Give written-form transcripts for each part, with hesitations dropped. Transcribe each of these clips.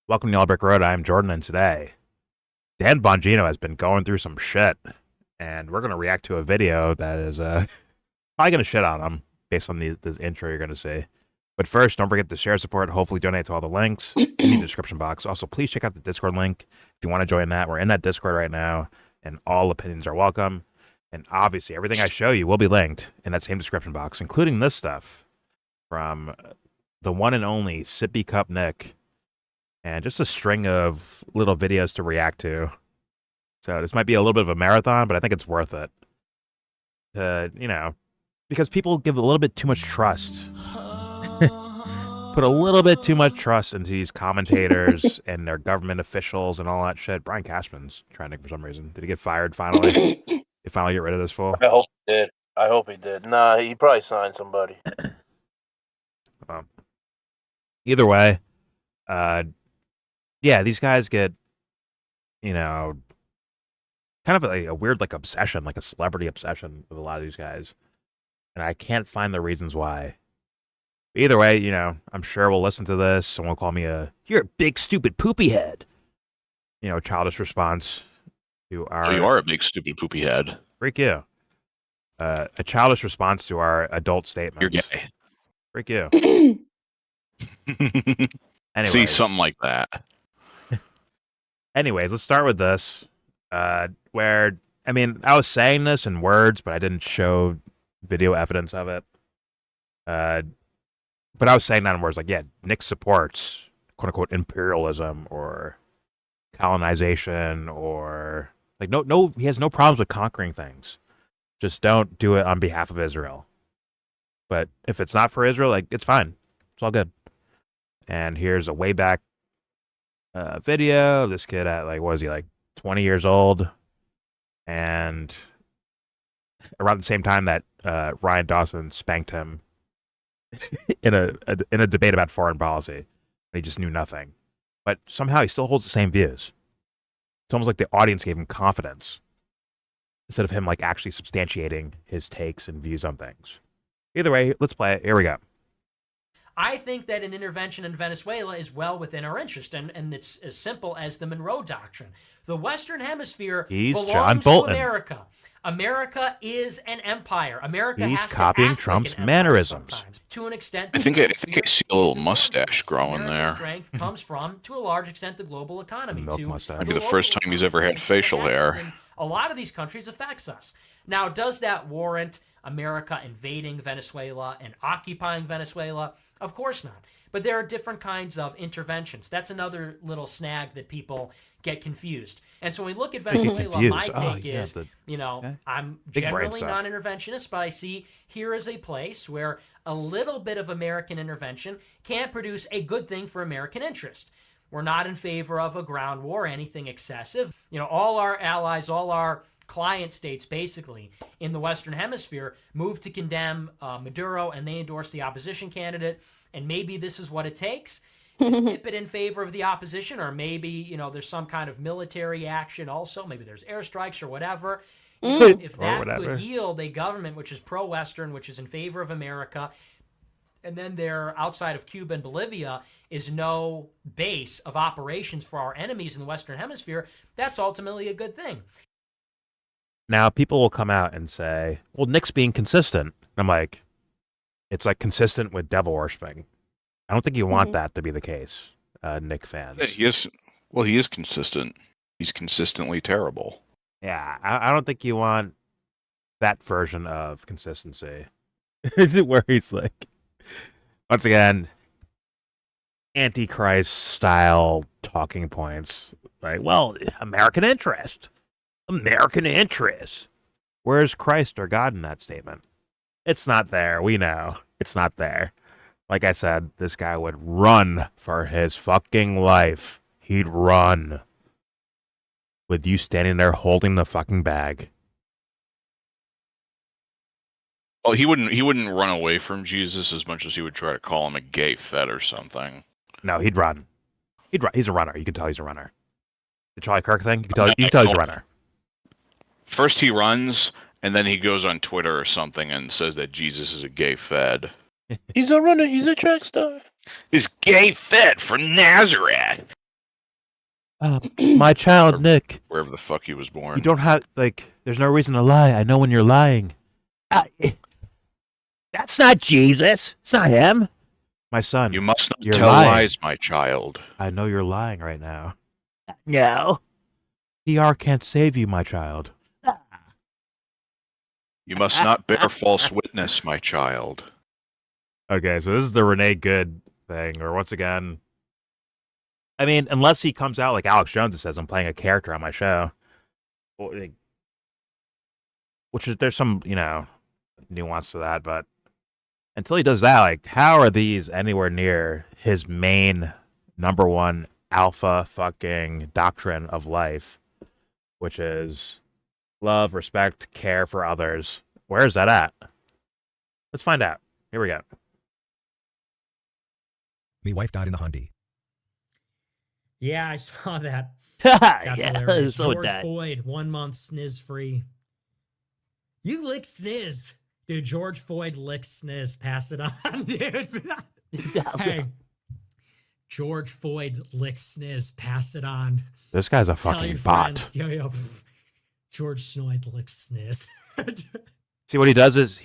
Welcome to Brick Road. I'm Jordan, and today, Dan Bongino has been going through some shit, and we're going to react to a video that is probably going to shit on him based on this intro you're going to see. But first, don't forget to share, support, hopefully donate to all the links in the description box. Also, please check out the Discord link if you want to join that. We're in that Discord right now, and all opinions are welcome. And obviously, everything I show you will be linked in that same description box, including this stuff from the one and only Sippy Cup Nick. And just a string of little videos to react to. So this might be a little bit of a marathon, but I think it's worth it. Because people give a little bit too much trust. Put a little bit too much trust into these commentators and their government officials and all that shit. Brian Cashman's trending for some reason. Did he get fired finally? They finally get rid of this fool? I hope he did. Nah, he probably signed somebody. Either way, yeah, these guys get, kind of a weird, obsession, like a celebrity obsession with a lot of these guys. And I can't find the reasons why. Either way, I'm sure we'll listen to this. Someone will call me you're a big, stupid, poopy head. Childish response to our... Oh, you are a big, stupid, poopy head. Freak you. A childish response to our adult statements. You're gay. Freak you. Anyways. See, something like that. Anyways, let's start with this, where, I was saying this in words, but I didn't show video evidence of it. But I was saying that in words, Nick supports, quote-unquote, imperialism or colonization or, no, he has no problems with conquering things. Just don't do it on behalf of Israel. But if it's not for Israel, it's fine. It's all good. And here's a way back video of this kid at 20 years old, and around the same time that Ryan Dawson spanked him in a debate about foreign policy, and he just knew nothing. But somehow he still holds the same views. It's almost like the audience gave him confidence instead of him actually substantiating his takes and views on things. Either way, let's play it. Here we go. I think that an intervention in Venezuela is well within our interest, and it's as simple as the Monroe Doctrine. The Western Hemisphere belongs to America. America is an empire. America He's has copying to act Trump's like an mannerisms. To an extent, I think I see a little mustache growing America's there. Strength comes from, to a large extent, the global economy. Milk mustache. Might be the first time he's ever had facial hair. A lot of these countries affects us. Now, does that warrant America invading Venezuela and occupying Venezuela? Of course not. But there are different kinds of interventions. That's another little snag that people get confused. And so when we look at Venezuela, my take is, I'm generally non-interventionist, but I see here is a place where a little bit of American intervention can produce a good thing for American interest. We're not in favor of a ground war, anything excessive. All our allies, all our client states, basically, in the Western Hemisphere moved to condemn Maduro, and they endorsed the opposition candidate. And maybe this is what it takes to tip it in favor of the opposition, or maybe, there's some kind of military action also. Maybe there's airstrikes or whatever. If that could yield a government which is pro-Western, which is in favor of America, and then there, outside of Cuba and Bolivia, is no base of operations for our enemies in the Western Hemisphere, that's ultimately a good thing. Now, people will come out and say, well, Nick's being consistent. I'm like, it's consistent with devil worshiping. I don't think you want that to be the case, Nick fans. He is consistent. He's consistently terrible. Yeah, I don't think you want that version of consistency. Is it where he's once again, Antichrist-style talking points. American interest. American interest. Where's Christ or God in that statement? It's not there. We know. It's not there. Like I said, this guy would run for his fucking life. He'd run. With you standing there holding the fucking bag. Well, he wouldn't run away from Jesus as much as he would try to call him a gay fed or something. No, he'd run. He'd run. He's a runner. You can tell he's a runner. The Charlie Kirk thing, you can tell he's a runner. First he runs, and then he goes on Twitter or something and says that Jesus is a gay fed. He's a runner. He's a track star. He's gay fed from Nazareth. My child, Nick. Wherever the fuck he was born. You don't have, like, there's no reason to lie. I know when you're lying. That's not Jesus. It's not him. My son. You must not You're tell lying. lies, my child. I know you're lying right now. No. PR can't save you, my child. You must not bear false witness, my child. Okay, so this is the Renee Good thing, or once again, I mean, unless he comes out like Alex Jones and says, I'm playing a character on my show, which is, there's some, nuance to that, but until he does that, like, how are these anywhere near his main number one alpha fucking doctrine of life, which is love, respect, care for others? Where is that at? Let's find out. Here we go. Me wife died in the Hyundai. Yeah, I saw that. That's Hilarious. so George dead. Floyd, 1 month sniz free. You lick sniz. Dude, George Floyd licks sniz. Pass it on, dude. Hey. George Floyd licks sniz. Pass it on. This guy's a Tell fucking your bot. friends. Yo. George Floyd licks sniz. See, what he does is,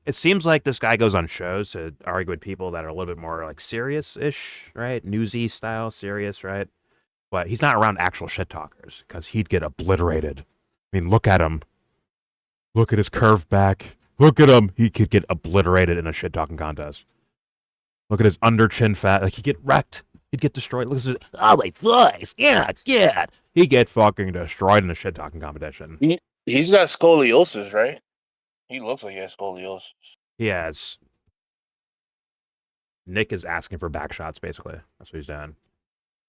it seems like this guy goes on shows to argue with people that are a little bit more, like, serious-ish, right? Newsy style, serious, right? But he's not around actual shit talkers, because he'd get obliterated. I mean, look at him. Look at his curved back. Look at him. He could get obliterated in a shit talking contest. Look at his under chin fat. Like, he'd get wrecked. He'd get destroyed. Look at his, oh, my voice. Yeah. He'd get fucking destroyed in a shit talking competition. He's got scoliosis, right? He looks like he has scoliosis. He has. Nick is asking for back shots, basically. That's what he's doing.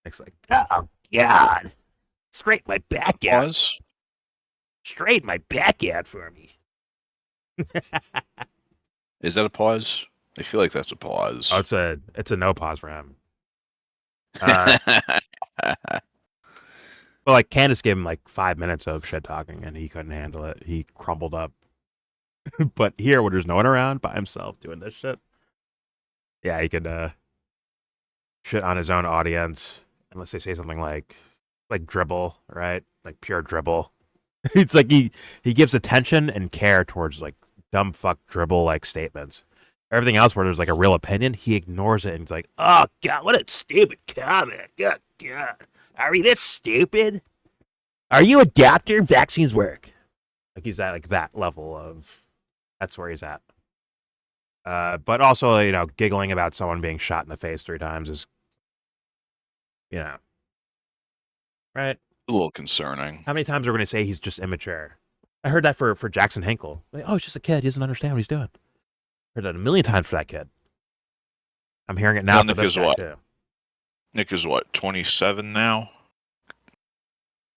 Nick's like, oh, God. Straighten my back out. Pause. Straighten my back out for me. Is that a pause? I feel like that's a pause. Oh, it's a no pause for him. Well, like, Candace gave him like 5 minutes of shit talking, and he couldn't handle it. He crumbled up. But here, when there's no one around, by himself doing this shit, yeah, he could shit on his own audience, unless they say something like dribble, right? Like pure dribble. It's like he gives attention and care towards like dumb fuck dribble like statements. Everything else where there's like a real opinion, he ignores it and he's like, oh God, what a stupid comment. God, are we this stupid? Are you a doctor? Vaccines work. Like he's at like that level of, that's where he's at. But also, giggling about someone being shot in the face 3 times is, right? A little concerning. How many times are we going to say he's just immature? I heard that for Jackson Hinkle. Like, oh, he's just a kid. He doesn't understand what he's doing. Heard that a million times for that kid. I'm hearing it now Well, for Nick this is guy, what? too. Nick is what, 27 now?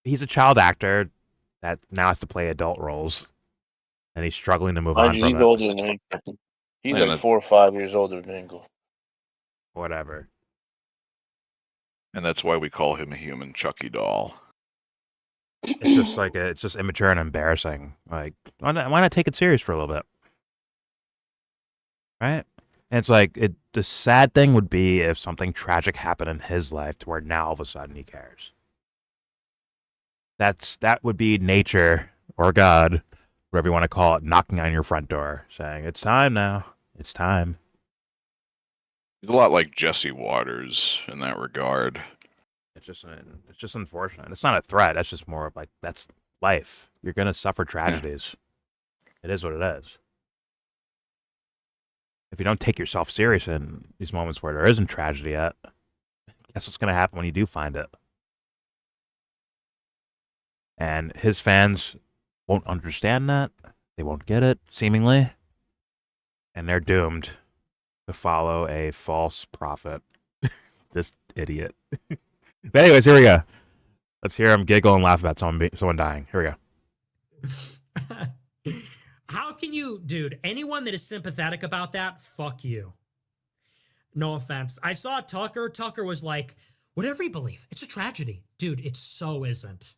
He's a child actor that now has to play adult roles. And he's struggling to move on He's from it. older than Engel. He's Man, like 4 or 5 years older than Engel. Whatever. And that's why we call him a human Chucky doll. It's just like, it's just immature and embarrassing. Like, why not take it serious for a little bit? Right? And it's like, the sad thing would be if something tragic happened in his life to where now all of a sudden he cares. That would be nature or God, whatever you want to call it, knocking on your front door, saying, it's time now. It's time. He's a lot like Jesse Waters in that regard. It's just unfortunate. It's not a threat. That's just more of like, that's life. You're going to suffer tragedies. It is what it is. If you don't take yourself serious in these moments where there isn't tragedy yet, guess what's going to happen when you do find it? And his fans won't understand that. They won't get it, seemingly. And they're doomed to follow a false prophet. This idiot. But anyways, here we go. Let's hear him giggle and laugh about someone dying. Here we go. How can you, dude, anyone that is sympathetic about that, fuck you. No offense. I saw Tucker. Tucker was like, whatever you believe, it's a tragedy. Dude, it so isn't.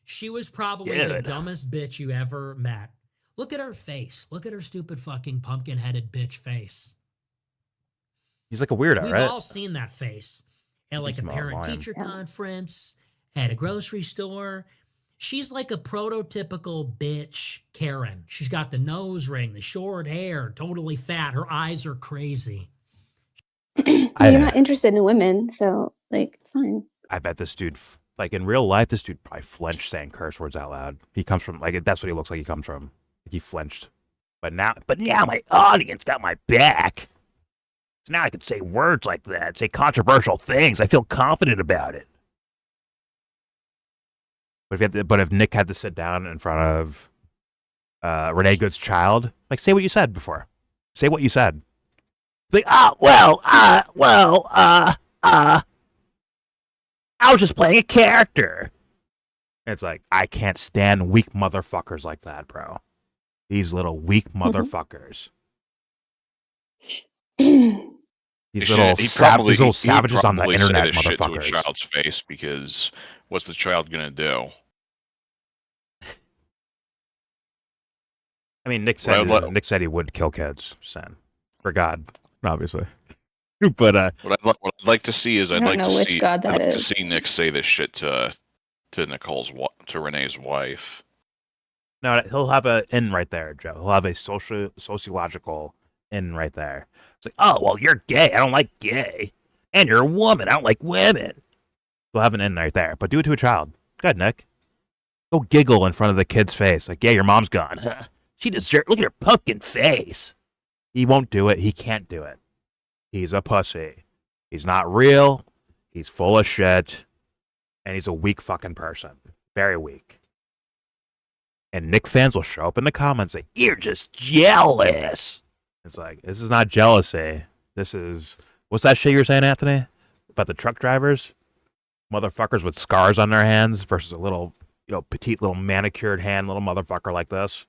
She was probably the dumbest bitch you ever met. Look at her face. Look at her stupid fucking pumpkin-headed bitch face. He's like a weirdo, We've right? all seen that face at like a parent-teacher conference, at a grocery store. She's like a prototypical bitch Karen. She's got the nose ring, the short hair, totally fat. Her eyes are crazy. You're not interested in women, so like it's fine. I bet this dude, like in real life, this dude probably flinched saying curse words out loud. He comes from like that's what he looks like. He comes from. Like he flinched. But now my audience got my back. So now I can say words like that, say controversial things. I feel confident about it. But if Nick had to sit down in front of Renee Good's child, like say what you said before. Say what you said. Like, I was just playing a character. And it's like, I can't stand weak motherfuckers like that, bro. These little weak motherfuckers. These little savages on the internet, motherfuckers. Shit to a child's face, because what's the child gonna do? I mean, Nick said he would kill kids, for God, obviously. But what I'd like to see is I don't know which God that is. to see Nick say this shit to Renee's wife. No, he'll have an in right there, Joe. He'll have a sociological in right there. It's like, oh, well, you're gay. I don't like gay. And you're a woman. I don't like women. He'll have an in right there. But do it to a child. Go ahead, Nick. Go giggle in front of the kid's face. Like, yeah, your mom's gone. She deserves. Look at her pumpkin face. He won't do it. He can't do it. He's a pussy. He's not real. He's full of shit. And he's a weak fucking person. Very weak. And Nick fans will show up in the comments and say, you're just jealous. It's like, this is not jealousy. This is, what's that shit you were saying, Anthony? About the truck drivers? Motherfuckers with scars on their hands versus a little, petite little manicured hand, little motherfucker like this.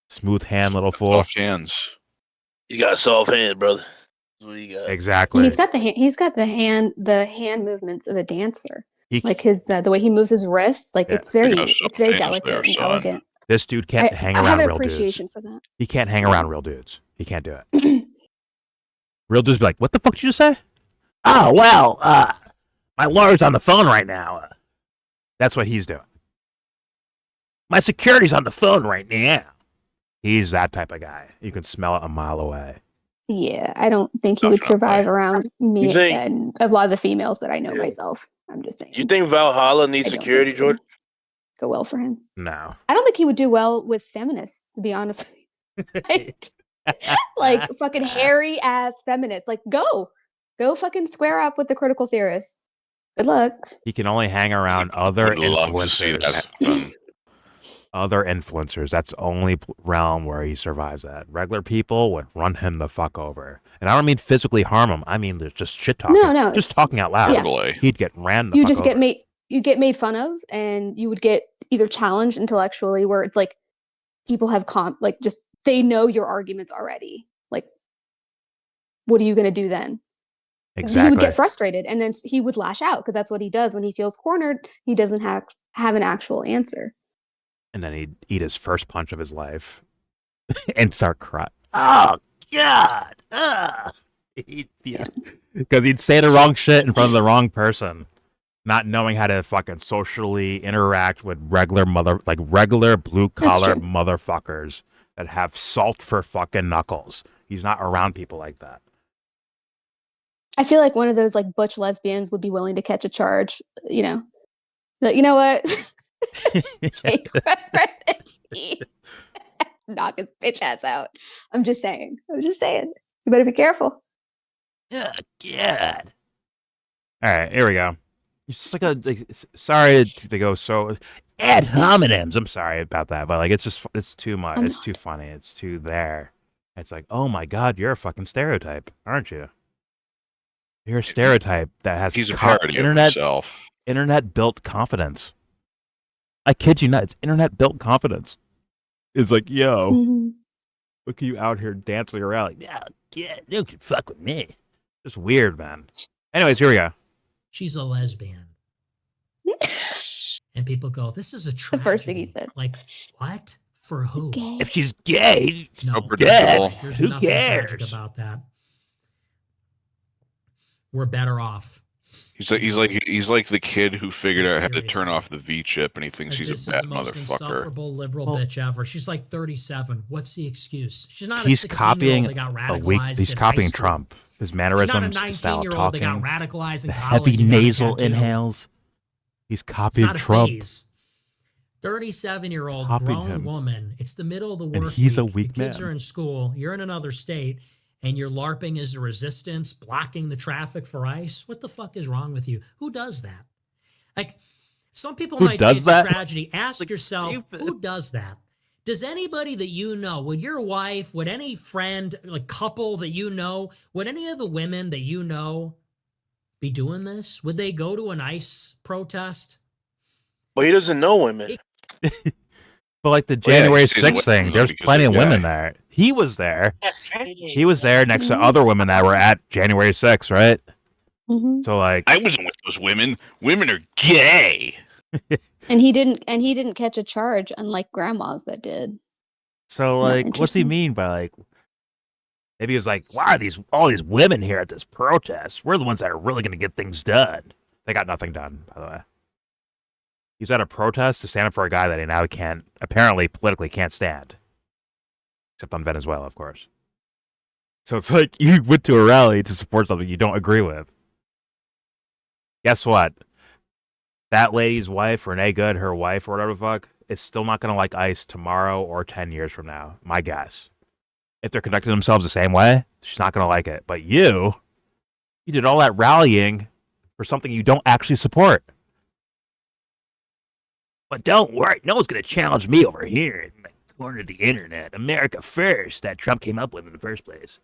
Smooth hand, little fool. Soft hands. You got a soft hand, brother. What do you got? Exactly. He's got the hand movements of a dancer. Like his the way he moves his wrists, like it's very delicate and elegant. This dude can't hang around real dudes. I have an appreciation for that. He can't hang around real dudes. He can't do it. Real dudes be like, what the fuck did you just say? Oh, well, my lawyer's on the phone right now. That's what he's doing. My security's on the phone right now. He's that type of guy. You can smell it a mile away. Yeah, I don't think he would survive around me and a lot of the females that I know myself. I'm just saying. You think Valhalla needs security, Jordan? Go well for him. No. I don't think he would do well with feminists, to be honest. Right? Like fucking hairy ass feminists. Like go fucking square up with the critical theorists. Good luck. He can only hang around other influencers. Other influencers. That's the only realm where he survives at. Regular people would run him the fuck over. And I don't mean physically harm him. I mean just shit talking. No. Just talking out loud. Yeah. He'd get ran the fuck over. You get made fun of, and you would get either challenged intellectually, where it's like people have they know your arguments already. Like, what are you going to do then? Exactly. He would get frustrated, and then he would lash out because that's what he does when he feels cornered. He doesn't have an actual answer. And then he'd eat his first punch of his life and start crying. Oh, God. Because he'd say the wrong shit in front of the wrong person. Not knowing how to fucking socially interact with regular blue collar motherfuckers that have salt for fucking knuckles. He's not around people like that. I feel like one of those like butch lesbians would be willing to catch a charge, But you know what? Take priority. Knock his bitch ass out. I'm just saying. You better be careful. Oh, God. All right, here we go. It's just sorry to go so ad hominems. I'm sorry about that, but it's too much. It's too funny. It's too there. It's like, oh my God, you're a fucking stereotype, aren't you? You're a stereotype that has he's a parody of himself. Internet built confidence. I kid you not. It's internet built confidence. It's like, yo, look at you out here dancing around. Like, yeah, you can fuck with me. Just weird, man. Anyways, here we go. She's a lesbian. And people go, this is a tragedy. The first thing he said. Like, what? For who? If she's gay, no, predictable. There's who nothing cares? tragic about that. We're better off. He's like the kid who figured out how to turn Seriously. off the V chip, and he thinks Like, he's this a is bad the most motherfucker. insufferable liberal Well, bitch ever. She's like 37. What's the excuse? She's not He's a 16-year-old copying that got a weak. radicalized He's in copying high school. Trump. His She's not a mannerisms, his style of 19-year-old that got talking, radicalized in the college. heavy and got a nasal tattoo. inhales. He's It's copying not a Trump, phase. 37-year-old Copying grown him. woman. It's the middle of the And work he's a week. weak The kids man. are in school. You're in another state, and you're LARPing as the resistance, blocking the traffic for ICE. What the fuck is wrong with you? Who does that? Like, some people Who might say does it's that? a tragedy. Ask Like, yourself, stupid. who does that? Does anybody that you know, would your wife, would any friend, like couple that you know, would any of the women that you know be doing this? Would they go to an ICE protest? But he doesn't know women. But like the Well, yeah, January he stays away 6th from thing, them there's because plenty they're of women gay. there. He was there. He was there next to other women that were at January 6th, right? Hmm. So like, I wasn't with those women. Women are gay. And he didn't catch a charge, unlike grandmas that did. so Not like, what's he interesting. mean by like? Maybe he was like, why are all these women here at this protest? We're the ones that are really going to get things done. They got nothing done, by the way. He's at a protest to stand up for a guy that he now can't, apparently politically can't stand. Except on Venezuela, of course. So it's like you went to a rally to support something you don't agree with. Guess what? That lady's wife, Renee Good, her wife or whatever the fuck, is still not going to like ICE tomorrow or 10 years from now. My guess. If they're conducting themselves the same way, she's not going to like it. But you did all that rallying for something you don't actually support. But don't worry, no one's going to challenge me over here in the corner of the internet. America first, that Trump came up with in the first place.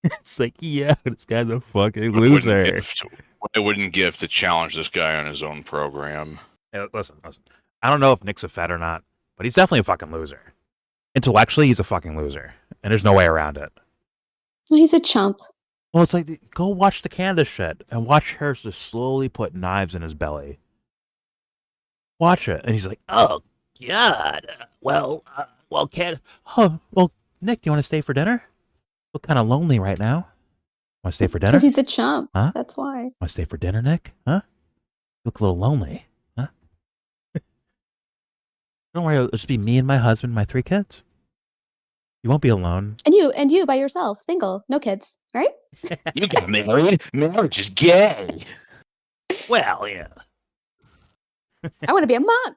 It's like, yeah, this guy's a fucking loser. I wouldn't give to challenge this guy on his own program. Hey, listen. I don't know if Nick's a Fed or not, but he's definitely a fucking loser. Intellectually, he's a fucking loser. And there's no way around it. He's a chump. Well, it's like, go watch the Candace shit and watch her just slowly put knives in his belly. Watch it. And he's like, oh, God. Well, Nick, do you want to stay for dinner? Look kind of lonely right now. Want to stay for dinner? Because he's a chump. Huh? That's why. Want to stay for dinner, Nick? Huh? You look a little lonely, huh? Don't worry, it'll just be me and my husband, my 3 kids. You won't be alone. And you by yourself, single, no kids, right? You got married. Marriage is gay. Well, yeah. I want to be a monk.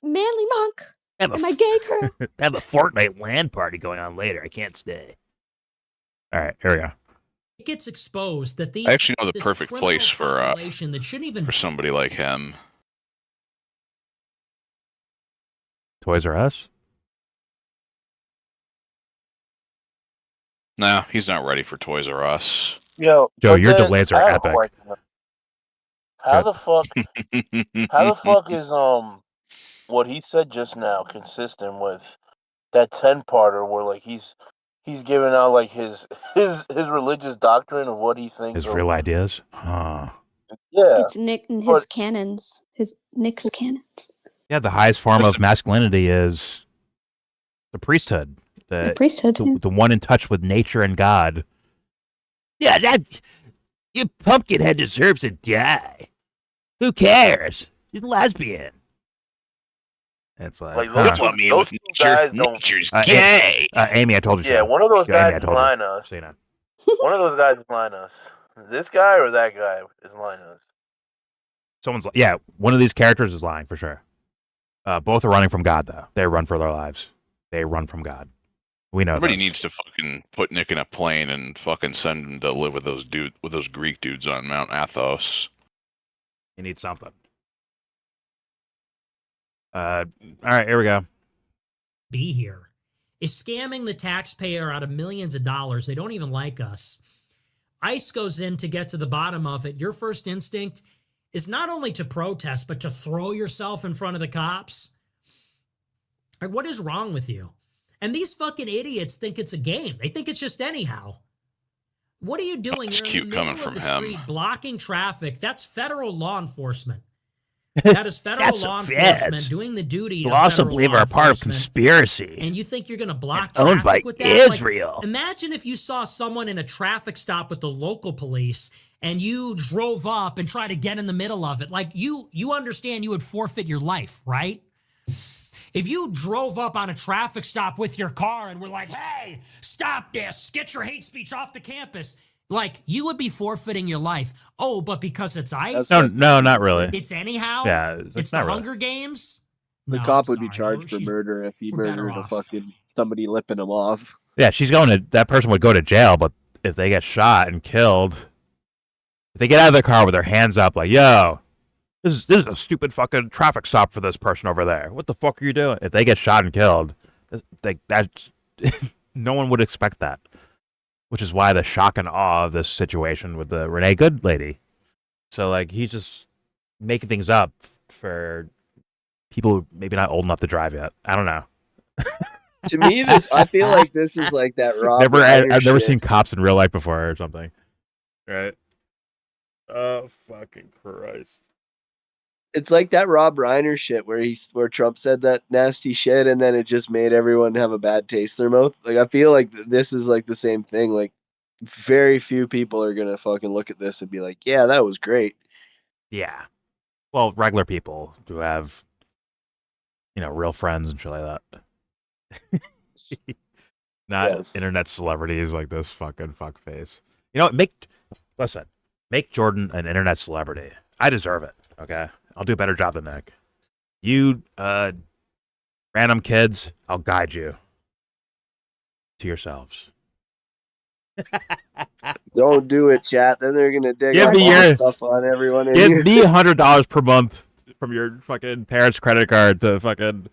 Manly monk. Have In my gay crew. have a Fortnite LAN party going on later. I can't stay. All right, here we go. It gets exposed that these I actually know the this perfect criminal place for population that shouldn't even somebody like him. Toys R Us? No, he's not ready for Toys R Us. Yo, Joe, but your then delays I are have a epic. question. How the fuck? How the fuck is what he said just now consistent with that 10-parter where like he's giving out like his religious doctrine of what he thinks His of- real ideas? Huh. Yeah, It's Nick and his But- cannons. Nick's cannons. Yeah, the highest form of Listen. masculinity is the priesthood. The priesthood. yeah. The one in touch with nature and God. Yeah, you pumpkinhead deserves to die. Who cares? She's a lesbian. It's like, Like, huh. Put me in those with two nature. guys don't- Nature's Uh, gay. Amy, I told you so. yeah. One of those Yeah, Amy, I guys is told you. lying to us. So you know. One of those guys is lying to us. This guy or that guy is lying to us. One of these characters is lying for sure. Both are running from God, though. They run for their lives. They run from God. We know. Somebody this. needs to fucking put Nick in a plane and fucking send him to live with those Greek dudes on Mount Athos. You need something. All right, here we go. be here is scamming the taxpayer out of millions of dollars. They don't even like us. ICE goes in to get to the bottom of it. Your first instinct is not only to protest, but to throw yourself in front of the cops. Like, what is wrong with you? And these fucking idiots think it's a game. They think it's just anyhow. What are you doing? That's You're cute in the coming middle of the from him. street blocking traffic. That's federal law enforcement. That is federal That's law feds. enforcement doing the duty You of also federal believe law are a part of enforcement. conspiracy. And you think you're going to block owned traffic by with that? Like, Israel. imagine if you saw someone in a traffic stop with the local police and you drove up and tried to get in the middle of it, like you understand you would forfeit your life, right? If you drove up on a traffic stop with your car and were like, hey, stop this, get your hate speech off the campus, like you would be forfeiting your life. Oh, but because it's ICE, No, not really. it's anyhow. Yeah, it's the not really. Hunger Games. The No, cop I'm would be sorry. charged for She's- murder if he we're better murdered a off. fucking somebody lipping him off. Yeah, that person would go to jail, but if they get shot and killed, if they get out of the car with their hands up like, yo, this is a stupid fucking traffic stop for this person over there. What the fuck are you doing? If they get shot and killed, that no one would expect that. Which is why the shock and awe of this situation with the Renee Good lady. So, like, he's just making things up for people who maybe not old enough to drive yet. I don't know. To me, I feel like this is like that Rob I've never shit. seen cops in real life before or something. Right? Oh, fucking Christ. It's like that Rob Reiner shit where Trump said that nasty shit and then it just made everyone have a bad taste in their mouth. Like I feel like this is like the same thing. Like very few people are gonna fucking look at this and be like, yeah, that was great. Yeah. Well, regular people who have, real friends and shit like that. Not internet celebrities like this fucking fuckface. You know what? Make Jordan an internet celebrity. I deserve it, okay? I'll do a better job than Nick. You, random kids, I'll guide you to yourselves. Don't do it, chat. Then they're gonna dig Give up me all your- stuff on everyone. In Give here. me $100 per month from your fucking parents' credit card to fucking,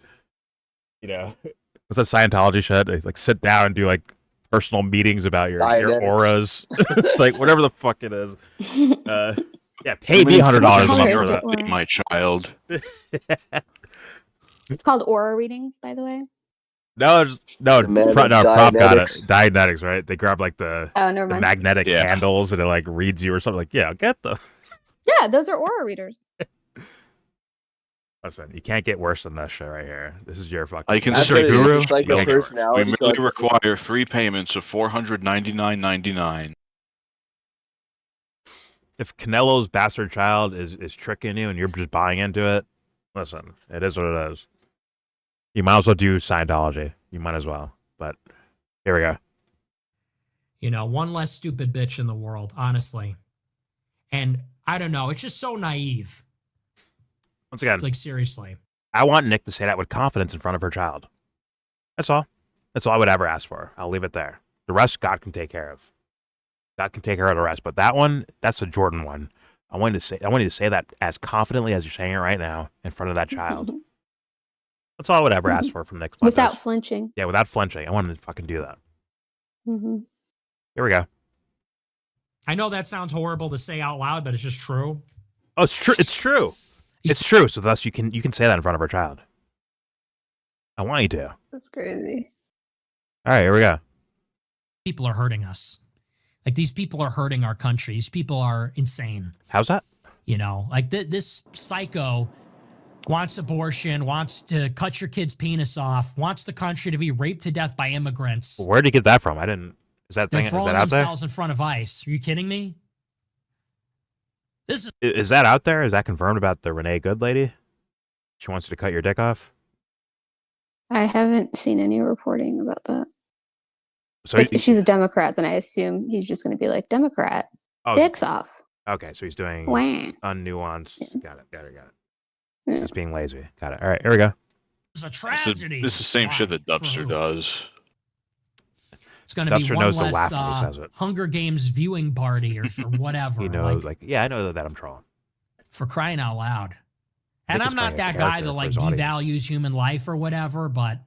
what's that Scientology shit? It's like sit down and do like personal meetings about your Dianetics. auras. It's like whatever the fuck it is. Yeah, pay Too me many $100 a Colors month your for that. aura. My child. It's called aura readings, by the way. No, The man Prof of got it. Dianetics. Dianetics, right? They grab like the Oh, never mind. magnetic Yeah. candles and it like reads you or something. Like, yeah, get the. Yeah, those are aura readers. Listen, you can't get worse than this shit right here. This is your fucking. I can That's say what it is. guru. It's like No. a We personality may concept. require 3 payments of $499.99. If Canelo's bastard child is tricking you and you're just buying into it, listen, it is what it is. You might as well do Scientology. You might as well. But here we go. One less stupid bitch in the world, honestly. And I don't know, it's just so naive. Once again, It's like, seriously. I want Nick to say that with confidence in front of her child. That's all. That's all I would ever ask for. I'll leave it there. The rest, God can take care of. God can take care of the rest. But that one, that's a Jordan one. I want you to say that as confidently as you're saying it right now in front of that child. That's all I would ever ask for from Nick. Fuentes. Without flinching. Yeah, without flinching. I wanted to fucking do that. Hmm. Here we go. I know that sounds horrible to say out loud, but it's just true. Oh, it's true. It's true. It's true. So thus you can say that in front of her child. I want you to. That's crazy. All right, here we go. People are hurting us. Like, these people are hurting our country. These people are insane. How's that? Like this psycho wants abortion, wants to cut your kid's penis off, wants the country to be raped to death by immigrants. Where did you get that from? I didn't. Is that They're thing? Is throwing that out there? themselves in front of ICE. Are you kidding me? This is Is that out there? Is that confirmed about the Renee Good lady? She wants you to cut your dick off. I haven't seen any reporting about that. So If she's a Democrat, then I assume he's just going to be like, Democrat, oh, dicks off. okay. So he's doing Wah. unnuanced. Yeah. Got it. Yeah. Just being lazy. Got it. All right, here we go. a This is tragedy. the same shit that Why? For Dubster who? does. It's going to be Dubster one knows to less laugh when he says it. Hunger Games viewing party or whatever. He knows, yeah, I know that I'm trolling. For crying out loud. And Nick is I'm not playing a that guy character that for like his audience. devalues human life or whatever, but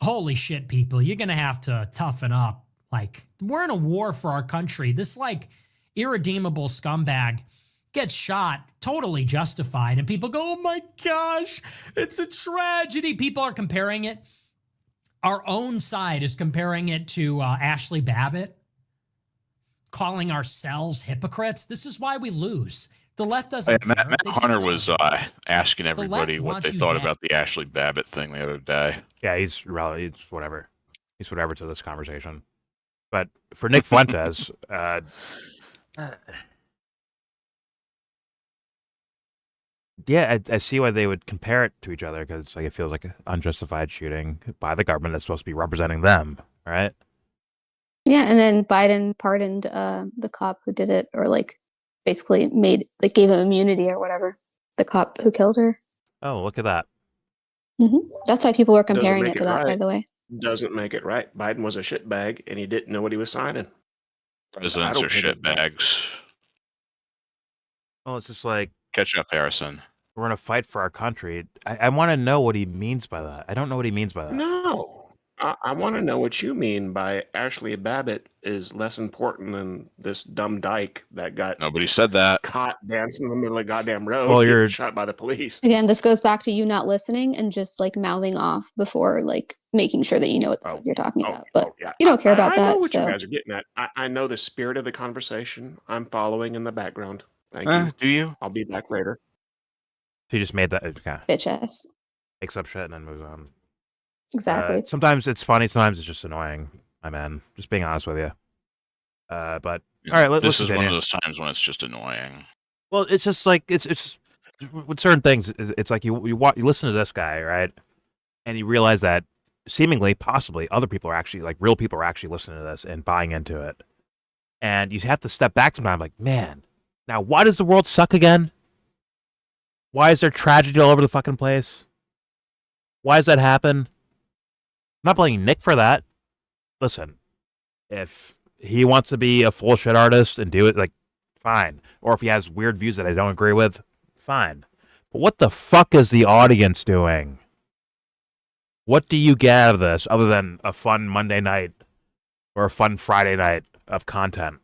holy shit, people, you're gonna have to toughen up. Like, we're in a war for our country. This like irredeemable scumbag gets shot, totally justified, and people go, "Oh my gosh, it's a tragedy." People are comparing it. Our own side is comparing it to Ashley Babbitt, calling ourselves hypocrites. This is why we lose. The left doesn't care. Matt They just Hunter don't. was asking everybody what wants they you thought dead. about the Ashley Babbitt thing the other day. Yeah, he's whatever. He's whatever to this conversation. But for Nick Fuentes, yeah, I see why they would compare it to each other because like it feels like an unjustified shooting by the government that's supposed to be representing them, right? Yeah, and then Biden pardoned the cop who did it, or like basically gave him immunity or whatever. The cop who killed her. Oh, look at that. That's why people were Doesn't comparing make it to it that, by right. the way. Doesn't make it right. Biden was a shitbag, and he didn't know what he was signing. Presidents are shitbags. Well, it's just like Catch up, Harrison. we're gonna fight for our country. I want to know what he means by that. I don't know what he means by that. No. I want to know what you mean by Ashley Babbitt is less important than this dumb dyke that got Nobody said that. caught dancing in the middle of the goddamn road, Well, getting you're- shot by the police. Again, this goes back to you not listening and just like mouthing off before like making sure that you know what the fuck you're talking about. But yeah. you don't care about I that. know what So you guys are getting at. I know the spirit of the conversation. I'm following in the background. Thank you. Do you? I'll be back later. He just made that. Okay. bitch ass. Makes up shit and then moves on. Exactly. Sometimes it's funny. Sometimes it's just annoying. My man, just being honest with you. But all right, let's This is one continue. of those times when it's just annoying. Well, it's just like it's with certain things. It's like you listen to this guy, right, and you realize that seemingly, possibly, other people are actually like real people are actually listening to this and buying into it, and you have to step back sometimes. Like, man, now why does the world suck again? Why is there tragedy all over the fucking place? Why does that happen? I'm not blaming Nick for that. Listen, if he wants to be a full shit artist and do it, like, fine. Or if he has weird views that I don't agree with, fine. But what the fuck is the audience doing? What do you get out of this other than a fun Monday night or a fun Friday night of content?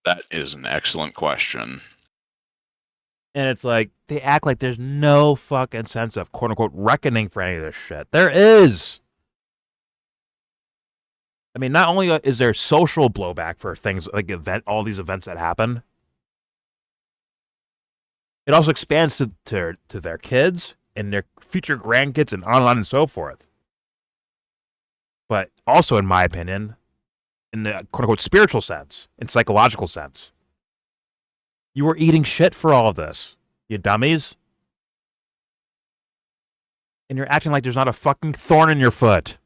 That is an excellent question. And it's like, they act like there's no fucking sense of quote unquote reckoning for any of this shit. There is. I mean, not only is there social blowback for things like all these events that happen, it also expands to their kids and their future grandkids and on and so forth. But also, in my opinion, in the quote unquote spiritual sense, in psychological sense, you were eating shit for all of this, you dummies. And you're acting like there's not a fucking thorn in your foot.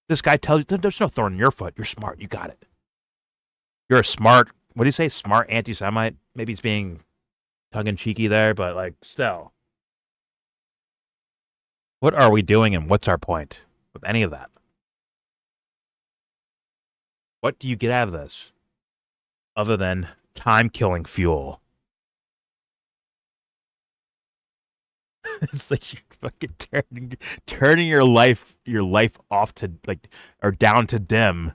This guy tells you there's no thorn in your foot. You're smart. You got it. You're a smart, what do you say? Smart anti-Semite? Maybe he's being tongue-in-cheeky there, but like still. What are we doing and what's our point with any of that? What do you get out of this? Other than time-killing fuel. It's like you're fucking turning your life off to like or down to dim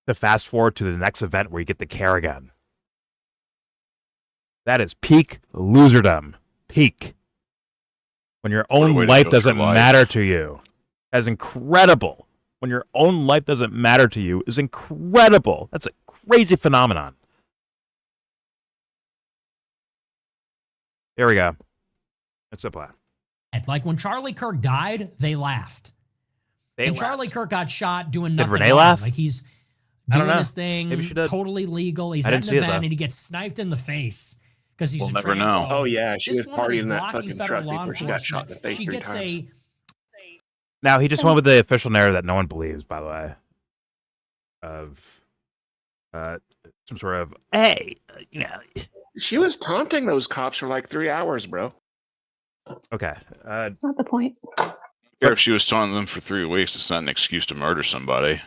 to fast forward to the next event where you get the care again. That is peak loserdom. Peak. When your own life doesn't matter to you. That's incredible. When your own life doesn't matter to you is incredible. That's a crazy phenomenon. Here we go. That's a plan. Like when Charlie Kirk died, they laughed. And Charlie Kirk got shot doing nothing. Did Renee wrong. laugh? Like he's I don't doing know. his thing, Maybe she did. totally legal. He's I at didn't an see it, event though. and he gets sniped in the face because he's We'll a never trans know. woman. Oh, yeah. She This was woman is partying in that blocking fucking federal truck law before she got shot in the enforcement. face She 3 gets times. Now, he just went with the official narrative that no one believes, by the way, of some sort of, hey, you know. She was taunting those cops for like 3 hours, bro. Okay. That's not the point. Or if she was taunting them for 3 weeks, it's not an excuse to murder somebody.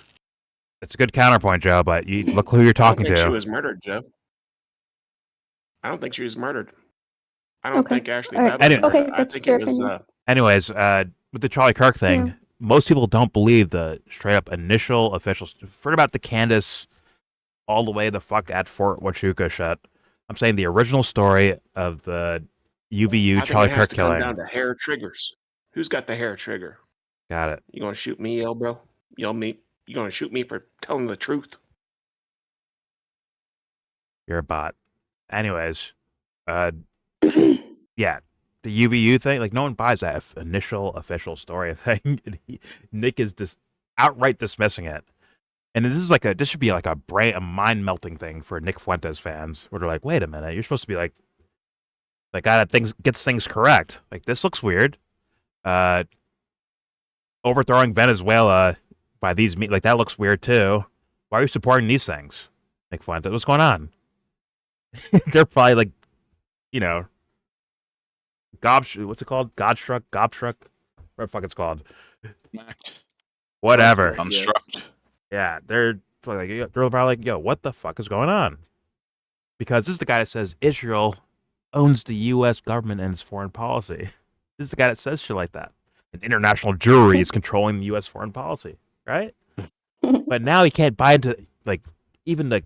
It's a good counterpoint, Joe, but you look who you're talking I don't think to. she was murdered, Joe. I don't think she was murdered. I don't Okay. think Ashley All right. Babbitt was Okay, murdered. I that's think your it was opinion. Anyways, with the Charlie Kirk thing, Yeah. most people don't believe the straight up initial official. Forget about the Candace all the way the fuck at Fort Huachuca shit. I'm saying the original story of the UVU I think Charlie it has Kirk to come killing. down to hair triggers. Who's got the hair trigger? Got it. You gonna shoot me, YellBro? You gonna shoot me for telling the truth? You're a bot. Anyways, yeah, the UVU thing, like no one buys that initial official story thing. Nick is just outright dismissing it. And this should be like a mind melting thing for Nick Fuentes fans, where they're like, wait a minute, you're supposed to be like guy that gets things correct. Like, this looks weird. Overthrowing Venezuela by these like, that looks weird too. Why are you supporting these things, Nick Fuentes? What's going on? They're probably like, what's it called? Gobstruck? What the fuck it's called? Whatever. Unstruct. Yeah, they're probably like, yo, what the fuck is going on? Because this is the guy that says Israel owns the U.S. government and its foreign policy. This is the guy that says shit like that. And international jewelry is controlling the U.S. foreign policy, right? But now he can't buy into like even the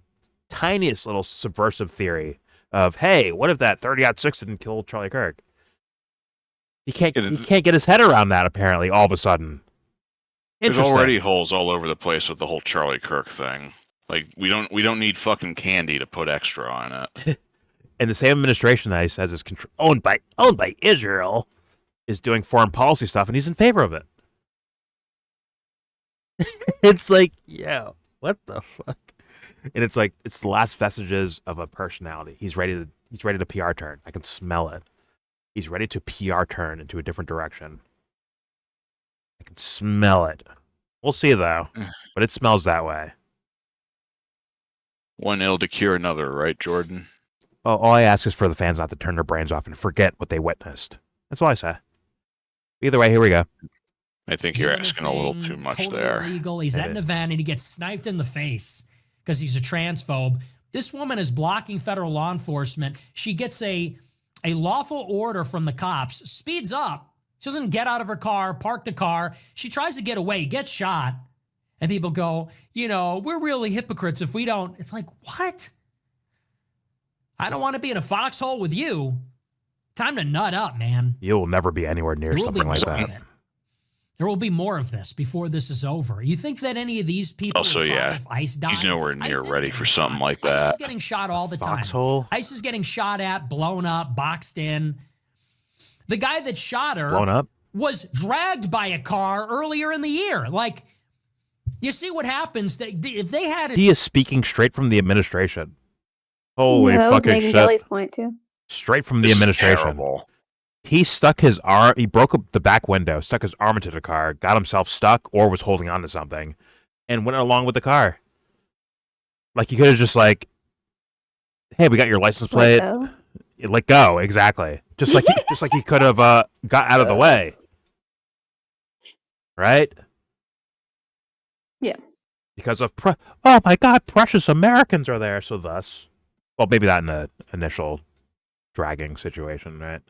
tiniest little subversive theory of, hey, what if that 30-06 didn't kill Charlie Kirk? He can't get his head around that, apparently, all of a sudden. There's already holes all over the place with the whole Charlie Kirk thing. Like, we don't need fucking candy to put extra on it. And the same administration that he says is owned by Israel is doing foreign policy stuff, and he's in favor of it. It's like, yeah, what the fuck? And it's like, it's the last vestiges of a personality. He's ready to PR turn. I can smell it. He's ready to PR turn into a different direction. I can smell it. We'll see though, but it smells that way. One ill to cure another, right, Jordan? Well, all I ask is for the fans not to turn their brains off and forget what they witnessed. That's all I say. Either way, here we go. I think you're asking a little too much totally there. Illegal. He's at an event and he gets sniped in the face because he's a transphobe. This woman is blocking federal law enforcement. She gets a lawful order from the cops, speeds up. She doesn't get out of her car, park the car. She tries to get away, gets shot. And people go, we're really hypocrites if we don't. It's like, what? I don't want to be in a foxhole with you. Time to nut up, man. You will never be anywhere near something like that. There will be more of this before this is over. You think that any of these people Also, yeah, if ICE died? he's nowhere near ICE ready for something like ICE that. is getting shot all the time. Foxhole? ICE is getting shot at, blown up, boxed in. The guy that shot her blown up was dragged by a car earlier in the year. Like, you see what happens? If they had it, he is speaking straight from the administration. Holy that was fucking Megan shit! Gelly's point too. Straight from the administration. He stuck his arm. He broke up the back window, stuck his arm into the car, got himself stuck, or was holding on to something, and went along with the car. Like, he could have just like, "Hey, we got your license plate." Let go, exactly. Just like he could have got out of the way, right? Yeah. Because of oh my God, precious Americans are there. So thus, well, maybe not in the initial dragging situation, right?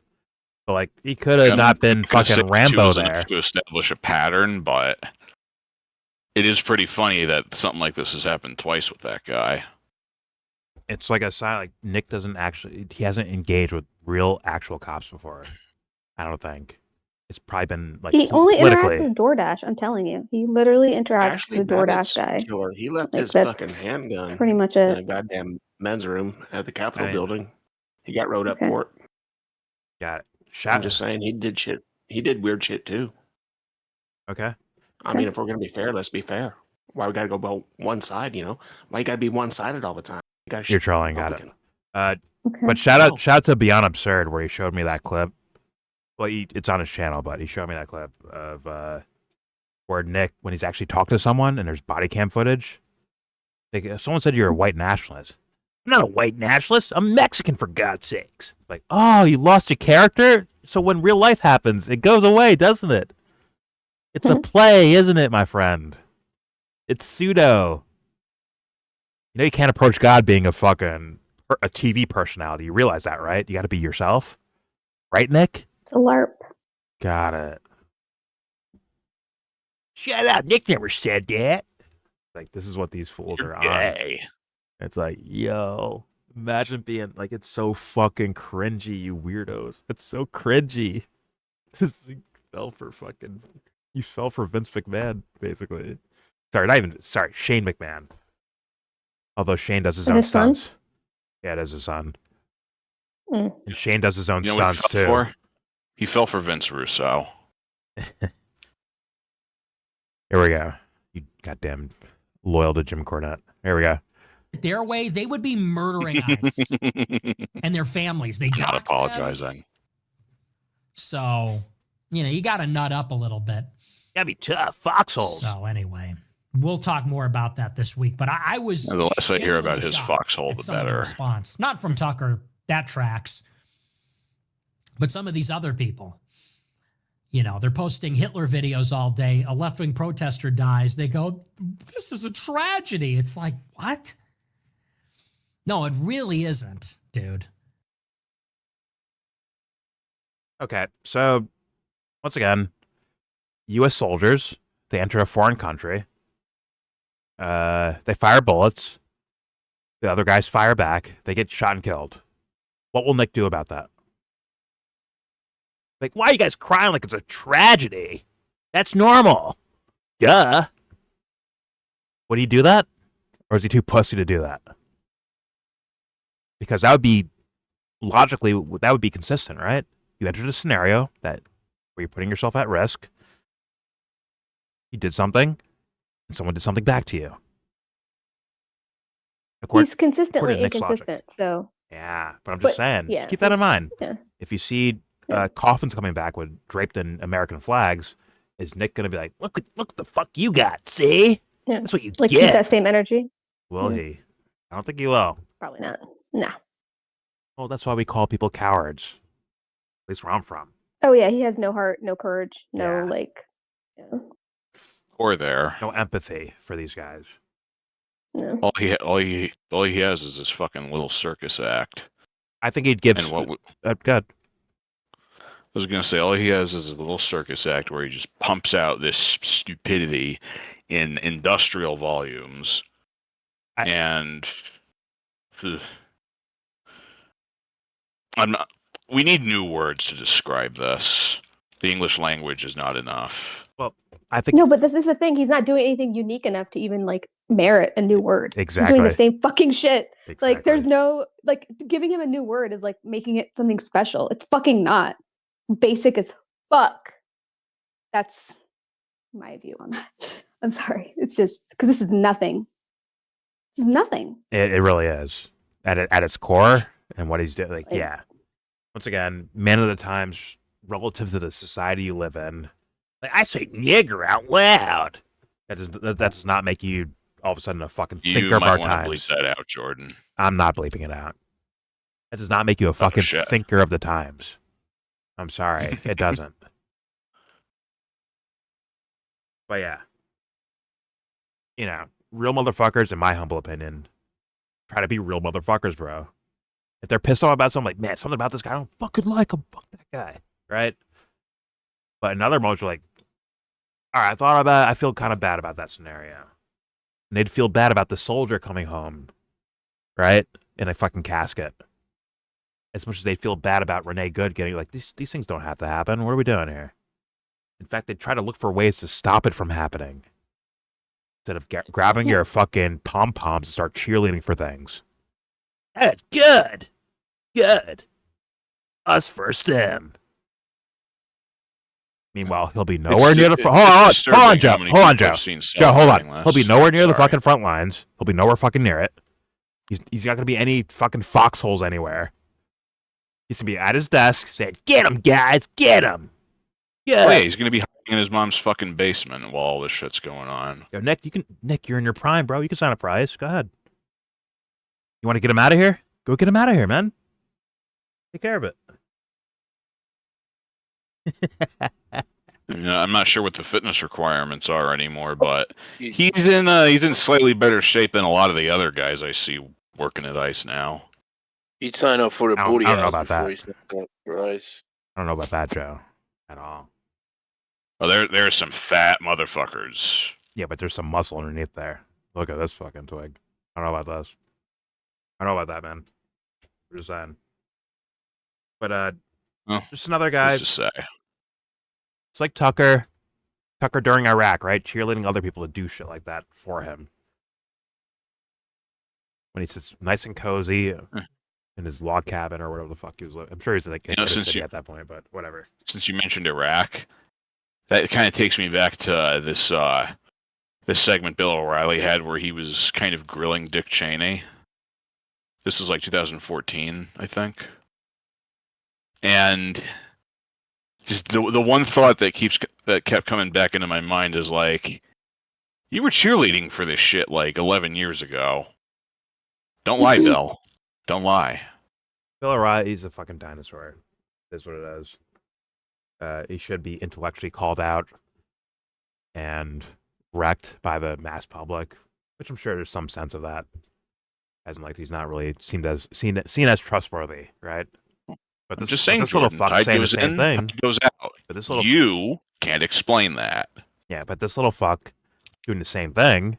But like, he could have not been fucking Rambo there to establish a pattern, but it is pretty funny that something like this has happened twice with that guy. It's like a sign, like Nick he hasn't engaged with real actual cops before. I don't think. It's probably been like he only interacts with DoorDash. I'm telling you, he literally interacts with the DoorDash guy. Killer. He left Like, his that's fucking handgun pretty much in it. a goddamn men's room at the Capitol building. He got wrote up for it. Got it. I'm just saying, he did shit. He did weird shit too. Okay. I mean, if we're gonna be fair, let's be fair. Why we gotta go about one side? Why you gotta be one-sided all the time? You're trolling. Got it. Okay. But shout out to Beyond Absurd, where he showed me that clip. Well, it's on his channel, but he showed me that clip of where Nick, when he's actually talking to someone and there's body cam footage. Someone said you're a white nationalist. I'm not a white nationalist. I'm Mexican, for God's sakes. Like, oh, you lost your character? So when real life happens, it goes away, doesn't it? It's a play, isn't it, my friend? It's pseudo. You can't approach God being a TV personality. You realize that, right? You got to be yourself. Right, Nick? It's a LARP. Got it. Shut up. Nick never said that. Like, this is what these fools are on. It's like, yo, imagine being like, it's so fucking cringy, you weirdos. It's so cringy. You fell for Vince McMahon, basically. Sorry, Shane McMahon. Although Shane does his own stunts. Son? Yeah, it is his son. Mm. And Shane does his own You know stunts too. He fell for Vince Russo. Here we go. You goddamn Loyal to Jim Cornette. Here we go. Their way, they would be murdering ICE and their families. They I'm not dox them. apologizing. So, you got to nut up a little bit. Gotta be tough. Foxholes. So anyway, we'll talk more about that this week. But I was The less I hear about his shocked foxhole, at the some of better. response, not from Tucker, that tracks, but some of these other people. They're posting Hitler videos all day. A left-wing protester dies. They go, "This is a tragedy." It's like, what? No, it really isn't, dude. Okay, so once again, U.S. soldiers, they enter a foreign country. They fire bullets. The other guys fire back. They get shot and killed. What will Nick do about that? Like, why are you guys crying like it's a tragedy? That's normal. Duh. Would he do that? Or is he too pussy to do that? Because that would be, logically, that would be consistent, right? You entered a scenario where you're putting yourself at risk. You did something, and someone did something back to you. He's consistently inconsistent, so... Yeah, but I'm just saying, yeah, keep so that in mind. Yeah. If you see coffins coming back with draped in American flags, is Nick going to be like, look what the fuck you got, see? Yeah. That's what you Like, get. keep that same energy? Will he? I don't think he will. Probably not. No. Well, that's why we call people cowards. At least where I'm from. Oh, yeah, he has no heart, no courage, no, Yeah. Or there. No empathy for these guys. No. All he has is this fucking little circus act. I think he'd give... good. I was going to say, all he has is a little circus act where he just pumps out this stupidity in industrial volumes. We need new words to describe this. The English language is not enough. Well, I think... No, but this is the thing. He's not doing anything unique enough to even, merit a new word. Exactly. He's doing the same fucking shit. Exactly. There's no... giving him a new word is, making it something special. It's fucking not. Basic as fuck. That's my view on that. I'm sorry. It's just... Because this is nothing. This is nothing. It really is. At its core, and what he's doing. Yeah. Once again, man of the times, relative to the society you live in. I say nigger out loud. That does not make you all of a sudden a fucking thinker of our times. You might want to bleep that out, Jordan. I'm not bleeping it out. That does not make you a fucking thinker of the times. I'm sorry, it doesn't. But yeah, real motherfuckers, in my humble opinion, try to be real motherfuckers, bro. If they're pissed off about something, man, something about this guy, I don't fucking like him. Fuck that guy, right? But in other moments, you're like, all right, I feel kind of bad about that scenario. And they'd feel bad about the soldier coming home, right? In a fucking casket. As much as they feel bad about Renee Good getting, these things don't have to happen. What are we doing here? In fact, they try to look for ways to stop it from happening. Instead of grabbing your fucking pom-poms and start cheerleading for things. That's good. Good. Us first them. Meanwhile, he'll be nowhere near the front. Hold on, Joe. Hold on, Joe. Joe, hold on. He'll be nowhere near the fucking front lines. He'll be nowhere fucking near it. He's not going to be any fucking foxholes anywhere. He's going to be at his desk saying, "Get him, guys. Get him." Yeah. Oh, yeah, he's going to be hiding in his mom's fucking basement while all this shit's going on. Yo, Nick, you're in your prime, bro. You can sign up for ICE. Go ahead. You want to get him out of here? Go get him out of here, man. Take care of it. I'm not sure what the fitness requirements are anymore, but he's in slightly better shape than a lot of the other guys I see working at ICE now. He'd sign up for the booty house before that. He signed up for ICE. I don't know about that, Joe, at all. Oh, there's some fat motherfuckers. Yeah, but there's some muscle underneath there. Look at this fucking twig. I don't know about this. I don't know about that, man. I'm just saying. But just another guy. Just to say. It's like Tucker during Iraq, right? Cheerleading other people to do shit like that for him. When he sits nice and cozy in his log cabin or whatever the fuck he was living. I'm sure he's like in the city at that point, but whatever. Since you mentioned Iraq, that kind of takes me back to this this segment Bill O'Reilly had where he was kind of grilling Dick Cheney. This was like 2014, I think. And just the one thought that kept coming back into my mind is like, you were cheerleading for this shit like 11 years ago. Don't lie, Bill. Don't lie. Bill O'Reilly, he's a fucking dinosaur. That's what it is. He should be intellectually called out and wrecked by the mass public, which I'm sure there's some sense of that. As in, like, he's not really seen as trustworthy, right? But I'm just saying, this little Jordan, fuck saying the goes same in, thing. goes out. But this little You can't explain that. Yeah, but this little fuck doing the same thing,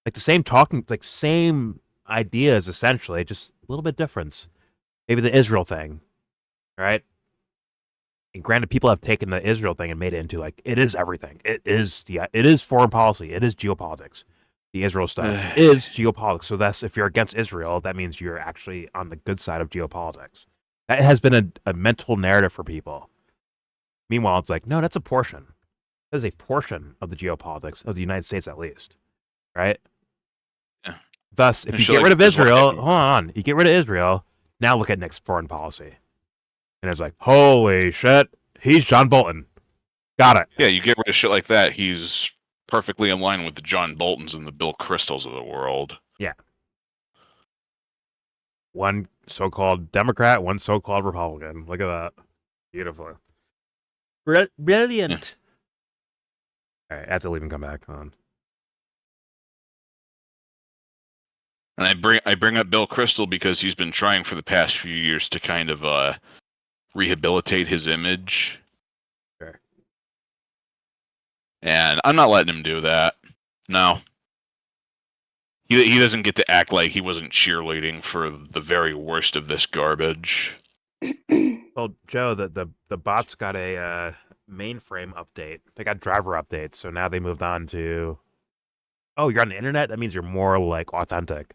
like the same talking, like same ideas essentially, just a little bit difference. Maybe the Israel thing, right? And granted, people have taken the Israel thing and made it into like it is everything. It is foreign policy. It is geopolitics. The Israel stuff is geopolitics. So that's if you're against Israel, that means you're actually on the good side of geopolitics. That has been a mental narrative for people. Meanwhile, it's like, no, that's a portion. That is a portion of the geopolitics of the United States, at least, right? Yeah. Thus, if you get rid of Israel, hold on, you get rid of Israel. Now look at Nick's foreign policy, and it's like, holy shit, he's John Bolton. Got it. Yeah, you get rid of shit like that, he's perfectly in line with the John Boltons and the Bill Kristols of the world. Yeah. One so-called Democrat, one so-called Republican. Look at that. Beautiful. Brilliant. All right, I have to leave and come back on. And I bring up Bill Kristol because he's been trying for the past few years to kind of rehabilitate his image. Sure. And I'm not letting him do that. No. He doesn't get to act like he wasn't cheerleading for the very worst of this garbage. Well, Joe, the bots got a mainframe update. They got driver updates, so now they moved on to, oh, you're on the internet? That means you're more like authentic.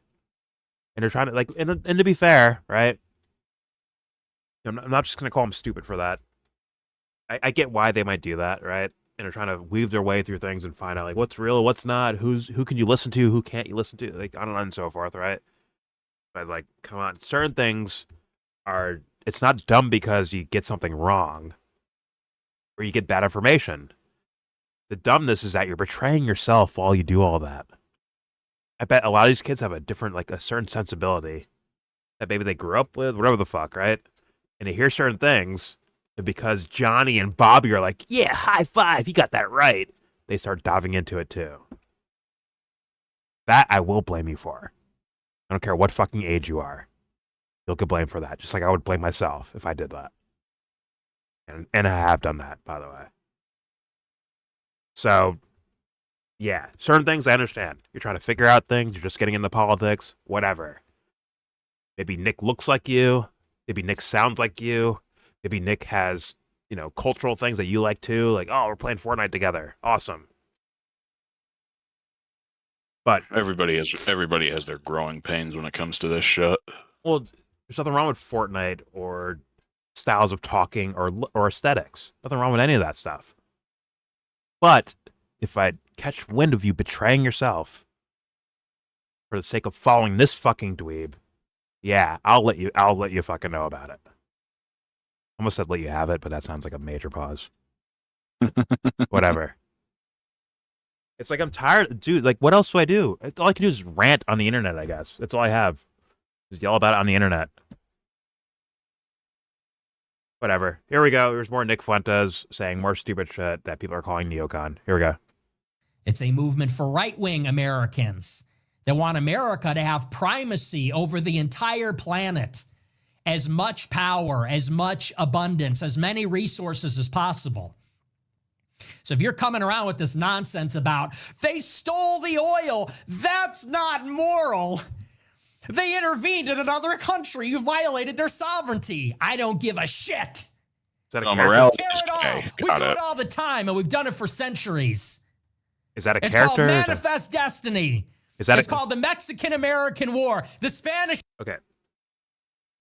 And they're trying to like, and to be fair, right? I'm not just gonna call them stupid for that. I get why they might do that, right? And they're trying to weave their way through things and find out like what's real, what's not, who can you listen to, who can't you listen to, like on and so forth, right? But like, come on, certain things are. It's not dumb because you get something wrong or you get bad information. The dumbness is that you're betraying yourself while you do all that. I bet a lot of these kids have a different, like a certain sensibility that maybe they grew up with, whatever the fuck, right? And they hear certain things, and because Johnny and Bobby are like, yeah, high five, you got that right, they start diving into it too. That I will blame you for. I don't care what fucking age you are. You'll get blamed for that, just like I would blame myself if I did that. And I have done that, by the way. So, yeah, certain things I understand. You're trying to figure out things, you're just getting into politics, whatever. Maybe Nick looks like you, maybe Nick sounds like you, maybe Nick has, cultural things that you like too, like, oh, we're playing Fortnite together. Awesome. But everybody has their growing pains when it comes to this shit. Well, there's nothing wrong with Fortnite or styles of talking or aesthetics. Nothing wrong with any of that stuff. But if I catch wind of you betraying yourself for the sake of following this fucking dweeb, yeah, I'll let you fucking know about it. Almost said let you have it, but that sounds like a major pause. Whatever. It's like I'm tired, dude. Like, what else do I do? All I can do is rant on the internet, I guess. That's all I have. Just yell about it on the internet. Whatever. Here we go. There's more Nick Fuentes saying more stupid shit that people are calling neocon. Here we go. It's a movement for right-wing Americans that want America to have primacy over the entire planet. As much power, as much abundance, as many resources as possible. So if you're coming around with this nonsense about, they stole the oil, that's not moral. They intervened in another country. You violated their sovereignty. I don't give a shit. Is that a morality? We do it all the time, and we've done it for centuries. Is that a it's character? It's called Manifest Destiny. It's called the Mexican-American War. The Spanish... Okay.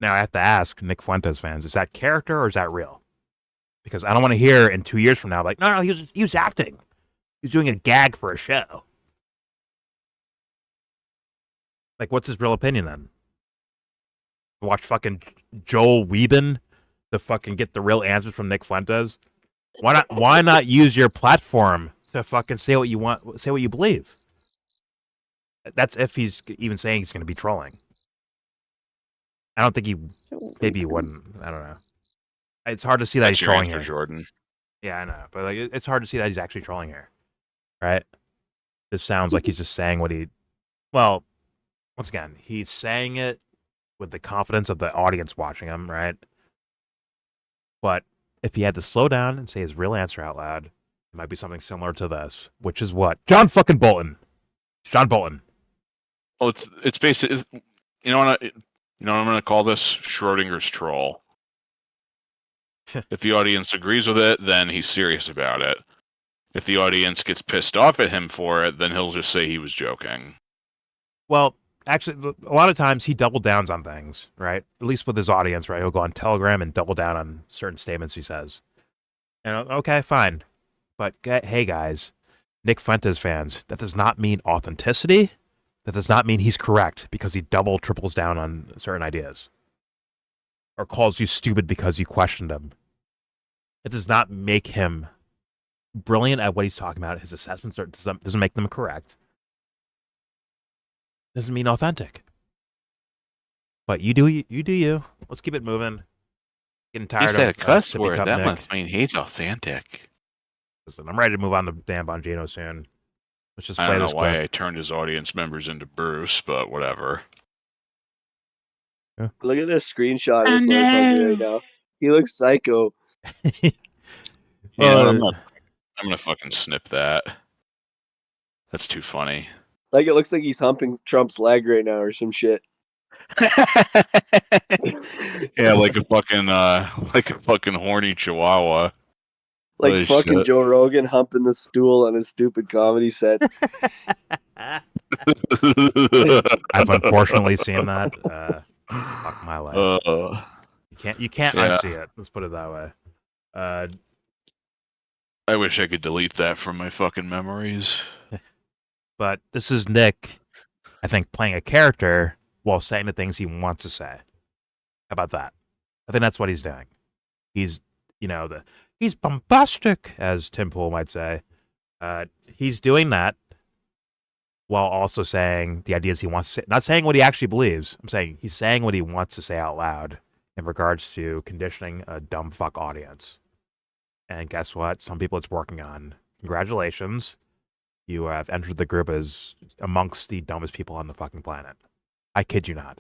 Now I have to ask Nick Fuentes fans, is that character or is that real? Because I don't want to hear in 2 years from now, like, no, he was acting. He was doing a gag for a show. Like, what's his real opinion then? Watch fucking Joel Wieben to fucking get the real answers from Nick Fuentes. Why not use your platform to fucking say what you want, say what you believe? That's if he's even saying he's going to be trolling. I don't think he. Maybe he wouldn't. I don't know. It's hard to see that That's he's your trolling answer, here. Jordan. Yeah, I know, but like, it's hard to see that he's actually trolling here, right? It sounds like he's just saying what he. Well, once again, he's saying it with the confidence of the audience watching him, right? But if he had to slow down and say his real answer out loud, it might be something similar to this, which is what John fucking Bolton. John Bolton. Well, it's basically, you know what I'm going to call this? Schrodinger's troll. If the audience agrees with it, then he's serious about it. If the audience gets pissed off at him for it, then he'll just say he was joking. Well, actually, a lot of times he double downs on things, right? At least with his audience, right? He'll go on Telegram and double down on certain statements he says. And okay, fine. But hey, guys, Nick Fuentes fans, that does not mean authenticity. That does not mean he's correct because he triples down on certain ideas. Or calls you stupid because you questioned him. It does not make him brilliant at what he's talking about. His assessments doesn't make them correct. Doesn't mean authentic. But you do you. Let's keep it moving. Getting tired He said of a cuss Sippy word. Cup That Nick. must mean he's authentic. Listen, I'm ready to move on to Dan Bongino soon. Let's just I play don't know this why clip. I turned his audience members into Bruce, but whatever. Look at this screenshot of this motherfucker right now. He looks psycho. Yeah, I'm gonna fucking snip that. That's too funny. Like it looks like he's humping Trump's leg right now or some shit. Yeah, like a fucking horny chihuahua. Like Holy fucking shit. Joe Rogan humping the stool on his stupid comedy set. I've unfortunately seen that. Fuck my life. You can't yeah. unsee it. Let's put it that way. I wish I could delete that from my fucking memories. But this is Nick, I think, playing a character while saying the things he wants to say. How about that? I think that's what he's doing. He's, he's bombastic, as Tim Pool might say. He's doing that while also saying the ideas he wants to say. Not saying what he actually believes. I'm saying he's saying what he wants to say out loud in regards to conditioning a dumb fuck audience. And guess what? Some people it's working on. Congratulations. You have entered the group as amongst the dumbest people on the fucking planet. I kid you not.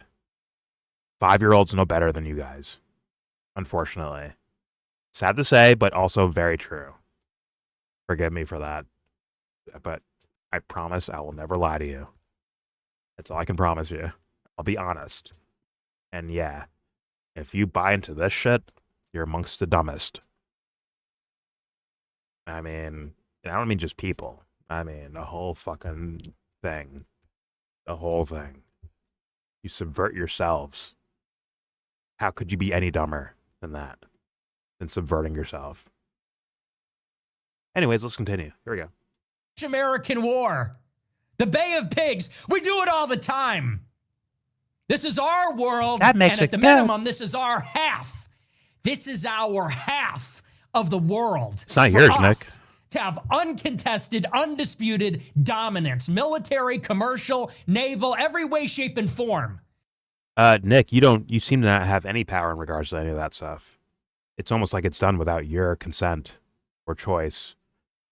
5-year-olds know better than you guys. Unfortunately. Sad to say, but also very true. Forgive me for that. But I promise I will never lie to you. That's all I can promise you. I'll be honest. And yeah, if you buy into this shit, you're amongst the dumbest. I mean, and I don't mean just people. I mean, the whole fucking thing. The whole thing. You subvert yourselves. How could you be any dumber than that? Than subverting yourself? Anyways, let's continue. Here we go. American war. The Bay of Pigs. We do it all the time. This is our world. That makes and it at the good. minimum, this is our half. This is our half of the world. It's not For yours, us to have uncontested, undisputed dominance, military, commercial, naval, every way, shape, and form. Nick, you seem to not have any power in regards to any of that stuff. It's almost like it's done without your consent or choice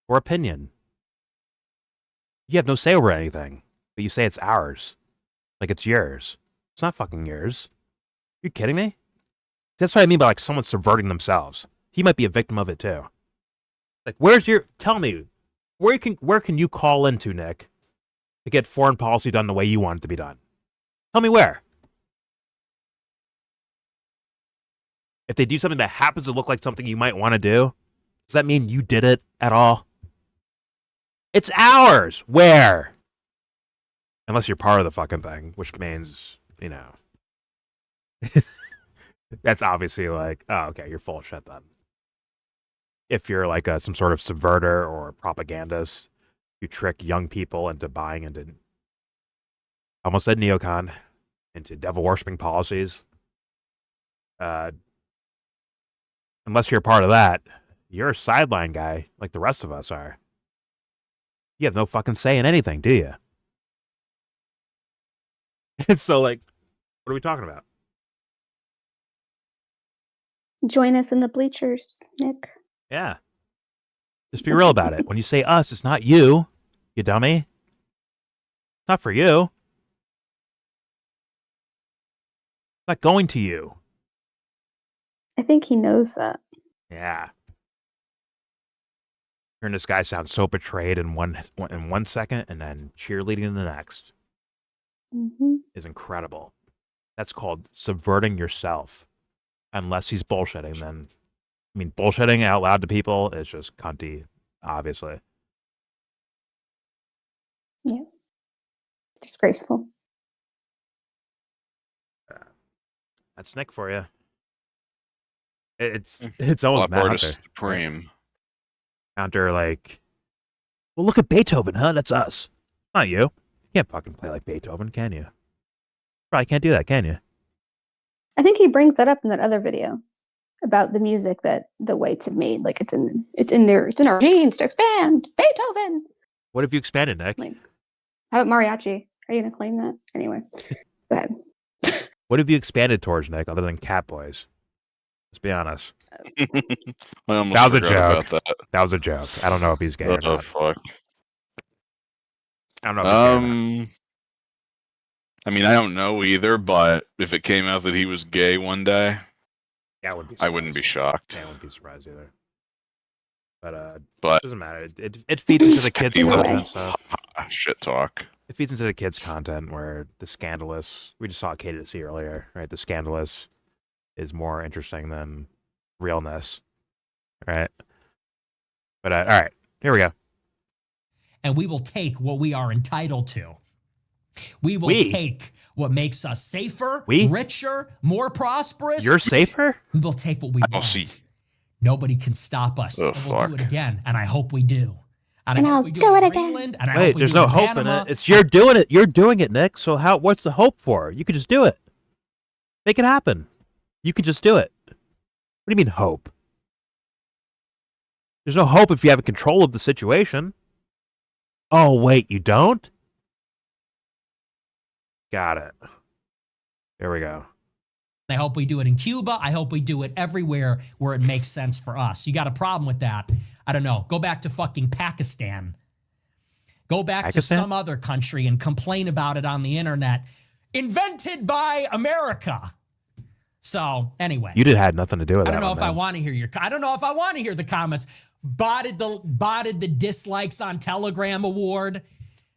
or opinion. You have no say over anything, but you say it's ours. Like it's yours. It's not fucking yours. You kidding me? That's what I mean by like someone subverting themselves. He might be a victim of it too. Like, tell me, where can you call into, Nick, to get foreign policy done the way you want it to be done? Tell me where. If they do something that happens to look like something you might want to do, does that mean you did it at all? It's ours. Where? Unless you're part of the fucking thing, which means, that's obviously like, oh, okay, you're full of shit then. If you're like some sort of subverter or propagandist, you trick young people into buying into almost said neocon, into devil worshipping policies. Unless you're a part of that, you're a sideline guy like the rest of us are. You have no fucking say in anything, do you? So, like, what are we talking about? Join us in the bleachers, Nick. Yeah. Just be real about it. When you say us, it's not you, you dummy. It's not for you. It's not going to you. I think he knows that. Yeah. Hearing this guy sound so betrayed in one second and then cheerleading in the next is incredible. That's called subverting yourself. Unless he's bullshitting, then I mean, bullshitting out loud to people is just cunty, obviously. Yeah. Disgraceful. That's Nick for you. It's almost Matt Artist Hunter. Supreme. Hunter, like, well, look at Beethoven, huh? That's us. Not you. You can't fucking play like Beethoven, can you? Probably can't do that, can you? I think he brings that up in that other video about the music that the whites have made. Like it's in our genes to expand. Beethoven. What have you expanded, Nick? Like, how about mariachi? Are you gonna claim that? Anyway, go ahead. What have you expanded towards, Nick, other than Cat Boys? Let's be honest. I almost That was a forgot joke. about that. That was a joke. I don't know if he's gay or Oh, not. fuck. I don't know if he's gay or not. I mean, I don't know either, but if it came out that he was gay one day, Yeah, I wouldn't be shocked. Yeah, I wouldn't be surprised either. But But it doesn't matter. It feeds into the kids' Anyway. content stuff. Shit talk. It feeds into the kids' content where the scandalous. We just saw K2C earlier, right? The scandalous is more interesting than realness, right? But all right, here we go. And we will take what we are entitled to. We will take what makes us safer, richer, more prosperous. You're safer? We will take what we want. See. Nobody can stop us. Oh, and we'll do it again. And I hope we do. And I'll do it again. Greenland, and I Wait, hope we there's do no in hope Panama. in it. It's you're doing it. You're doing it, Nick. So what's the hope for? You could just do it. Make it happen. You can just do it. What do you mean hope? There's no hope if you have control of the situation. Oh, wait, you don't? Got it. There we go. I hope we do it in Cuba. I hope we do it everywhere where it makes sense for us. You got a problem with that? I don't know. Go back to fucking Pakistan. Go back to some other country and complain about it on the internet. Invented by America. So anyway, You had nothing to do with that. I don't know if I want to hear the comments. Botted the dislikes on Telegram award.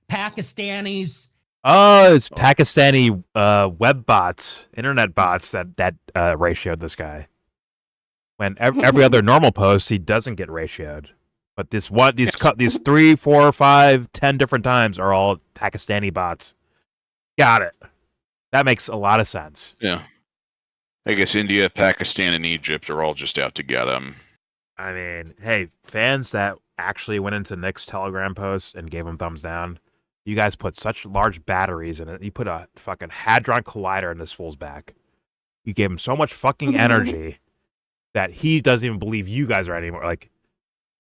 Pakistanis. Oh, it's Pakistani web bots, internet bots that ratioed this guy. When every other normal post, he doesn't get ratioed. But these 3, 4, 5, 10 different times are all Pakistani bots. Got it. That makes a lot of sense. Yeah. I guess India, Pakistan, and Egypt are all just out to get him. I mean, hey, fans that actually went into Nick's Telegram post and gave him thumbs down, you guys put such large batteries in it. You put a fucking Hadron Collider in this fool's back. You gave him so much fucking energy that he doesn't even believe you guys are anymore. Like,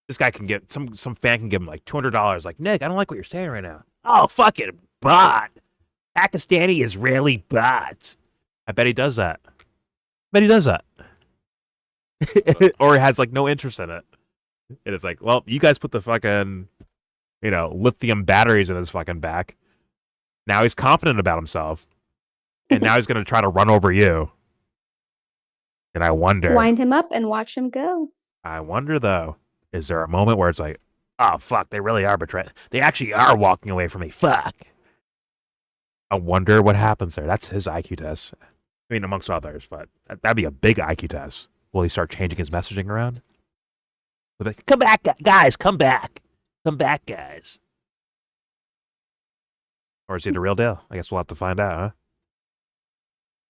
this guy can get, some fan can give him like $200. Like, Nick, I don't like what you're saying right now. Oh, fucking bot. Pakistani Israeli bots. I bet he does that. Or he has like no interest in it. And it's like, well, you guys put the fucking, lithium batteries in his fucking back. Now he's confident about himself. And now he's going to try to run over you. And I wonder. Wind him up and watch him go. I wonder, though, is there a moment where it's like, oh, fuck, they really are betraying. They actually are walking away from me. Fuck. I wonder what happens there. That's his IQ test. I mean, amongst others, but that'd be a big IQ test. Will he start changing his messaging around? Like, come back, guys, come back. Come back, guys. Or is he the real deal? I guess we'll have to find out, huh?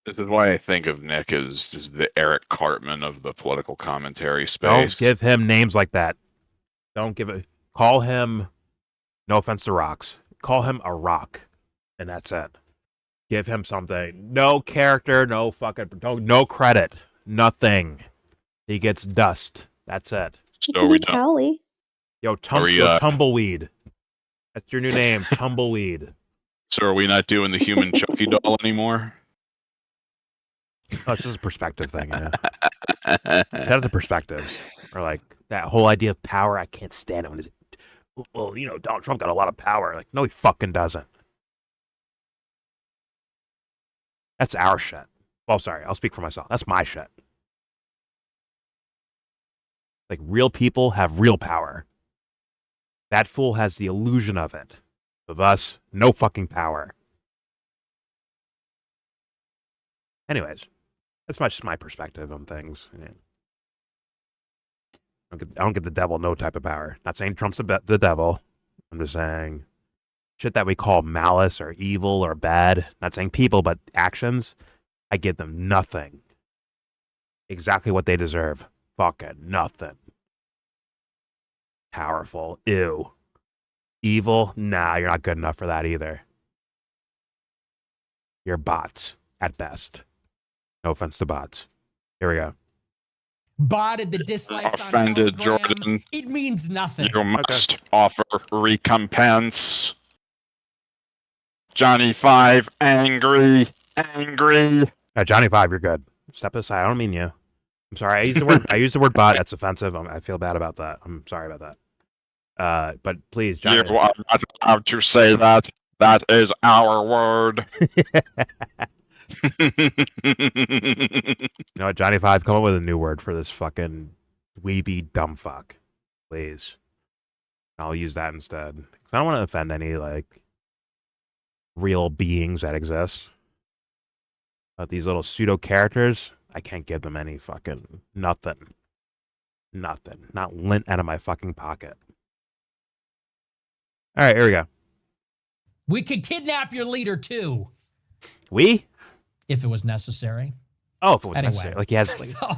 This is why I think of Nick as just the Eric Cartman of the political commentary space. Don't give him names like that. Don't give it. Call him, no offense to rocks, call him a rock. And that's it. Give him something. No character, no fucking, no credit, nothing. He gets dust. That's it. It So could we be don't. Cowley. Yo, Are we, Tumbleweed. That's your new name, Tumbleweed. So are we not doing the human Chucky doll anymore? Oh, it's just a perspective thing, you know. Shout out to perspectives. Or like that whole idea of power. I can't stand it when it's, well, you know, Donald Trump got a lot of power. Like, no, he fucking doesn't. That's our shit. Well, sorry, I'll speak for myself. That's my shit. Like, real people have real power. That fool has the illusion of it. So thus, no fucking power. Anyways, that's just my perspective on things. Yeah. I don't get the devil no type of power. Not saying Trump's the devil. I'm just saying shit that we call malice or evil or bad. Not saying people, but actions. I give them nothing. Exactly what they deserve. Fucking nothing. Powerful. Ew. Evil? Nah, you're not good enough for that either. You're bots at best. No offense to bots. Here we go. Botted the dislikes on Offended, Telegram. Jordan. It means nothing. You must offer recompense. Johnny 5, angry. Johnny 5, you're good. Step aside. I don't mean you. I'm sorry. I used the word bot. That's offensive. I feel bad about that. I'm sorry about that. But please, Johnny. You are not allowed to say that. That is our word. You know what, Johnny 5, come up with a new word for this fucking weeby dumb fuck. Please. I'll use that instead. 'Cause I don't want to offend any, like, real beings that exist. But these little pseudo characters, I can't give them any fucking nothing. Nothing. Not lint out of my fucking pocket. All right, here we go. We could kidnap your leader too, We? if it was necessary. Oh, if it was Anyway. necessary. Like he has. Like, So,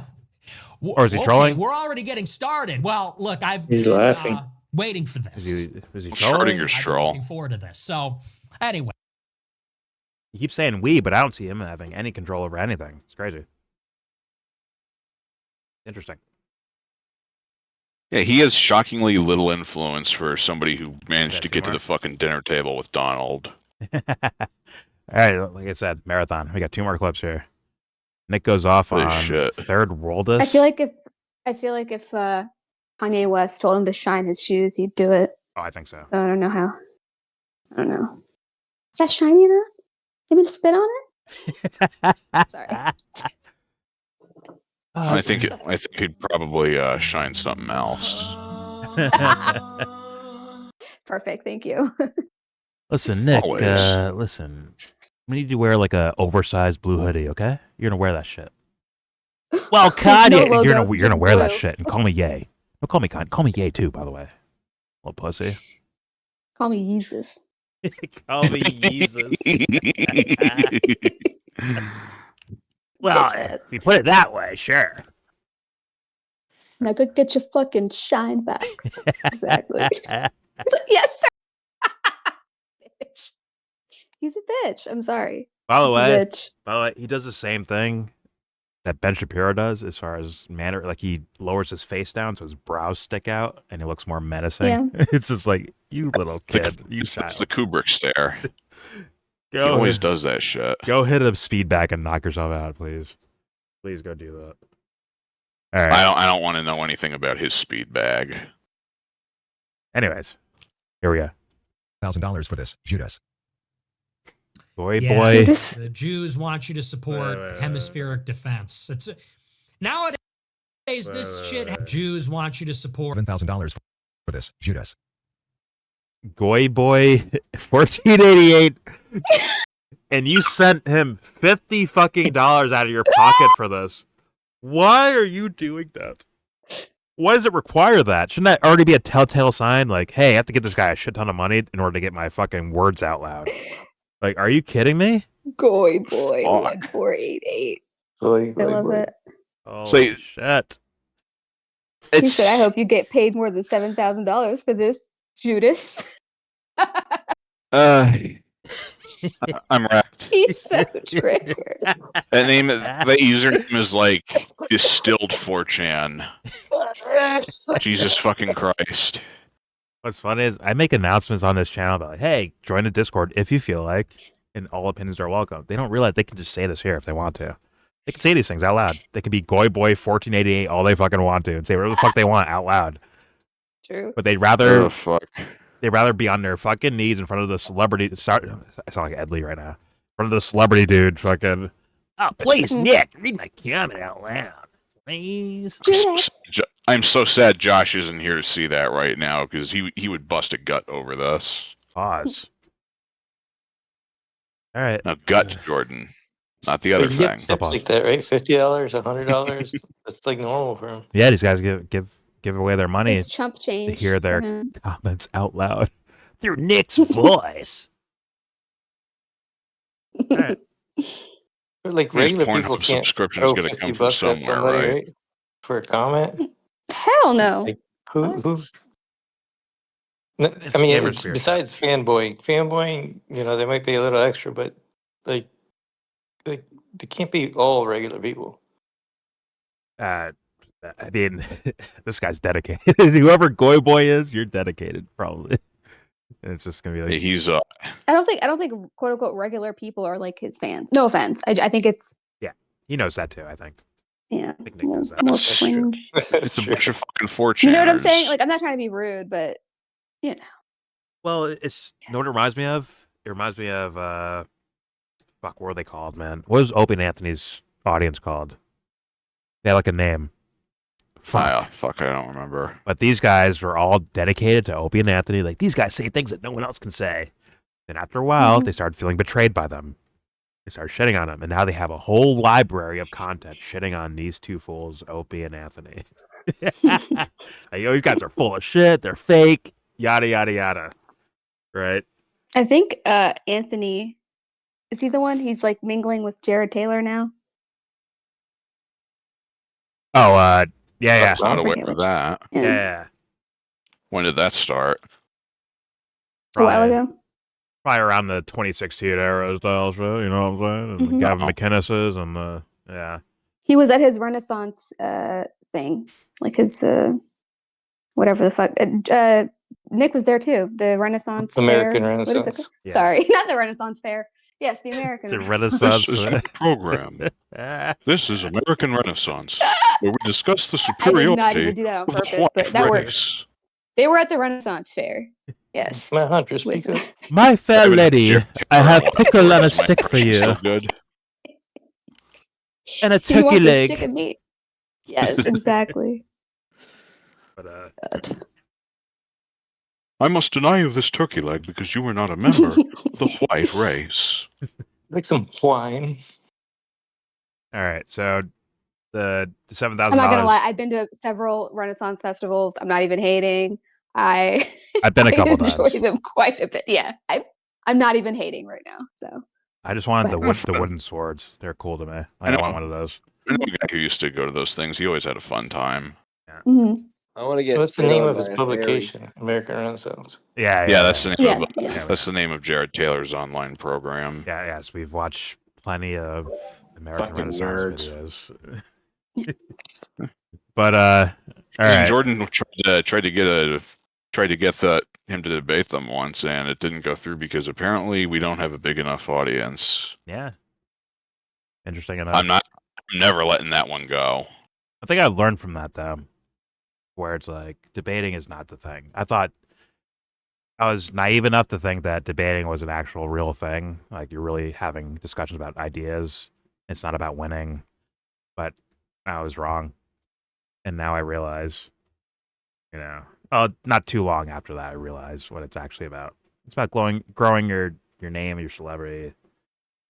or is he okay, trolling? We're already getting started. Well, look, I've He's been laughing. waiting for this. is he trolling? Schrodinger's I've been troll. looking forward to this. So, anyway. He keeps saying we, but I don't see him having any control over anything. It's crazy. Interesting. Yeah, he has shockingly little influence for somebody who managed Yeah, to two get to more. the fucking dinner table with Donald. All right, like I said, marathon. We got 2 more clips here. Nick goes off Holy on shit. third worldist. I feel like if Kanye West told him to shine his shoes, he'd do it. Oh, I think so. So I don't know how. I don't know. Is that shiny enough? Give me to spit on it? Sorry. I think he'd probably shine something else. Perfect. Thank you. Listen, Nick. Always. Listen. We need you to wear like a oversized blue hoodie, okay? You're gonna wear that shit. Well, Kanye, No you're logos, gonna just wear that blue. shit and call me Ye. No, call me Kanye. Call me Ye too, by the way. Little pussy. Call me Jesus. Call me Jesus. Well, Bitch ass. if you put it that way, sure. Now go get your fucking shine box. Exactly. Yes, sir. Bitch. He's a bitch. I'm sorry. By the He's a way, bitch. he does the same thing that Ben Shapiro does as far as manner. Like he lowers his face down so his brows stick out and he looks more menacing. Yeah. It's just like, you little kid, you It's child. the Kubrick stare. He Go always ahead. does that shit. Go hit a speed back and knock yourself out, please. Please go do that. All right. I don't want to know anything about his speed bag. Anyways, here we go. $1,000 for this, Judas. Boy. The Jews want you to support Wait. hemispheric defense. It's nowadays this shit. Jews want you to support. $7,000 for this, Judas. Goy Boy 1488. And you sent him $50 fucking out of your pocket for this. Why are you doing that? Why does it require that? Shouldn't that already be a telltale sign? Like, hey, I have to get this guy a shit ton of money in order to get my fucking words out loud. Like, are you kidding me? Goy boy Fuck. 1488. Boy, I love it. Oh, So- shit. He said, I hope you get paid more than $7,000 for this, Judas. I'm wrecked. He's so triggered. That username is like distilled 4chan. Jesus fucking Christ. What's funny is I make announcements on this channel about, like, hey, join the Discord if you feel like, and all opinions are welcome. They don't realize they can just say this here if they want to. They can say these things out loud. They can be Goy Boy 1488 all they fucking want to and say whatever the fuck they want out loud. True. But they'd rather Oh, fuck. be on their fucking knees in front of the celebrity. I sound like Edley right now. In front of the celebrity dude, fucking. Oh, please, Nick, read my comment out loud, please. I'm so sad Josh isn't here to see that right now because he would bust a gut over this. Pause. All right. Now, gut Jordan, not the other But you get thing. tips like that, right? $50, $100. That's like normal for him. Yeah, these guys give away their money It's chump to change. hear for their him. comments out loud through Nick's voice. All right. Like His regular people Pornhub can't subscription throw is going to 50 come from bucks at somewhere, somebody, right? right? For a comment. Hell no. Like who's? It's I mean, Gamersphere besides fanboying, you know, they might pay a little extra, but like they can't be all regular people. I mean, this guy's dedicated. Whoever Goy Boy is, you're dedicated, probably. And it's just gonna be like He's I don't think quote unquote regular people are like his fans. No offense. I think it's he knows that too. I think. yeah. I think Nick knows that. More That's true. cringe. it's a bunch of fucking 4chaners. You know what I'm saying? Like I'm not trying to be rude, but you know. Well, it's you know what it reminds me of? It reminds me of fuck, what were they called, man? What was Opie and Anthony's audience called? They had like a name. Fuck, I don't remember. But these guys were all dedicated to Opie and Anthony. Like, these guys say things that no one else can say. And after a while, they started feeling betrayed by them. They started shitting on them. And now they have a whole library of content shitting on these two fools, Opie and Anthony. Like, these guys are full of shit. They're fake. Yada, yada, yada. Right? I think Anthony, is he the one? He's like mingling with Jared Taylor now. Oh, yeah. I was not aware forget of which. that. Yeah. When did that start? A while ago. Probably around the 2016 era style show, you know what I'm saying? And the Gavin McInnes's and the, yeah. He was at his Renaissance thing, like his whatever the fuck. Nick was there too. The Renaissance American Fair. Renaissance. What is it? Yeah. Sorry, not the Renaissance Fair. Yes, the American The Renaissance. Renaissance. This is the program. This is American Renaissance, where we discuss the I did not superiority even do that on of the purpose, white but that works. race. They were at the Renaissance Fair. Yes. My hunter, speak up. My fair lady, Jared I Taylor have on pickle board. on a My stick for impression's you. So good. And a Do you turkey want the leg. stick of meat? Yes, exactly. But, God. I must deny you this turkey leg because you are not a member of the white race. Like some wine. all right, so the $7,000. I'm not gonna lie. I've been to several Renaissance festivals. I'm not even hating. I've been a couple enjoy times. them quite a bit. Yeah, I'm not even hating right now. So I just wanted But- the wooden swords. They're cool to me. I I know. want one of those. I know a guy who used to go to those things. He always had a fun time. mhm. I want to get. What's the fit name on of his by publication? American Renaissance. Yeah, Yeah, that's the name Yeah, of yeah. that's the name of Jared Taylor's online program. Yeah, yes, we've watched plenty of American Fucking Renaissance nerds. videos. But all right. Jordan tried to get him to debate them once, and it didn't go through because apparently we don't have a big enough audience. Yeah. Interesting enough. I'm never letting that one go. I think I learned from that though, where it's like debating is not the thing. I thought I was naive enough to think that debating was an actual real thing. Like you're really having discussions about ideas. It's not about winning. But I was wrong. And now I realize, not too long after that, I realized what it's actually about. It's about growing your name, your celebrity.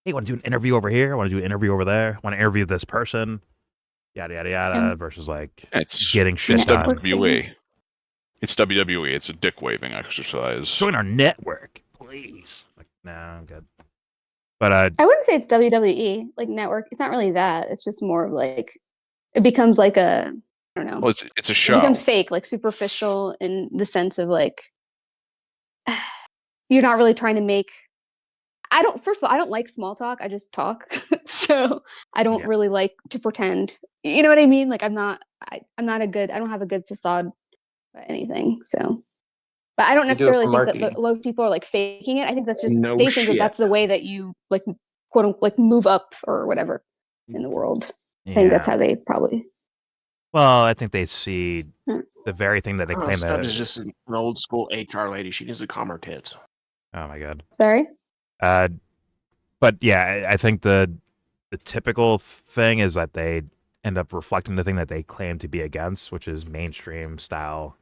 Hey, want to do an interview over here? Want to do an interview over there? Want to interview this person? Yada, yada, yada, versus like getting shit It's done. WWE. It's WWE. It's a dick waving exercise. Join our network, please. Like, nah, I'm good. But I wouldn't say it's WWE like network. It's not really that. It's just more of like it becomes like a I don't know. Well, it's a It show. becomes fake, like superficial in the sense of like you're not really trying to make. I don't. First of all, I don't like small talk. I just talk, so I don't Yeah. really like to pretend. You know what I mean? Like I'm not. I'm not a good. I don't have a good facade for anything. So, but I don't You do it necessarily for think that marketing. most people are like faking it. I think that's just No they think that shit. that's the way that you like quote unquote like move up or whatever in the world. I think that's Yeah. how they probably. Well, I think they see Hmm. the very thing that they Oh, claim Stubbs that. is just an old school HR lady. She needs to calm her tits. Oh my god. Sorry. But yeah, I think the typical thing is that they end up reflecting the thing that they claim to be against, which is mainstream style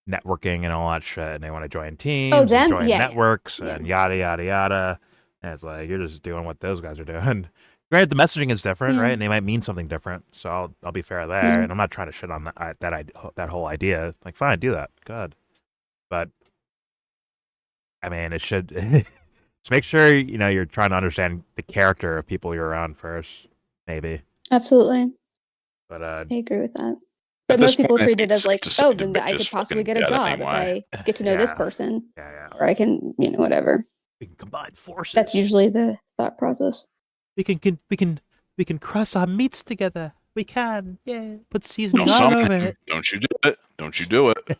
networking and all that shit. And they want to join teams and them? join Yeah, networks yeah. and yada yada yada. And it's like you're just doing what those guys are doing. Granted, the messaging is different, Yeah. right? And they might mean something different. So I'll be fair there. Yeah. And I'm not trying to shit on that whole idea. Like, fine, do that. Good. But I mean, it should. Just make sure you're trying to understand the character of people you're around first, maybe. Absolutely. But I agree with that. At But this most people point, I treat think it it's as safe like, to say oh, the then bit I is could possibly fucking get a dead job if anyway. I get to know this yeah, person, yeah. or I can, whatever. We can combine forces. That's usually the thought process. we can cross our meats together. We can, yeah. Put seasoning Don't all summon over him. it. Don't you do it. Don't you do it.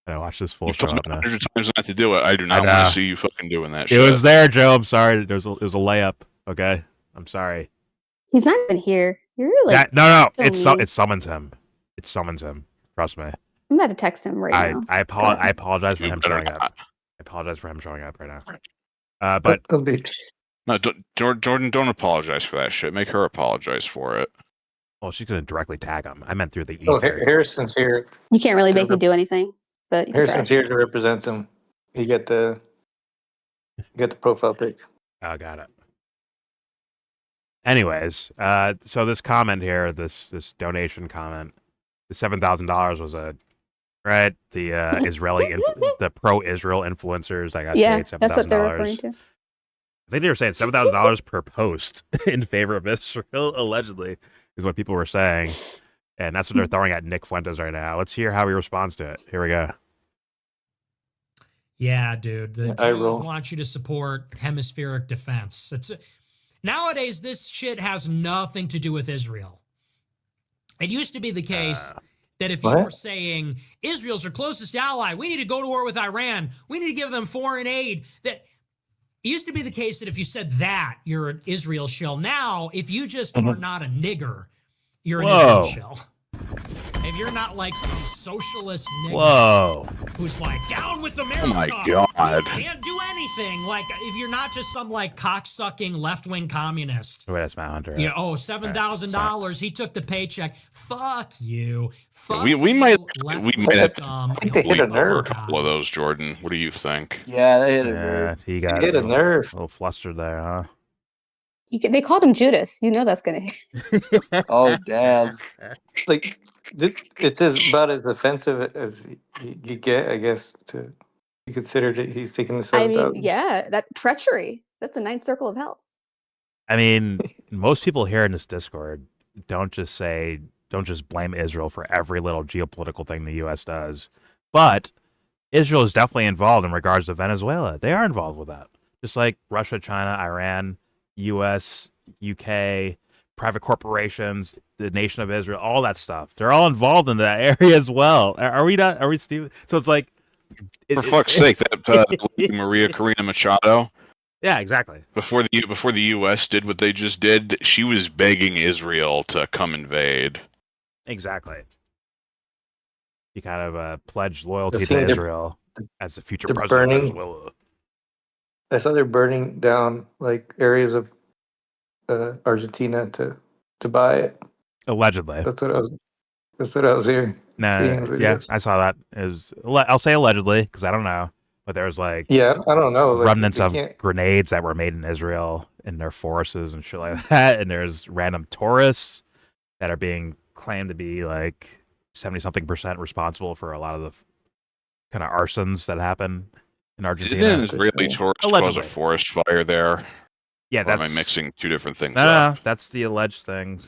I watch this full You've show told me up now. 100 times not to do it. I do not want to see you fucking doing that It shit. was there, Joe. I'm sorry. It was a layup. Okay, I'm sorry. He's not even here. You're really no. so mean. It summons him. It summons him. Trust me. I'm about to text him right now. I apologize for You him better showing up. not. I apologize for him showing up right now. But No, Jordan, don't apologize for that shit. Make her apologize for it. well, she's gonna directly tag him. I meant through the Oh, ether. Harrison's here. You can't really make me do anything, but you can try. Harrison's here to represent him. You get the profile pic. Oh, got it. Anyways, so this comment here, this donation comment, the $7,000 was a right. The the pro-Israel influencers that got paid $7,000. That's what they're referring to. I think they were saying $7,000 per post in favor of Israel, allegedly, is what people were saying. And that's what they're throwing at Nick Fuentes right now. Let's hear how he responds to it. Here we go. Yeah, dude. The I Jews roll. want you to support hemispheric defense. Nowadays, this shit has nothing to do with Israel. It used to be the case that if you What? were saying Israel's our closest ally, we need to go to war with Iran, we need to give them foreign aid. That it used to be the case that if you said that, you're an Israel shill. Now, if you just are not a nigger, you're an Israel shill. If you're not like some socialist nigger who's like down with America, Oh my God. you can't do anything. Like if you're not just some like cocksucking left-wing communist. Wait, that's Matt Hunter. Yeah. Oh, $7,000. He took the paycheck. Fuck you. Fuck We you, might have left-wing think they hit a nerve. a couple of those, Jordan. What do you think? Yeah, they hit a Yeah, nerve. he got hit a nerve. little flustered there, huh? They called him Judas. You know that's gonna. Oh, damn. Like it's about as offensive as you get, I guess. To be considered it, he's taking the I mean, 7,000. yeah, that treachery. That's the ninth circle of hell. I mean, most people here in this Discord don't just blame Israel for every little geopolitical thing the U.S. does. But Israel is definitely involved in regards to Venezuela. They are involved with that. Just like Russia, China, Iran, U.S., UK, private corporations, the nation of Israel, all that stuff. They're all involved in that area as well. Are we not? Are we, Steve? So it's like... For fuck's sake, that Maria Corina Machado... Yeah, exactly. Before the U.S. did what they just did, she was begging Israel to come invade. Exactly. He kind of pledged loyalty I've to seen Israel as the future they're president burning- of Venezuela. I saw they're burning down like areas of Argentina to buy it. Allegedly. That's what I was hearing. Seeing No, videos. yeah, I saw that. I'll say allegedly because I don't know, but there's like Yeah, I don't know. Like, remnants we of can't- grenades that were made in Israel in their forests and shit like that, and there's random tourists that are being claimed to be like 70-something% responsible for a lot of the kind of arsons that happen in Argentina. Didn't an Israeli tourist cause Allegedly. a forest fire there? Yeah, Or am that's I mixing two different things no, up? that's the alleged thing.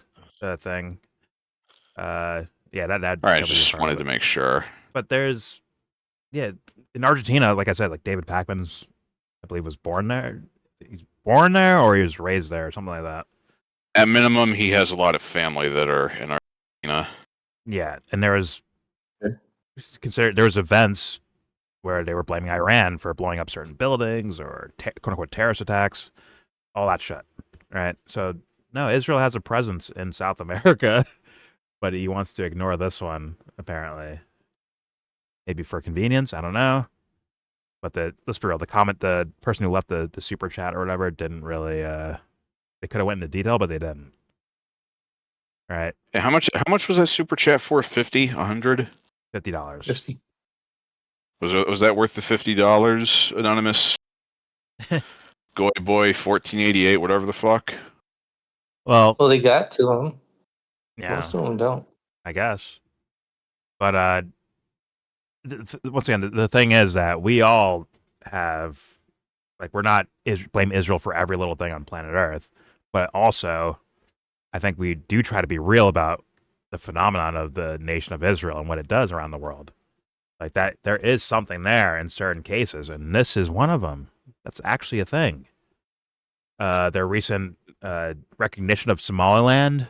Yeah, that. All right, just wanted to make sure. But there's, in Argentina, like I said, like David Pakman's believe was born there. He's born there, or he was raised there, or something like that. At minimum, he has a lot of family that are in Argentina. Yeah, and there was events where they were blaming Iran for blowing up certain buildings or quote unquote terrorist attacks, all that shit, right? So no, Israel has a presence in South America, but he wants to ignore this one apparently. Maybe for convenience, I don't know. But let's be real, the person who left the super chat or whatever didn't really. They could have went into detail, but they didn't. Right? And how much was that super chat for? 50, 100? $50. Was that worth the $50, anonymous? Goy boy 1488, whatever the fuck. Well, they got to them. Yeah, Most of them don't. I guess. But once again, the thing is that we all have, like, we're not blame Israel for every little thing on planet Earth, but also, I think we do try to be real about the phenomenon of the nation of Israel and what it does around the world. Like that, there is something there in certain cases, and this is one of them. That's actually a thing. Their recent recognition of Somaliland,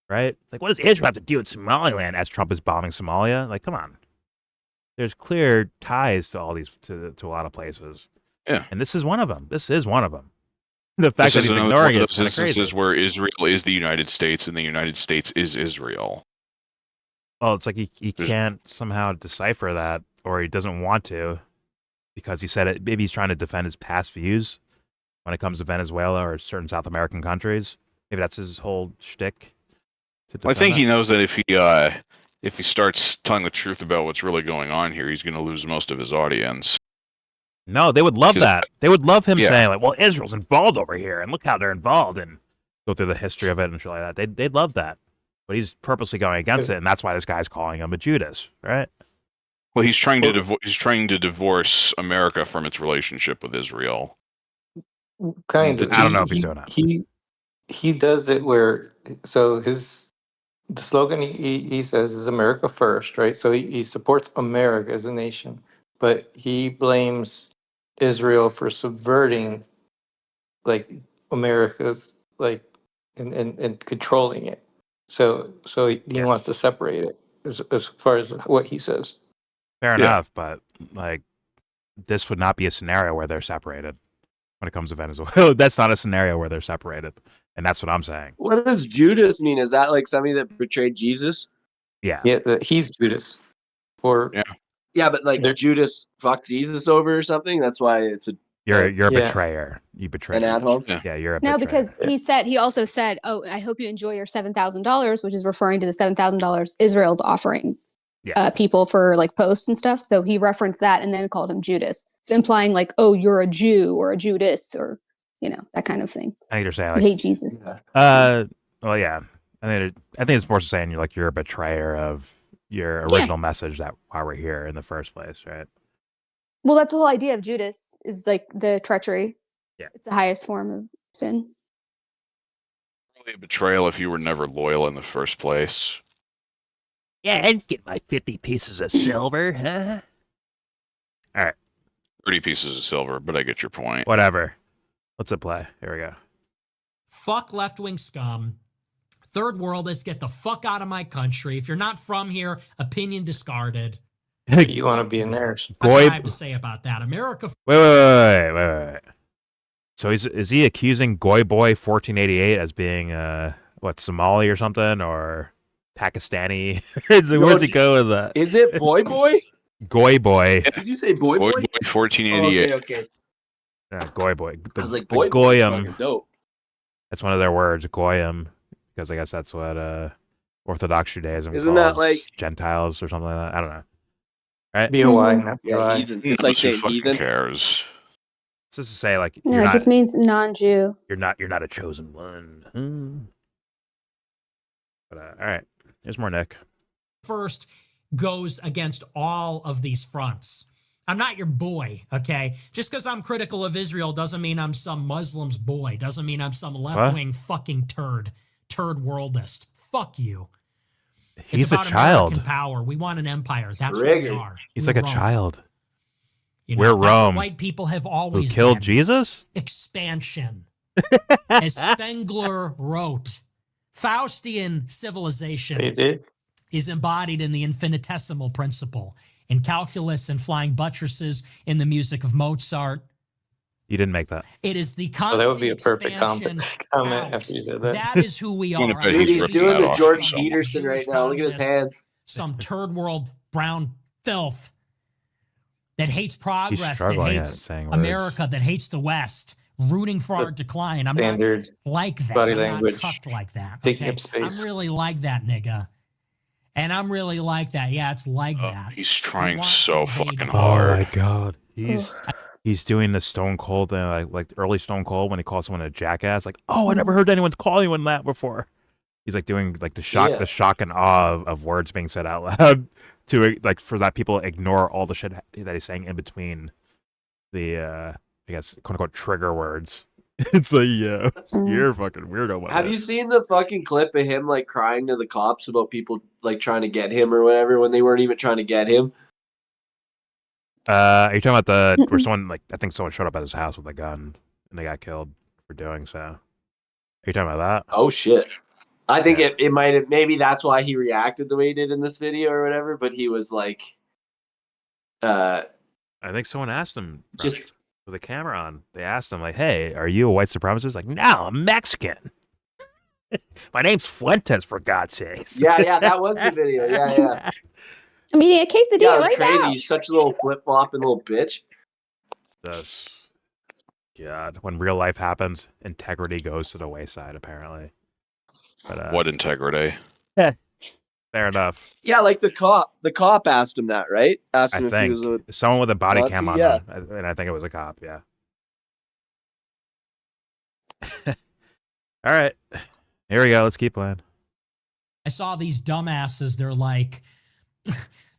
right? Like, what does Israel have to do with Somaliland as Trump is bombing Somalia? Like, come on. There's clear ties to all these, to a lot of places. Yeah. And this is one of them. This is one of them. The fact that he's ignoring it is kind of crazy. This is where Israel is the United States, and the United States is Israel. Well, it's like he can't somehow decipher that, or he doesn't want to, because he said it. Maybe he's trying to defend his past views when it comes to Venezuela or certain South American countries. Maybe that's his whole shtick. I think he knows that if he starts telling the truth about what's really going on here, he's going to lose most of his audience. No, they would love that. They would love him saying, like, well, Israel's involved over here, and look how they're involved, and go through the history of it and shit like that. They'd love that. But he's purposely going against it, and that's why this guy's calling him a Judas, right? Well, he's trying to divorce America from its relationship with Israel. Kind of. I don't know if he's doing that. He does it where, so the slogan he says is America first, right? So he supports America as a nation, but he blames Israel for subverting, like, America's, like, and controlling it. So he wants to separate it as far as what he says. Fair enough, but, like, this would not be a scenario where they're separated when it comes to Venezuela. That's not a scenario where they're separated, and that's what I'm saying. What does Judas mean? Is that like somebody that betrayed Jesus? Yeah. Yeah, he's Judas. Yeah, but like Judas fucked Jesus over or something. That's why it's a. You're a betrayer. You betray. An at-home? Yeah, you're a No, betrayer. because he also said, "Oh, I hope you enjoy your $7,000," which is referring to the $7,000 Israel's offering people for, like, posts and stuff. So he referenced that and then called him Judas. It's implying, like, oh, you're a Jew or a Judas, or, you know, that kind of thing. I think you're saying, You like, hate Jesus. well, yeah. I think it's more saying you're a betrayer of your original message, that why we're here in the first place, right? Well, that's the whole idea of Judas, is like the treachery. Yeah. It's the highest form of sin. Really a betrayal if you were never loyal in the first place. Yeah, and get my 50 pieces of silver, huh? All right. 30 pieces of silver, but I get your point. Whatever. Let's play. Here we go. Fuck left-wing scum. Third worldists, get the fuck out of my country. If you're not from here, opinion discarded. You want to be in theirs. That's what I have to say about that. America. Wait. So is he accusing Goy Boy 1488 as being Somali or something, or Pakistani? Where's he go with that? Is it Boy Boy? Goy Boy. Did you say Boy Boy? Boy 1488. Okay. Yeah, Goy Boy. I was like, Boy Goyim. Dope. That's one of their words, Goyim, because I guess that's what Orthodox Judaism Isn't calls that like Gentiles or something like that? I don't know. Right? B-O-Y, not Yeah, B-O-I. heathen. It's like saying heathen. Cares? So it's to say, like, No, it just means non-Jew. you're not a chosen one. But all right, here's more Nick. First goes against all of these fronts. I'm not your boy, okay? Just because I'm critical of Israel doesn't mean I'm some Muslim's boy. Doesn't mean I'm some left-wing fucking turd worldist. Fuck you. He's it's about a child. American power. We want an empire. That's what we are. He's like a child. You We're know, that's what Rome. white people have Who always killed been. Jesus? Expansion. As Spengler wrote, Faustian civilization They did. is embodied in the infinitesimal principle, in calculus and flying buttresses, in the music of Mozart. You didn't make that. It is the So constant that would be a perfect expansion comment out. after you said that. That is who we I'm gonna are. bet Dude, he's he's ripping doing that the off Jordan someone. Peterson right Jewish now. Look at his communist, hands. Some third world brown filth that hates He's progress, that struggling at hates saying words. America, that hates the West, rooting for our That's decline. I'm standard not like that. body I'm language, not cucked like that. taking Okay? up space. I'm really like that, nigga. And I'm really like that. Yeah, it's like that. He's trying want so to invade fucking us. Oh hard. my god. He's doing the Stone Cold thing, like the early Stone Cold when he calls someone a jackass. Like, oh, I never heard anyone call anyone that before. He's like doing like the shock and awe of words being said out loud to like for that people ignore all the shit that he's saying in between the I guess quote unquote trigger words. It's like, yeah, you're a fucking weirdo. Have you seen the fucking clip of him like crying to the cops about people like trying to get him or whatever when they weren't even trying to get him? Are you talking about the where someone like I think someone showed up at his house with a gun and they got killed for doing so? Are you talking about that? Oh shit. I think Yeah. it might have maybe that's why he reacted the way he did in this video or whatever, but he was like I think someone asked him just with a camera on. They asked him like, "Hey, are you a white supremacist?" Like, "No, I'm Mexican. My name's Fuentes, for God's sakes." yeah, that was the video. Yeah. I'm eating a quesadilla Yeah, it was right crazy. now. He's such a little flip flopping little bitch. Does God, when real life happens, integrity goes to the wayside. Apparently, but What integrity? fair enough. Yeah, like the cop asked him that, right? Asked I him if he think was a someone with a body Nazi, cam on yeah. them, and I think it was a cop. Yeah. All right, here we go. Let's keep playing. I saw these dumbasses. They're like,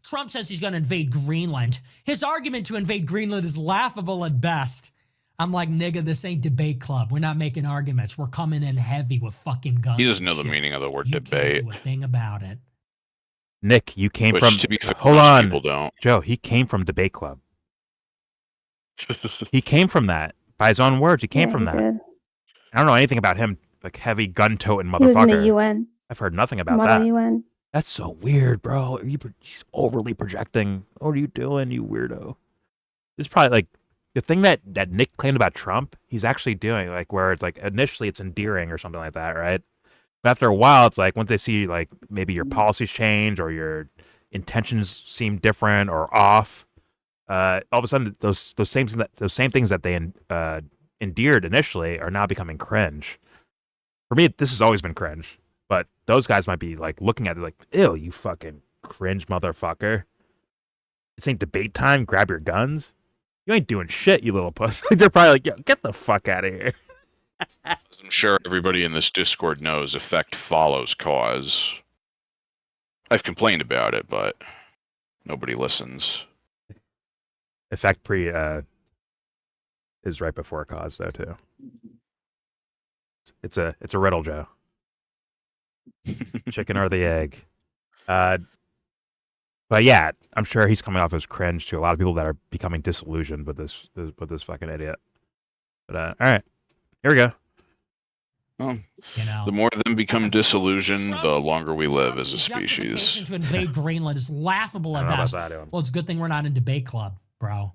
Trump says he's going to invade Greenland. His argument to invade Greenland is laughable at best. I'm like, nigga, this ain't debate club. We're not making arguments. We're coming in heavy with fucking guns. He doesn't and know the shit. meaning of the word You debate. can't do a thing about it. Nick, you came Which, from. to be fair, Hold most on, people don't. Joe. He came from debate club. He came from that by his own words. He came from He that. did. I don't know anything about him, like heavy gun toting He was in the motherfucker. UN. I've heard nothing about Model that. UN. That's so weird, bro. He's overly projecting. What are you doing, you weirdo? It's probably like the thing that Nick claimed about Trump, he's actually doing, like where it's like initially it's endearing or something like that, right? But after a while, it's like once they see like maybe your policies change or your intentions seem different or off, all of a sudden those same things that they endeared initially are now becoming cringe. For me, this has always been cringe. But those guys might be like looking at it like, ew, you fucking cringe motherfucker. This ain't debate time. Grab your guns. You ain't doing shit, you little puss. They're probably like, yo, get the fuck out of here. As I'm sure everybody in this Discord knows, effect follows cause. I've complained about it, but nobody listens. Effect is right before cause though too. It's a riddle, Joe. Chicken or the egg. But yeah, I'm sure he's coming off as cringe to a lot of people that are becoming disillusioned with this fucking idiot. But all right, here we go. Well, You know, the more of them become disillusioned, the Trump's- longer we live Trump's as a justification species. to invade Greenland is laughable I at don't know about best. that, Dylan. Well, it's a good thing we're not in debate club, bro.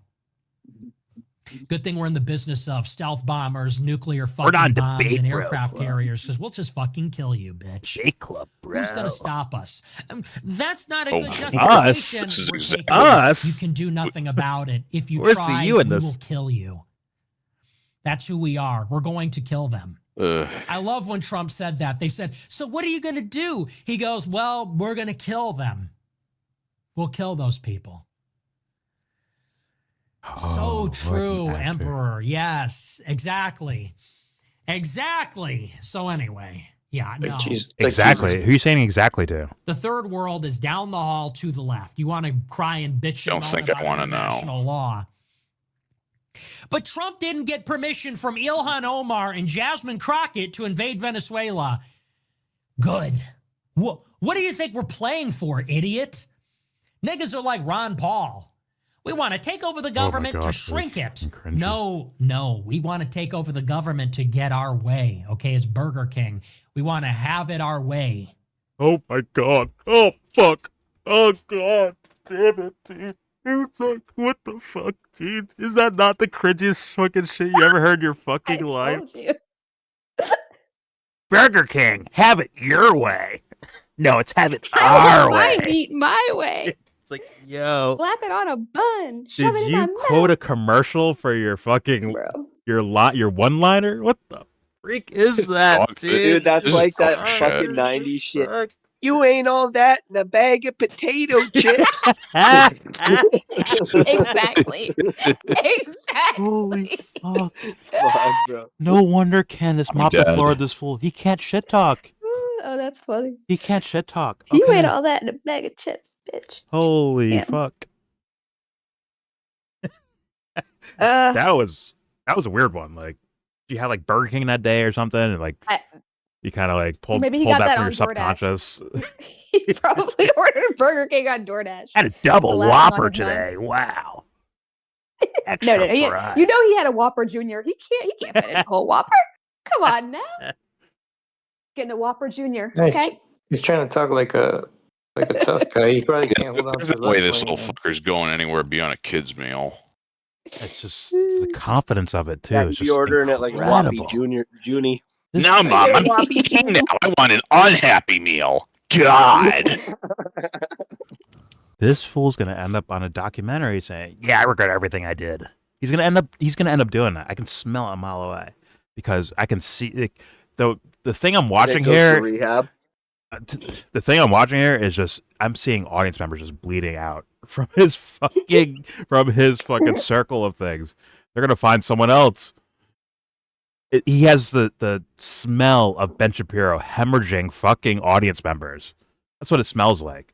Good thing we're in the business of stealth bombers, nuclear We're not fucking in bombs, debate, and bro. aircraft carriers, because we'll just fucking kill you, bitch. Debate club, bro. Who's gonna stop us? That's not a Oh, good us. justification. This is We're exactly- taking- Us? You can do nothing about it. If you Where's the try, you in we this? will kill you. That's who we are. We're going to kill them. I love when Trump said that. They said, so what are you going to do? He goes, well, we're going to kill them. We'll kill those people. So Oh, what true, an actor. Emperor. Yes, exactly. Exactly. So anyway, yeah, no. Exactly. Who are you saying exactly to? The third world is down the hall to the left. You want to cry and bitch and Don't moan think I about wanna know. international law. But Trump didn't get permission from Ilhan Omar and Jasmine Crockett to invade Venezuela. Good. What do you think we're playing for, idiot? Niggas are like Ron Paul. We want to take over the government God, to this shrink is it. fucking cringy. No. We want to take over the government to get our way. Okay, it's Burger King. We want to have it our way. Oh my god. Oh fuck. Oh god. Damn it, dude. It's like, what the fuck, dude? Is that not the cringiest fucking shit you ever heard in your I fucking life? told you. Burger King, have it your way. No, it's have it I our want way. my meat my way. It's like, yo. Slap it on a bun. Shove Did it in my you quote a commercial for your fucking mouth, your one-liner? What the freak is that, Dog, dude? Dude, that's This is like that fucking shit. fucking 90s shit. Fuck. You ain't all that in a bag of potato chips. Exactly. Exactly. Holy fuck. Fuck, bro. No wonder Candace I'm mopped the dead. floor with this fool. He can't shit talk. Oh, that's funny. He can't shit talk. You Okay. ate all that in a bag of chips, bitch. Holy Yeah. fuck. Uh, That was a weird one. Like, you had like Burger King that day or something, and like you kind of like pulled Maybe he that got that from your on DoorDash. subconscious. he probably ordered Burger King on DoorDash. Had a double The last one on Whopper his mind. today. Wow. No, Extra no, no. fries. You know he had a Whopper Junior. He can't finish a whole Whopper. Come on now. Getting a Whopper Junior. Nice. Okay. He's trying to talk like a tough guy. He probably can't hold on to There's his no way left this wing, little man. fucker's going anywhere beyond a kid's meal. It's just the confidence of it too. Yeah, It's he'd be just ordering it like a incredible. Whoppy Junior, Junie. This- Now, Mom, I'm Whoppy eating now. I want an unhappy meal. God. This fool's gonna end up on a documentary saying, "Yeah, I regret everything I did." He's gonna end up doing that. I can smell it a mile away because I can see like, the thing I'm watching Goes to here. rehab. The thing I'm watching here is just I'm seeing audience members just bleeding out from his fucking circle of things. They're gonna find someone else. He has the smell of Ben Shapiro hemorrhaging fucking audience members. That's what it smells like.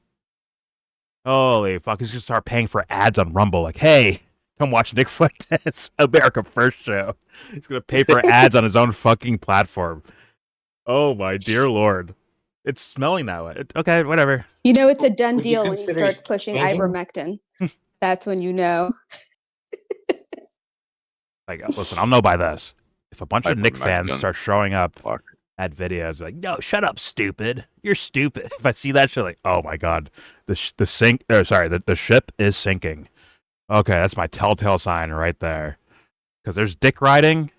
Holy fuck! He's gonna start paying for ads on Rumble. Like, hey, come watch Nick Fuentes America First show. He's gonna pay for ads on his own fucking platform. Oh my dear lord! It's smelling that way. Okay, whatever. You know it's a done Would you deal when he consider starts pushing changing? ivermectin. That's when you know. Like, listen, I'll know by this. If a bunch of Nick fans Ivermectin. start showing up Fuck. at videos like, "No, shut up, stupid! You're stupid." If I see that shit, like, oh my god, the ship is sinking. Okay, that's my telltale sign right there. Because there's dick riding,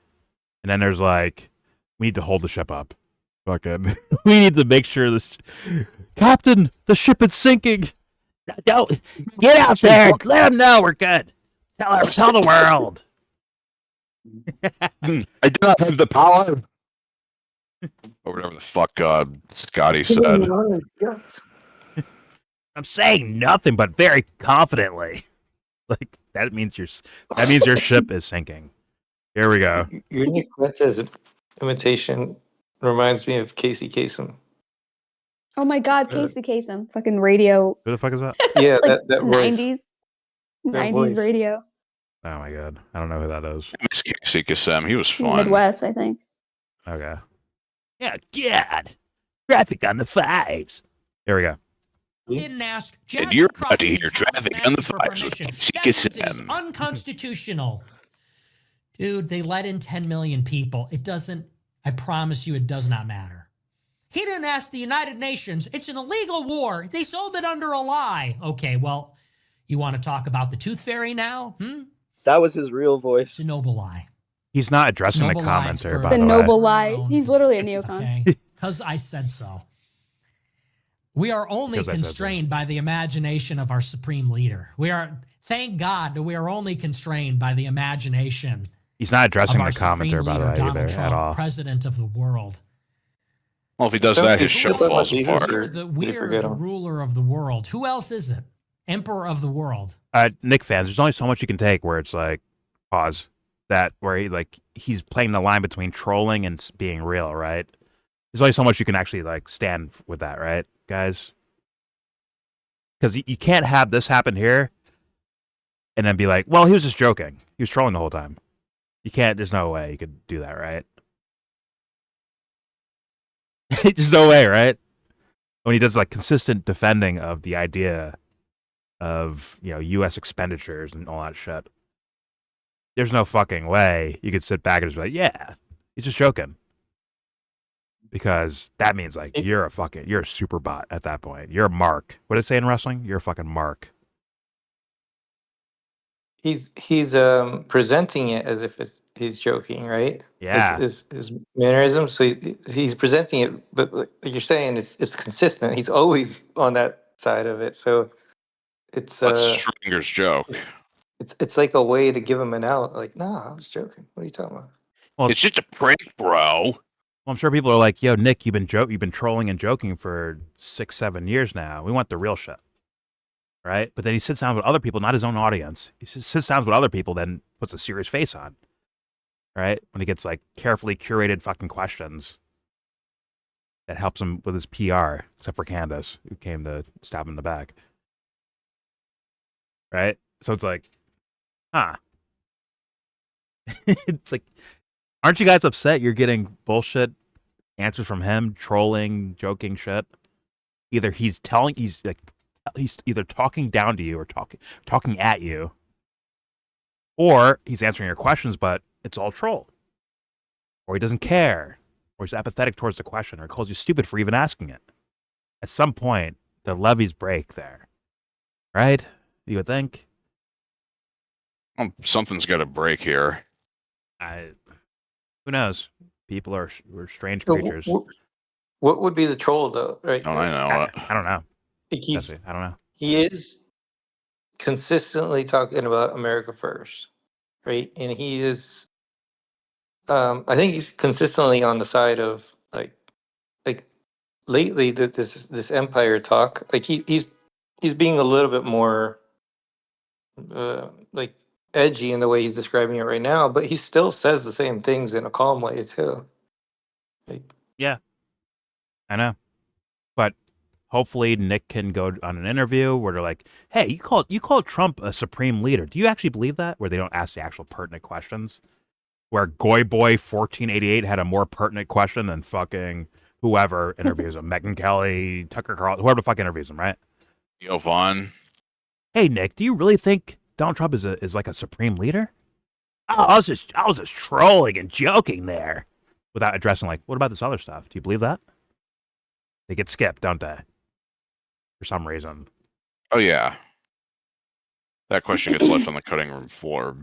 and then there's like, we need to hold the ship up. Fucking, we need to make sure this, Captain, the ship is sinking. Don't get out there. Let them know we're good. Tell the world. I do not have the power. Or whatever the fuck Scotty said. I'm saying nothing, but very confidently. Like that means your ship is sinking. Here we go. Your Nick Fuentes imitation reminds me of Casey Kasem. Oh my God, Casey Kasem, fucking radio, Who the fuck is that? Yeah, like that voice. 90s, That 90s voice. radio, Oh my god, I don't know who that is. I miss Casey Kasem. He was fun. Midwest, I think. Okay. Yeah, God. Traffic on the fives. Here we go. Didn't ask. And you're Jasmine about to Crockett hear Thomas traffic on the asked for fives with permission. Casey That means it is Kasem. unconstitutional. Dude, they let in 10 million people. It doesn't, I promise you, it does not matter. He didn't ask the United Nations. It's an illegal war. They sold it under a lie. Okay, well, you want to talk about the Tooth Fairy now? That was his real It's voice. a noble lie. He's not addressing the Noble lines commenter, for- by The the way. noble lie. He's literally a neocon. Okay, because I said so. We are only Because I said so. constrained by the imagination of our supreme leader. We are, thank God, that we are only constrained by the imagination He's not of addressing our the supreme commenter, by the leader, way, Donald either, Trump, at all. president of the world. Well, if he does Some that, his people show put falls Jesus apart. or- We're the, Did you we're forget the him? ruler of the world. Who else is it? Emperor of the world. Nick fans, there's only so much you can take where it's like, pause. That where he's playing the line between trolling and being real, right? There's only so much you can actually like stand with that, right, guys? Because you can't have this happen here and then be like, well, he was just joking. He was trolling the whole time. You can't. There's no way you could do that, right? There's no way, right? When he does like consistent defending of the idea of U.S. expenditures and all that shit. There's no fucking way you could sit back and just be like, yeah, he's just joking. Because that means like you're a super bot at that point. You're a mark. What did it say in wrestling? You're a fucking mark. He's presenting it as if he's joking, right? Yeah. His mannerism. So he's presenting it, but like you're saying, it's consistent. He's always on that side of it. So it's What's Stringer's joke? It's like a way to give him an out. Like, nah, I was joking. What are you talking about? Well, it's just a prank, bro. Well, I'm sure people are like, yo, Nick, you've been trolling and joking for 6-7 years now. We want the real shit. Right? But then he sits down with other people, not his own audience. He sits down with other people, then puts a serious face on. Right? When he gets like carefully curated fucking questions that helps him with his PR, except for Candace, who came to stab him in the back. Right? So it's like, huh. It's like, aren't you guys upset you're getting bullshit answers from him, trolling, joking shit? Either he's either talking down to you or talking at you, or he's answering your questions, but it's all troll, or he doesn't care, or he's apathetic towards the question, or he calls you stupid for even asking it. At some point, the levees break there, right? You would think. Something's got to break here. Who knows? People we're strange creatures. What would be the troll, though? Right? Don't I know? I don't know. I don't know. He is consistently talking about America first, right? And he is, I think he's consistently on the side of like lately that this empire talk. Like he's being a little bit more like edgy in the way he's describing it right now, but he still says the same things in a calm way too. Like, yeah, I know, but hopefully Nick can go on an interview where they're like, "Hey, you called Trump a supreme leader. Do you actually believe that?" Where they don't ask the actual pertinent questions. Where Goy Boy 1488 had a more pertinent question than fucking whoever interviews him, Megyn Kelly, Tucker Carlson, whoever the fuck interviews him, right? Devon. Hey Nick, do you really think Donald Trump is like a supreme leader? Oh, I was just trolling and joking there, without addressing like, what about this other stuff? Do you believe that? They get skipped, don't they? For some reason. Oh yeah, that question gets left on the cutting room floor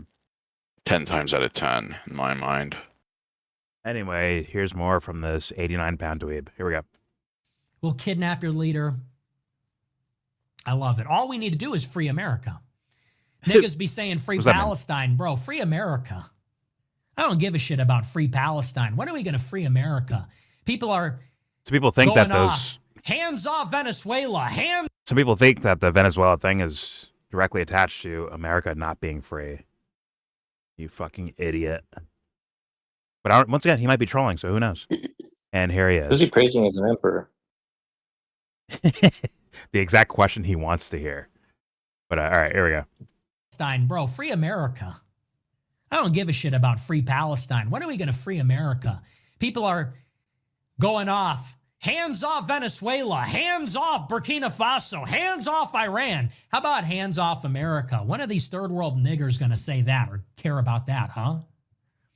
10 times out of 10 in my mind. Anyway, here's more from this 89-pound dweeb. Here we go. We'll kidnap your leader. I love it. All we need to do is free America. Niggas be saying free Palestine. Bro, free America. I don't give a shit about free Palestine. When are we going to free America? People think that those... Hands off Venezuela. Some people think that the Venezuela thing is directly attached to America not being free. You fucking idiot. But once again, he might be trolling, so who knows? And here he is. Who's he praising as an emperor? The exact question he wants to hear. But all right, here we go. Palestine, bro, free America. I don't give a shit about free Palestine. When are we going to free America? People are going off. Hands off Venezuela. Hands off Burkina Faso. Hands off Iran. How about hands off America? When are these third world niggers going to say that or care about that, huh?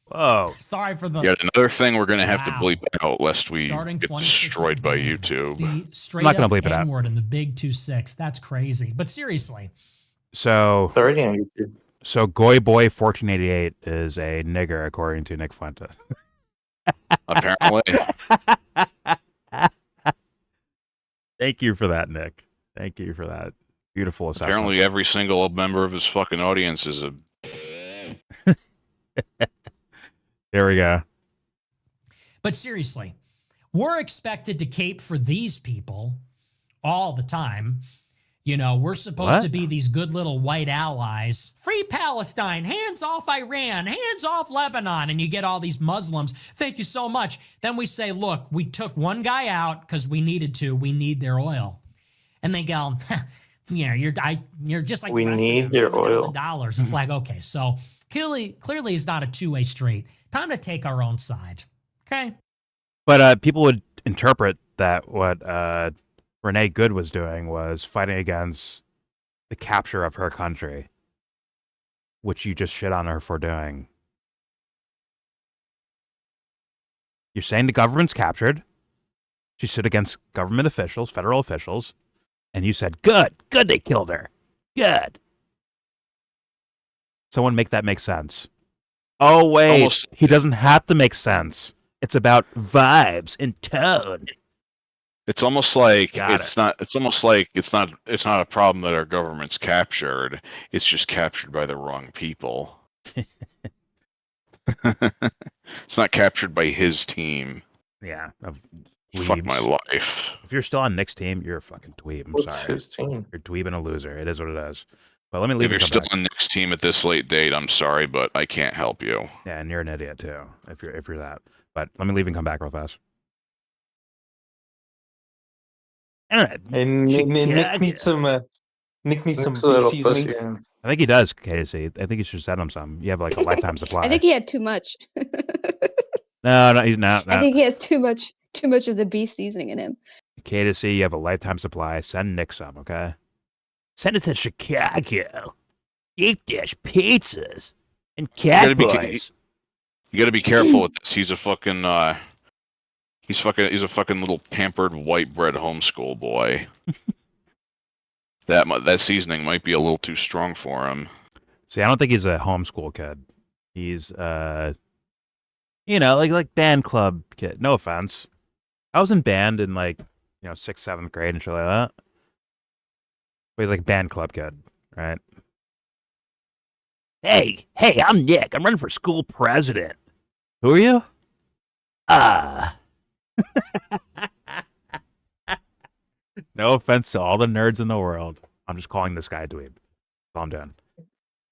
Whoa. Sorry for the... Yet another thing we're going to have to bleep out lest we Starting get destroyed by YouTube. The straight I'm not up gonna bleep it out. N-word in the big 2-6. That's crazy. But seriously. So it's already on YouTube. So Goy Boy 1488 is a nigger, according to Nick Fuentes. Apparently. Thank you for that, Nick. Thank you for that beautiful assessment. Apparently every single member of his fucking audience is a... There we go. But seriously, we're expected to cape for these people all the time. You know, we're supposed to be these good little white allies. Free Palestine, hands off Iran, hands off Lebanon. And you get all these Muslims. Thank you so much. Then we say, look, we took one guy out because we needed to. We need their oil. And they go, yeah, you're just like we need their oil. $2,000. It's like, okay, so clearly it's not a two-way street. Time to take our own side. Okay. But people would interpret that what Renee Good was doing was fighting against the capture of her country, which you just shit on her for doing. You're saying the government's captured. She stood against government officials, federal officials, and you said, good, they killed her. Good. Someone make that make sense. Oh, wait, he doesn't have to make sense. It's about vibes and tone. It's almost like Got it's almost like it's not a problem that our government's captured. It's just captured by the wrong people. It's not captured by his team. Yeah. Fuck my life. If you're still on Nick's team, you're a fucking dweeb. I'm What's sorry. his team? You're a dweeb and a loser. It is what it is. But let me leave. If you're still on Nick's team at this late date, I'm sorry, but I can't help you. Yeah, and you're an idiot too. If you're that. But let me leave and come back real fast. And Nick needs some. Nick needs some Nick's a little beef pussy. seasoning. I think he does, Casey. I think you should send him some. You have like a lifetime supply. I think he had too much. No, he's not. I think he has too much of the beef seasoning in him. Casey, you have a lifetime supply. Send Nick some, okay? Send it to Chicago. Deep dish pizzas and cat boys. You gotta be careful with this. He's a fucking he's a fucking little pampered white bread homeschool boy. That seasoning might be a little too strong for him. See, I don't think he's a homeschool kid. He's like band club kid. No offense. I was in band in 6th, 7th grade and shit like that. But he's like a band club kid, right? Hey, I'm Nick. I'm running for school president. Who are you? No offense to all the nerds in the world. I'm just calling this guy a dweeb. That's all I'm doing.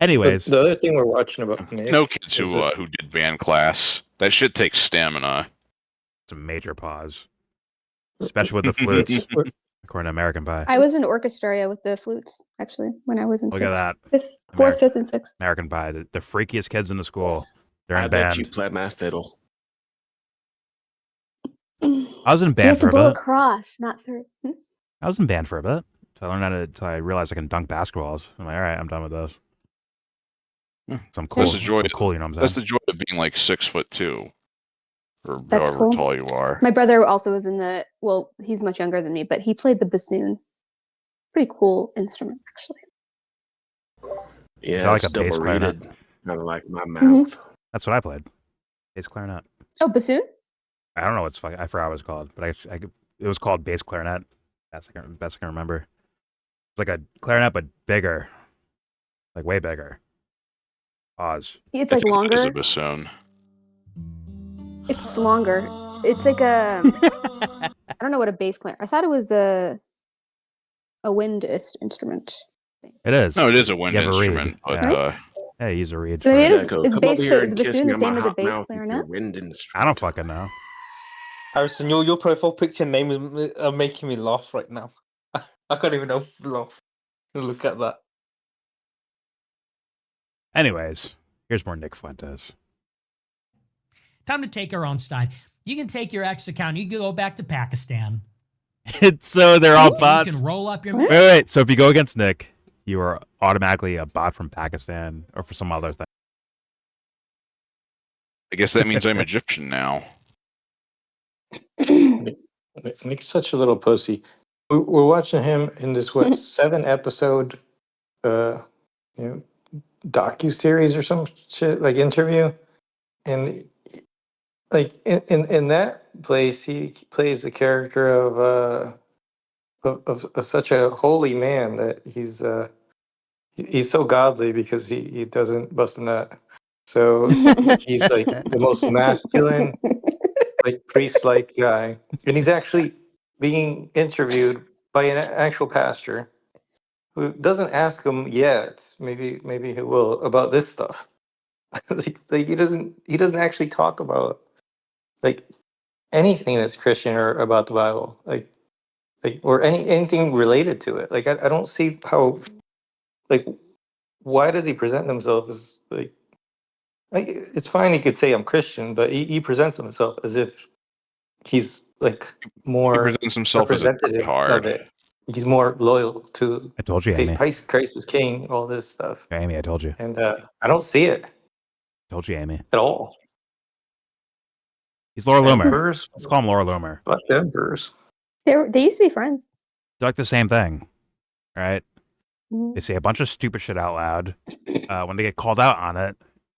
Anyways. The other thing we're watching about Nick. No kids who did band class. That shit takes stamina. It's a major pause. Especially with the flutes. According to American Pie. I was in orchestra with the flutes, actually, when I was in Look at that. 4th, 5th, and 6th. American Pie. The freakiest kids in the school. They're in I a bet band. you play my fiddle. I was in You band have for to a go bit. across, not through. I was in band for a bit. So I learned until I realized I can dunk basketballs. I'm like, all right, I'm done with those. Some cool, That's the joy. some cool, you know what I'm That's saying? the joy of being like 6'2", or That's however cool. tall you are. My brother also was in he's much younger than me, but he played the bassoon. Pretty cool instrument, actually. Yeah, Is that like it's a bass double clarinet? reeded, kind of like my mouth. That's what I played. Bass clarinet. Oh, bassoon? I don't know what's fucking. I forgot what it was called, but it was called bass clarinet. Best I can remember. It's like a clarinet, but bigger, like way bigger. Pause. It's like longer. It's a bassoon. It's longer. It's like a. I don't know what a bass clarinet. I thought it was a wind instrument. It is. No, it is a wind You have a reed. instrument, but Yeah. Yeah, use a reed. So maybe for- it is bass. So is bassoon the same as a bass clarinet? I don't fucking know. Harrison, your profile picture name is making me laugh right now. I can't even laugh. Look at that. Anyways, here's more Nick Fuentes. Time to take our own side. You can take your X account. You can go back to Pakistan. So they're all bots. You can roll up your. Wait. So if you go against Nick, you are automatically a bot from Pakistan or for some other thing. I guess that means I'm Egyptian now. Nick's such a little pussy. We're watching him in this 7-episode docu-series or some shit, like interview, and like in that place he plays the character of such a holy man that he's so godly because he doesn't bust a nut. So he's like the most masculine, like priest-like guy, and he's actually being interviewed by an actual pastor who doesn't ask him yet. Maybe he will about this stuff. like he doesn't actually talk about like anything that's Christian or about the Bible, like or anything related to it. Like I don't see how, like, why does he present himself as like it's fine he could say I'm Christian, but he presents himself as if he's like more He presents himself as a representative hard. of it. he's more loyal to I told you, say Amy. Christ is king, all this stuff. Amy, I told you. And I don't see it Told you, Amy. at all. He's Laura Loomer. Emperors, Let's call him Laura Loomer. fuck emperors. They used to be friends. They're like the same thing, right? Mhm. They say a bunch of stupid shit out loud. When they get called out on it,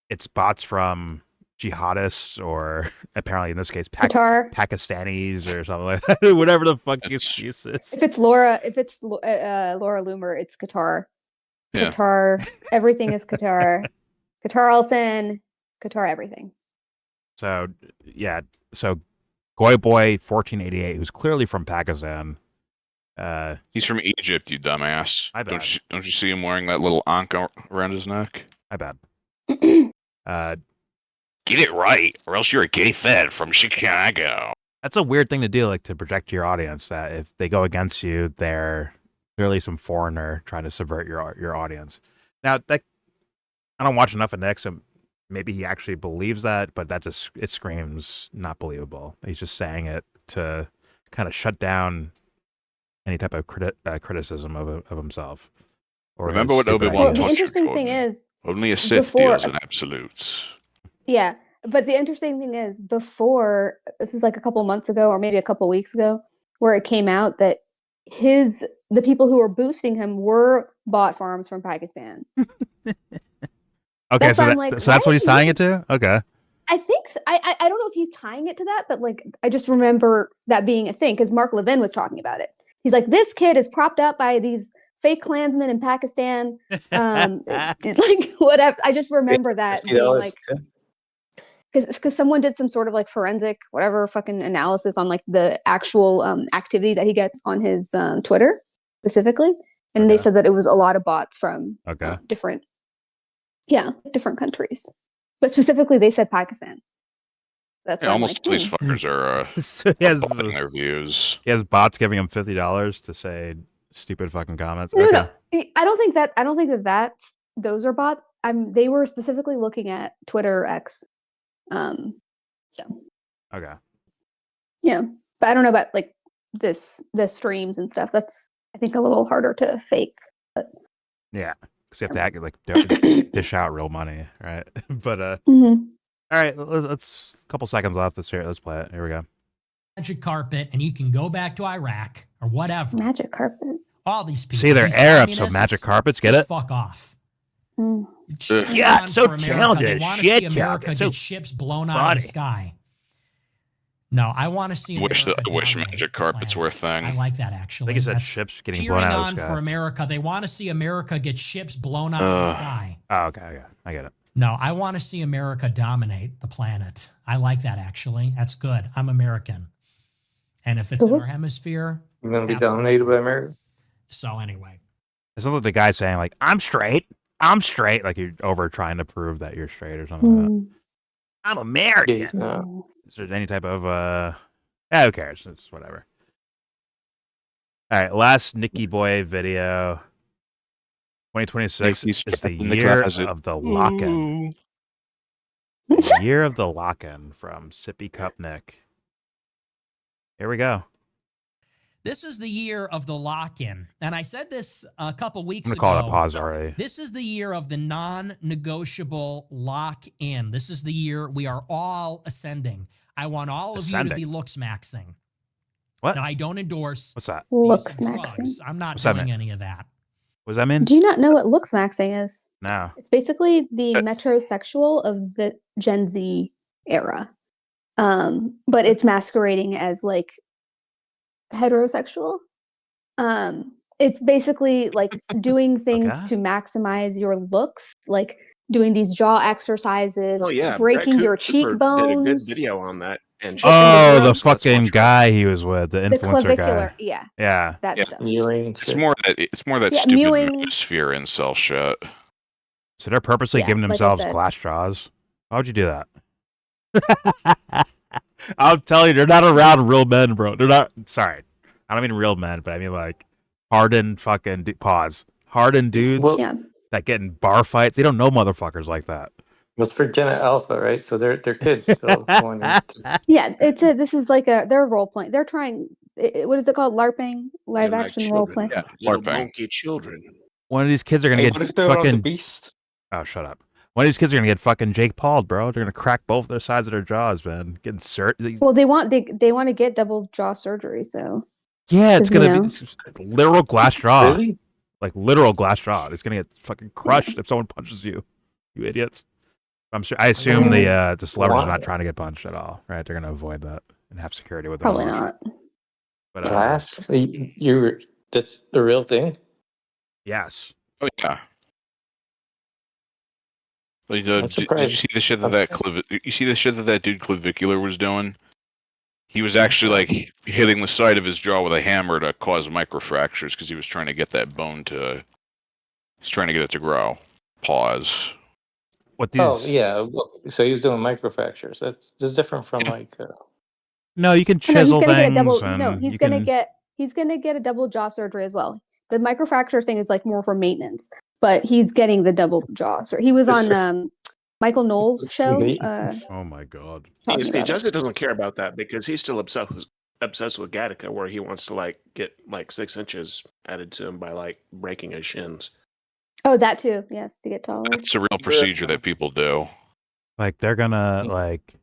it's bots from jihadists or apparently in this case Qatar. Pakistanis or something like that. Whatever the fuck the excuse is. If it's Laura Loomer, it's Qatar. Yeah. Qatar. Everything is Qatar. Qatar Olsen. Qatar everything. So yeah, so Goy Boy 1488, who's clearly from Pakistan. He's from Egypt, you dumbass. I bet. Don't you see him wearing that little ankh around his neck? I bet. Get it right, or else you're a gay fed from Chicago. That's a weird thing to do, like to project to your audience that if they go against you, they're clearly some foreigner trying to subvert your audience. Now that I don't watch enough of Nick, so maybe he actually believes that, but that just it screams not believable. He's just saying it to kind of shut down any type of criticism of himself. Or Remember what his stupid Obi-Wan Well, the ideas. interesting thing is, Only a Sith before- deals in absolutes. yeah, but the interesting thing is, before this is like a couple months ago, or maybe a couple weeks ago, where it came out that the people who were boosting him were bot farms from Pakistan. Okay, That's so, why I'm like, so that's why what he's are you- tying it to? Okay. I think I don't know if he's tying it to that, but like I just remember that being a thing because Mark Levin was talking about it. He's like, this kid is propped up by these fake Klansmen in Pakistan. Like whatever. I just remember that being like because someone did some sort of like forensic whatever fucking analysis on like the actual activity that he gets on his Twitter specifically, and they said that it was a lot of bots from different countries. But specifically, they said Pakistan. That's why I'm almost like, all these fuckers are So he has botting their views. He has bots giving him $50 to say stupid fucking comments. No, Okay. no, I don't think that those are bots. They were specifically looking at Twitter X. So Okay. yeah, but I don't know about like the streams and stuff. That's I think a little harder to fake. But Yeah, because you have to act like dish out real money, right? But Mhm. all right, let's a couple seconds left. Let's play it. Here we go. Magic carpet, and you can go back to Iraq or whatever. Magic carpet. All these people. See, they're these Arabs, so communists, magic carpets. Get just it? Fuck off. Mm. Cheering Yeah, on so for America. talented. They want to Shit, see America Chuck. get So ships blown out of funny. the sky. No, I want to see I wish America dominate magic the carpets were a planet. thing. I like that I actually. think you said That's ships getting cheering blown out of on the for sky. America. They want to see America get ships blown out of the sky. Oh, okay, I get it. No, I want to see America dominate the planet. I like that actually. That's good. I'm American. And if it's in our hemisphere, You're going to be absolutely. dominated by America. So anyway. It's not like the guy saying like I'm straight, like you're over trying to prove that you're straight or something. Like that. Mm. I'm American. Yeah, no. Is there any type of yeah, who cares? It's whatever. All right, last Nicky Boy video. 2026 Nicky's is the trapped in the year closet. of the lock-in. Year of the lock-in from Sippy Cup Nick. Here we go. This is the year of the lock-in. And I said this a couple weeks I'm ago. gonna call it a pause already. This is the year of the non-negotiable lock-in. This is the year we are all ascending. I want all of you to be Ascending? looks-maxing. What? Now, I don't endorse What's that? the use of Looks-maxing. drugs. I'm not What's that doing mean? any of that. What does that mean? Do you not know what looks maxing is? No. It's basically the metrosexual of the Gen Z era. But it's masquerading as like heterosexual. It's basically like doing things Okay. to maximize your looks, like doing these jaw exercises, Oh yeah, breaking Brett your Cooper did a good cheekbones, video on that. And Oh, the Let's fucking watch it. guy he was with, the the influencer clavicular, guy. yeah, Yeah. that Yeah. stuff. Mewing It's shit. more that Yeah, stupid mewing. atmosphere incel shit. So they're purposely Yeah, giving like I themselves said. glass jaws. Why would you do that? I'll tell you, they're not around real men, bro. They're not. Sorry, I don't mean real men, but I mean like hardened fucking hardened dudes Well, Yeah. that get in bar fights. They don't know motherfuckers like that. it's for Gen Alpha, right? So they're kids. So going into Yeah, this is like they're role playing. They're trying what is it called? LARPing, live They're like action role children. play. Yeah, Little LARPing. monkey children. One of these kids are gonna Hey, get what if they're on the fucking. beast? Oh, shut up. One of these kids are gonna get fucking Jake Paul'd, bro. They're gonna crack both their sides of their jaws, man. Getting Well, they want to get double jaw surgery, so Yeah, it's 'cause, you gonna be know. it's literal glass jaw. Really? Like literal glass jaw. It's gonna get fucking crushed if someone punches you. You idiots. I'm sure. I assume the celebrities are Why? not trying to get punched at all, right? They're gonna avoid that and have security with them. Probably not. But Glass? That's the real thing? yes. Oh yeah. Like, I'm did you surprised. see the shit I'm you see the shit that dude clavicular was doing? He was actually like hitting the side of his jaw with a hammer to cause microfractures because he was trying to get that bone to. He's trying to get it to grow. Pause. What these? Oh yeah, well, so he was doing microfractures. That's different from Yeah. like. No, you can Oh, no, he's chisel gonna get a things, double. and No, you can. he's gonna get a double jaw surgery as well. The microfracture thing is like more for maintenance, but he's getting the double jaw. So he was It's on Michael Knowles' show. maintenance. Oh my god. Talking See, about it. Jesse doesn't care about that because he's still obsessed with Gattaca, where he wants to like get like 6 inches added to him by like breaking his shins. Oh, that too. Yes, to get taller. That's a real procedure that people do. Like they're gonna like.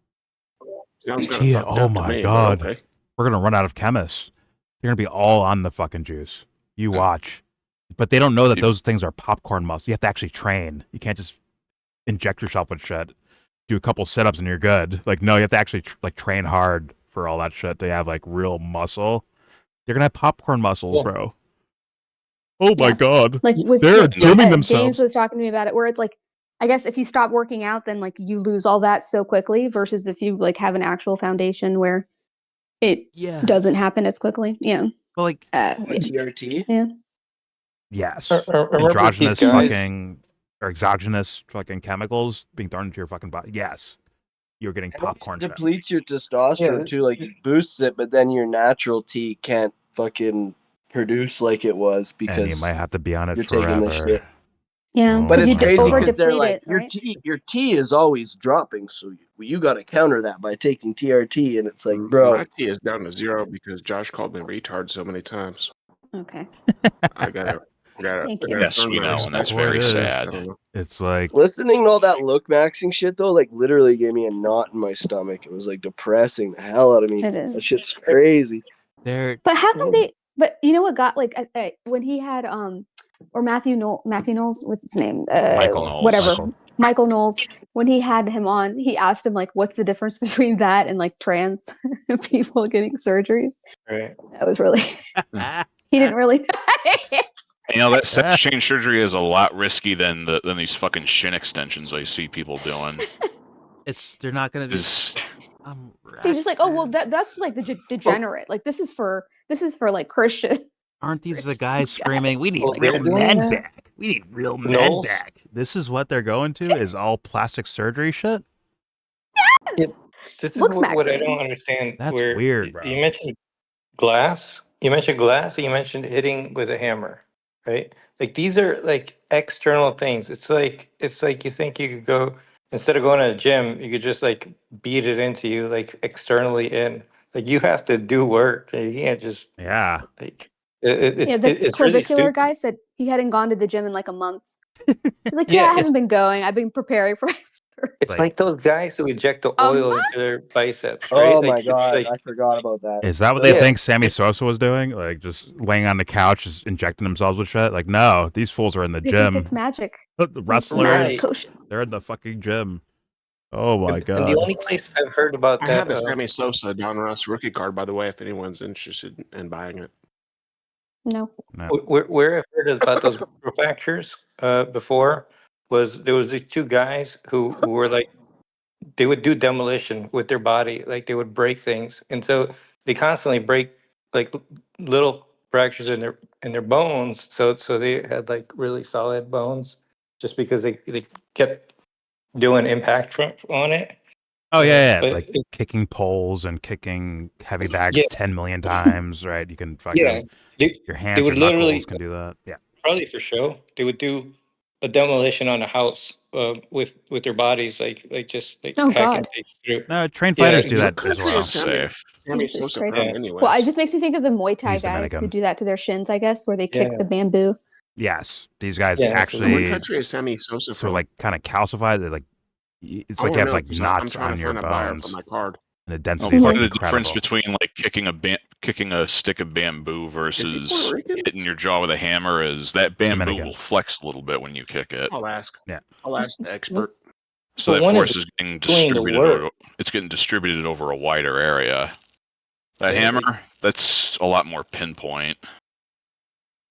Sounds kind Gee, of fucked oh up to my me, but god. okay. We're gonna run out of chemists. They're gonna be all on the fucking juice. You watch. But they don't know that those things are popcorn muscle. You have to actually train. You can't just inject yourself with shit. Do a couple sit-ups and you're good. Like no, you have to actually train hard for all that shit. They have like real muscle. They're gonna have popcorn muscles, bro. Oh my god. Like with they're gymming themselves. James was talking to me about it, where it's like, I guess if you stop working out, then like you lose all that so quickly, versus if you like have an actual foundation where it doesn't happen as quickly. Yeah. But like TRT. Yeah. yes, Remember androgynous these guys? fucking or exogenous fucking chemicals being thrown into your fucking body. Yes, you're getting popcorn. It depletes your testosterone too, like it boosts it, but then your natural T can't fucking produce like it was because and you might have to be on it you're forever. taking this shit. Yeah, Oh But it's you crazy over because they're deplete like it, right? your T is always dropping, so you got to counter that by taking TRT, and it's like, bro, My T is down to 0 because Josh called me retard so many times. Okay. I gotta Thank you. Yes, earn we my know, and that's respect. very It is. sad. It's like listening to all that look maxing shit though, like literally gave me a knot in my stomach. It was like depressing the hell out of me. It is. That shit's crazy. they're But how come they? But you know what got like when he had or Matthew Knowles, what's his name? Michael Knowles. Whatever. Michael Knowles. When he had him on, he asked him like, "What's the difference between that and like trans people getting surgery?" Right. That was really. He didn't really. You know that sex change surgery is a lot risky than these fucking shin extensions I see people doing. they're not gonna do. He's just like, oh well, that's just like the degenerate. Like this is for like Christian. Aren't these the guys screaming, "We need Oh, real they're doing men that? back. We need real men Knowles? back." This is what they're going to is all plastic surgery shit. This is Looks what I maxing. don't understand. That's where weird, bro. You mentioned glass. You mentioned glass. And you mentioned hitting with a hammer, right? Like these are like external things. It's like you think you could go instead of going to a gym, you could just like beat it into you like externally in. Like you have to do work. You can't just Yeah. like Yeah, the it's really clavicular stupid. guy said he hadn't gone to the gym in like a month. He's like, yeah, I haven't been going. I've been preparing for It's like those guys who inject the A oil month? into their biceps, right? Oh Like my it's god, like I forgot about that. Is that what they think Sammy Sosa was doing? Like just laying on the couch, just injecting themselves with shit? Like, no, these fools are in the They gym. think it's magic. The wrestlers, Magic potion. they're in the fucking gym. Oh my and god. the only place I've heard about I that have a Sammy Sosa Don Russ rookie card, by the way, if anyone's interested in buying it. No. where I've heard about those fractures before was there was these two guys who were like they would do demolition with their body, like they would break things, and so they constantly break like little fractures in their bones, so they had like really solid bones just because they kept doing impact on it. Oh yeah, But like kicking poles and kicking heavy bags Yeah. 10 million times, right? You can fucking Yeah, they your hands, would your literally knuckles can do that. Yeah. probably for show they would do a demolition on a house with their bodies, like just like Oh hacking God. things through. No, trained Yeah, fighters do just- that What as country well. is Sammy Jesus Sosa Christ. from, Yeah. anyways? Well, it just makes me think of the Muay Thai He's guys who Dominican. do that to their shins, I guess, where they kick Yeah. the bamboo. Yes, these guys Yeah, so- What actually country is Sammy Sosa so from? like kind of calcified. They're like it's I like you wanna have know, like 'cause I'm knots trying on to your find a buyer for bones, my card. and the Oh, density is part like of the difference incredible. between like kicking a stick of bamboo Is he versus Puerto Rican? hitting your jaw with a hammer is that bamboo Dominican. will flex a little bit when you kick it. I'll ask. Yeah. I'll ask the expert. So But that one force is is getting doing the distributed. work. It's getting distributed over a wider area. That Yeah, hammer, that's a lot more pinpoint.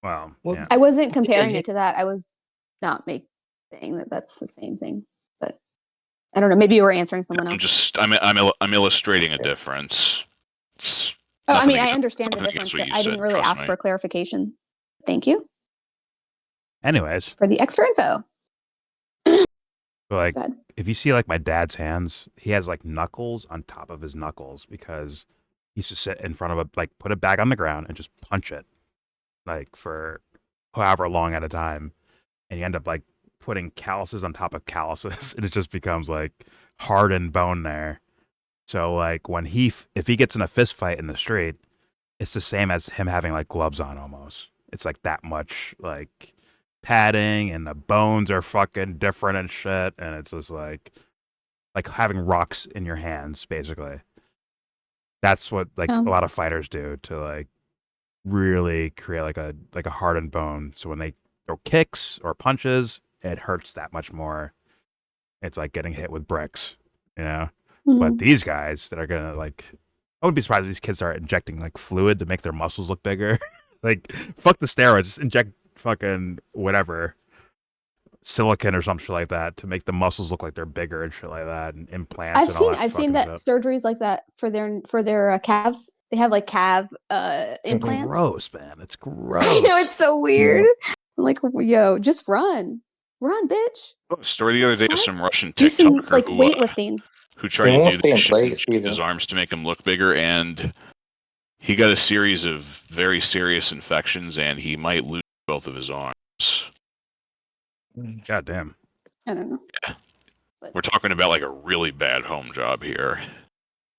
Wow. Well, Yeah. I wasn't comparing you- it to that. I was not saying that that's the same thing. But I don't know. Maybe you were answering someone else. I'm illustrating a difference. It's Oh, I nothing mean, I against- understand the nothing against difference. what you I didn't said, really trust ask me. for clarification. Thank you Anyways, for the extra info. like Go ahead. if you see like my dad's hands, he has like knuckles on top of his knuckles because he used to sit in front of a like put a bag on the ground and just punch it like for however long at a time, and you end up like putting calluses on top of calluses, and it just becomes like hardened bone there. So like when if he gets in a fist fight in the street, it's the same as him having like gloves on almost. It's like that much like padding, and the bones are fucking different and shit, and it's just like having rocks in your hands basically. That's what like a lot of fighters do to like really create like a hardened bone. So when they throw kicks or punches, it hurts that much more. It's like getting hit with bricks, you know. But these guys that are gonna like, I wouldn't be surprised if these kids start injecting like fluid to make their muscles look bigger. Like, fuck the steroids, just inject fucking whatever, silicon or some shit like that to make the muscles look like they're bigger and shit like that, and implants. I've seen that surgeries like that for their calves. They have like calf It's implants. gross, man. It's gross. I know, it's so weird. I'm like, yo, just run, bitch. Story the other day of some Russian Do some TikToker like who, weightlifting. who tried They to won't do stay in this shit and place shape either. his arms to make him look bigger, and he got a series of very serious infections, and he might lose both of his arms. God damn. I don't know. Yeah. We're talking about like a really bad home job here.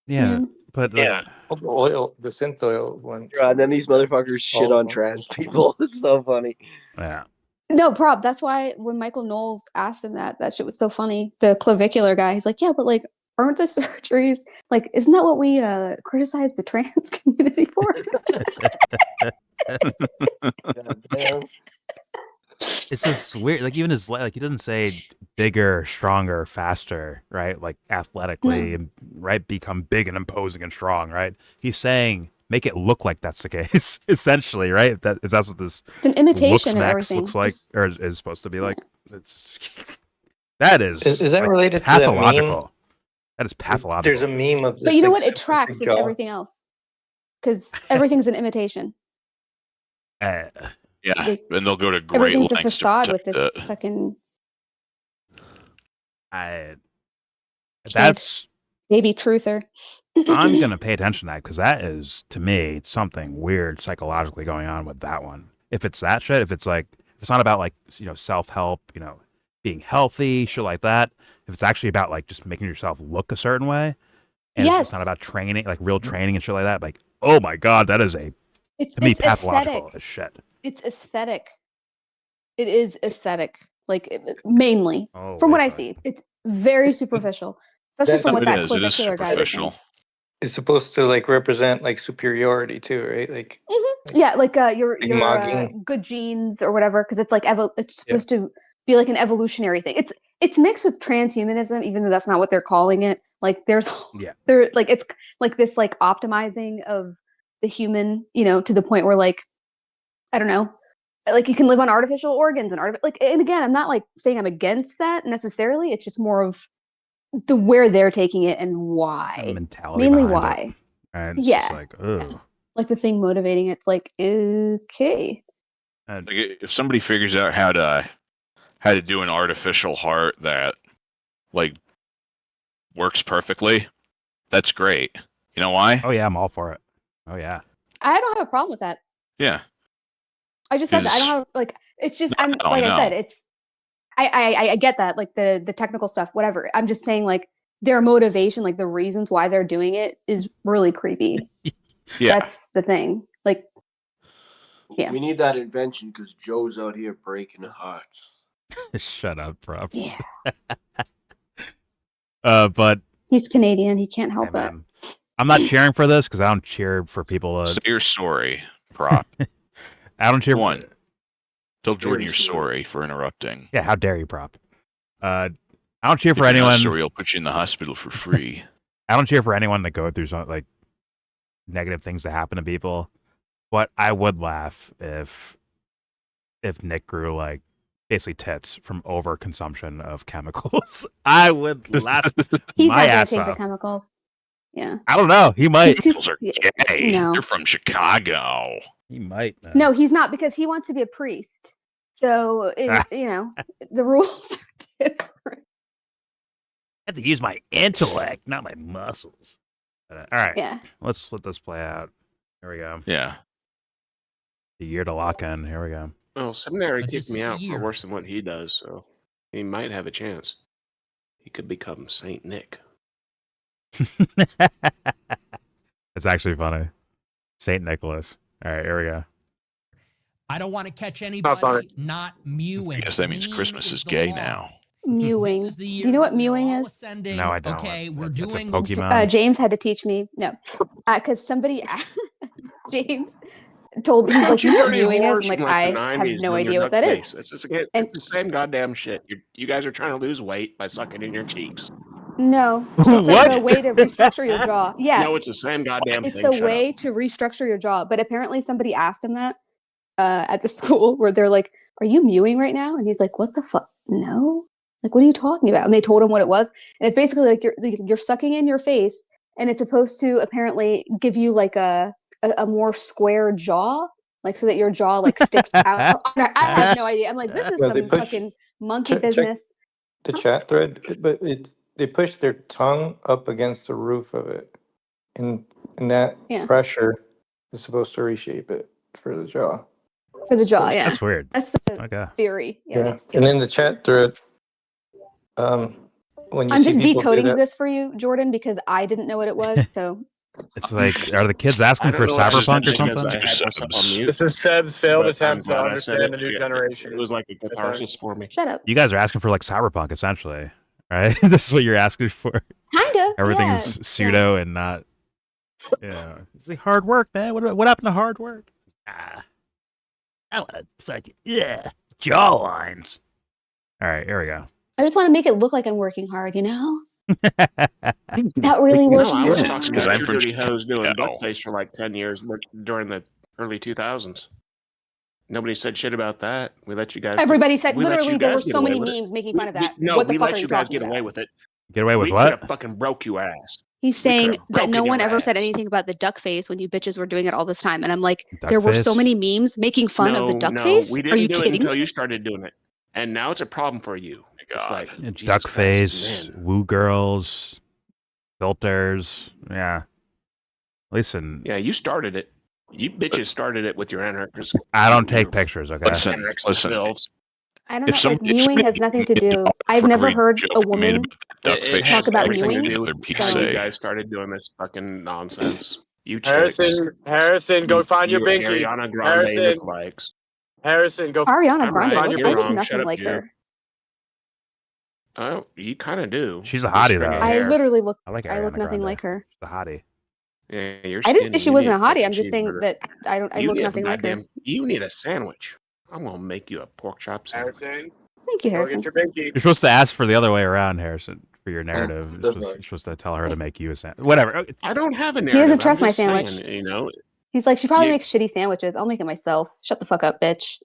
Yeah, but Yeah. Oil, the synth oil one. Yeah, and then these motherfuckers shit All on of them. trans people. It's so funny. Yeah. No, prob. That's why when Michael Knowles asked him that shit was so funny. The clavicular guy, he's like, yeah, but like, aren't the surgeries like? Isn't that what we criticize the trans community for? It's just weird. Like even his like he doesn't say bigger, stronger, faster, right? Like athletically, and right, become big and imposing and strong, right? He's saying make it look like that's the case, essentially, right? If that's what this It's an imitation looks of max everything. looks like, or is supposed to be like. It's that is Is that like, related to that meme? pathological? That is pathological. There's a meme of this. But you know like, what? It super tracks big with jaw. everything else because everything's an imitation. Yeah, like, and they'll go to great Everything's a lengths to facade with protect this it. fucking That's baby truther. I'm gonna pay attention to that because that is to me something weird psychologically going on with that one. If it's that shit, if it's not about like self help, being healthy, shit like that. If it's actually about like just making yourself look a certain way, and it's not about training, like real training and shit like that. Like, oh my god, that is to me pathological as shit. It's aesthetic. It is aesthetic, like mainly from what I see. It's very superficial, especially from what that clavicular guy was saying. It's supposed to like represent like superiority too, right? Like yeah, like your mogging. good genes or whatever, because it's like it's supposed to be like an evolutionary thing. It's mixed with transhumanism, even though that's not what they're calling it. Like it's like this like optimizing of the human, to the point where like I don't know, like you can live on artificial organs and and again, I'm not like saying I'm against that necessarily. It's just more of where they're taking it and why. Mentality Mainly behind why. It. And it's Yeah. just like, ugh. Like the thing motivating it's like, okay. Like if somebody figures out how to do an artificial heart that like works perfectly, that's great. You know why? Oh yeah, I'm all for it. Oh yeah. I don't have a problem with that. Yeah. I just said that I don't have like it's just I'm No, like I I said know. it's I get that, like the technical stuff, whatever. I'm just saying, like, their motivation, like the reasons why they're doing it is really creepy. Yeah. That's the thing. Like, yeah. We need that invention because Joe's out here breaking hearts. Shut up, bro. Yeah. But He's Canadian. He can't hey, help it. man, I'm not cheering for this because I don't cheer for people. Say you're sorry, Prop. I don't cheer. One. Tell Jordan Very you're sorry. sorry for interrupting. Yeah, how dare you, Prop? I don't cheer If for you're not anyone. sorry, I'll put you in the hospital for free. I don't cheer for anyone to go through some like negative things to happen to people. But I would laugh if Nick grew like basically tits from overconsumption of chemicals. I would laugh He's my not ass gonna take off. the chemicals. Yeah. I don't know. He might. He's too. Those are gay. No. They're from Chicago. He might. No, he's not, because he wants to be a priest. So you know, the rules are different. I have to use my intellect, not my muscles. All right. Yeah. Let's let this play out. Here we go. Yeah. The year to lock in. Here we go. Oh, seminary But this kicked me is the out for year. worse than what he does, so he might have a chance. He could become Saint Nick. It's actually funny. Saint Nicholas. All right, here we go. I don't want to catch funny. anybody not mewing. I guess that means Mean Christmas is the gay law. now. Mewing. This is the Do year you know what we're mewing all is? ascending. No, I don't. Okay, we're That's a doing Pokemon. James had to teach me. No, because somebody, James told me, he's like, You you know what dirty mewing is? whores I'm like, from I the have 90s no doing idea your what that is. duck face. It's the same goddamn shit. You guys are trying to lose weight by sucking in your cheeks. No, it's like a What? way to restructure your jaw. Yeah, No, it's the same goddamn it's thing. a Shut way up. to restructure your jaw. But apparently somebody asked him that at the school, where they're like, are you mewing right now? And he's like, what the fuck? No. Like, what are you talking about? And they told him what it was. And it's basically like you're sucking in your face, and it's supposed to apparently give you like a more square jaw, like so that your jaw like sticks out. I have no idea. I'm like, this is Well, they some push- fucking monkey check- business. The chat thread, but they push their tongue up against the roof of it, and that Yeah. pressure is supposed to reshape it for the jaw. For the jaw, yeah. That's weird. That's the Okay. theory. Yes. Yeah. And in the chat thread, when you I'm see just people do decoding that, this for you, Jordan, because I didn't know what it was. So It's like, are the kids asking I for don't know what I cyberpunk or said because something? I had myself on mute. This is Seb's failed But I'm attempt to glad I said understand the it. new generation. It was like a catharsis for me. shut up. You guys are asking for like cyberpunk, essentially, right? This is what you're asking for. Kinda. Everything's yeah. pseudo and not. Yeah, it's like hard work, man. What happened to hard work? I want to fucking jaw lines. All right, here we go. I just want to make it look like I'm working hard, you know? Not really No, working I was hard. talking Because about I'm you from dirty hoes doing Chicago. duckface for like 10 years during the early 2000s. Nobody said shit about that. We let you guys. Everybody said, we let literally, you there were guys get so away many with it. memes making fun of that. No, what the we fuck let are you guys talking get away about? with it. Get away with We what? could have fucking broke your ass. He's saying could've that no broken one your ever said ass. anything about the duck face when you bitches were doing it all this time. And I'm like, Duck there were so face? many memes making fun of the duck no, face? we Are didn't you do it kidding until me? you started doing it, and now it's a problem for you. It's God. like Yeah, Jesus duck Christ, face, it's men. woo girls, filters. Yeah. Listen, Yeah, you started it. You bitches started it with your anarchist. I don't take your pictures, okay? Listen, listen. selves. I don't If know. some- Like, if mewing somebody has nothing to gave me a do. dollar I've for never every heard joke a I made woman. about that duck It face, has Talk about everything mewing, to do Other with piece how so- you say. guys started doing this fucking nonsense. You chicks. Harrison, go find your You binky. Ariana Grande Harrison. lookalikes. Harrison, go. Ariana I'm Grande, right, look, you're I look wrong. Shut nothing up, like Jew. her. Oh, you kind of do. She's a With hottie, stringy though. I hair. literally look. I like I look Ariana nothing Grande. like her. She's the hottie. Yeah, you're I skinny. didn't say she You wasn't need a hottie. fucking I'm just saying cheeseburger. that I don't. I You look need a nothing like her. goddamn- You need a sandwich. I'm gonna make you a pork chop sandwich. Harrison, Thank you, go Harrison. get your binky. You're supposed to ask for the other way around, Harrison, for your narrative. You're supposed to tell her to make you a sandwich. Whatever. I don't have a He narrative. doesn't trust I'm my just saying, sandwich. you know, He's like, she probably You- makes shitty sandwiches. I'll make it myself. Shut the fuck up, bitch.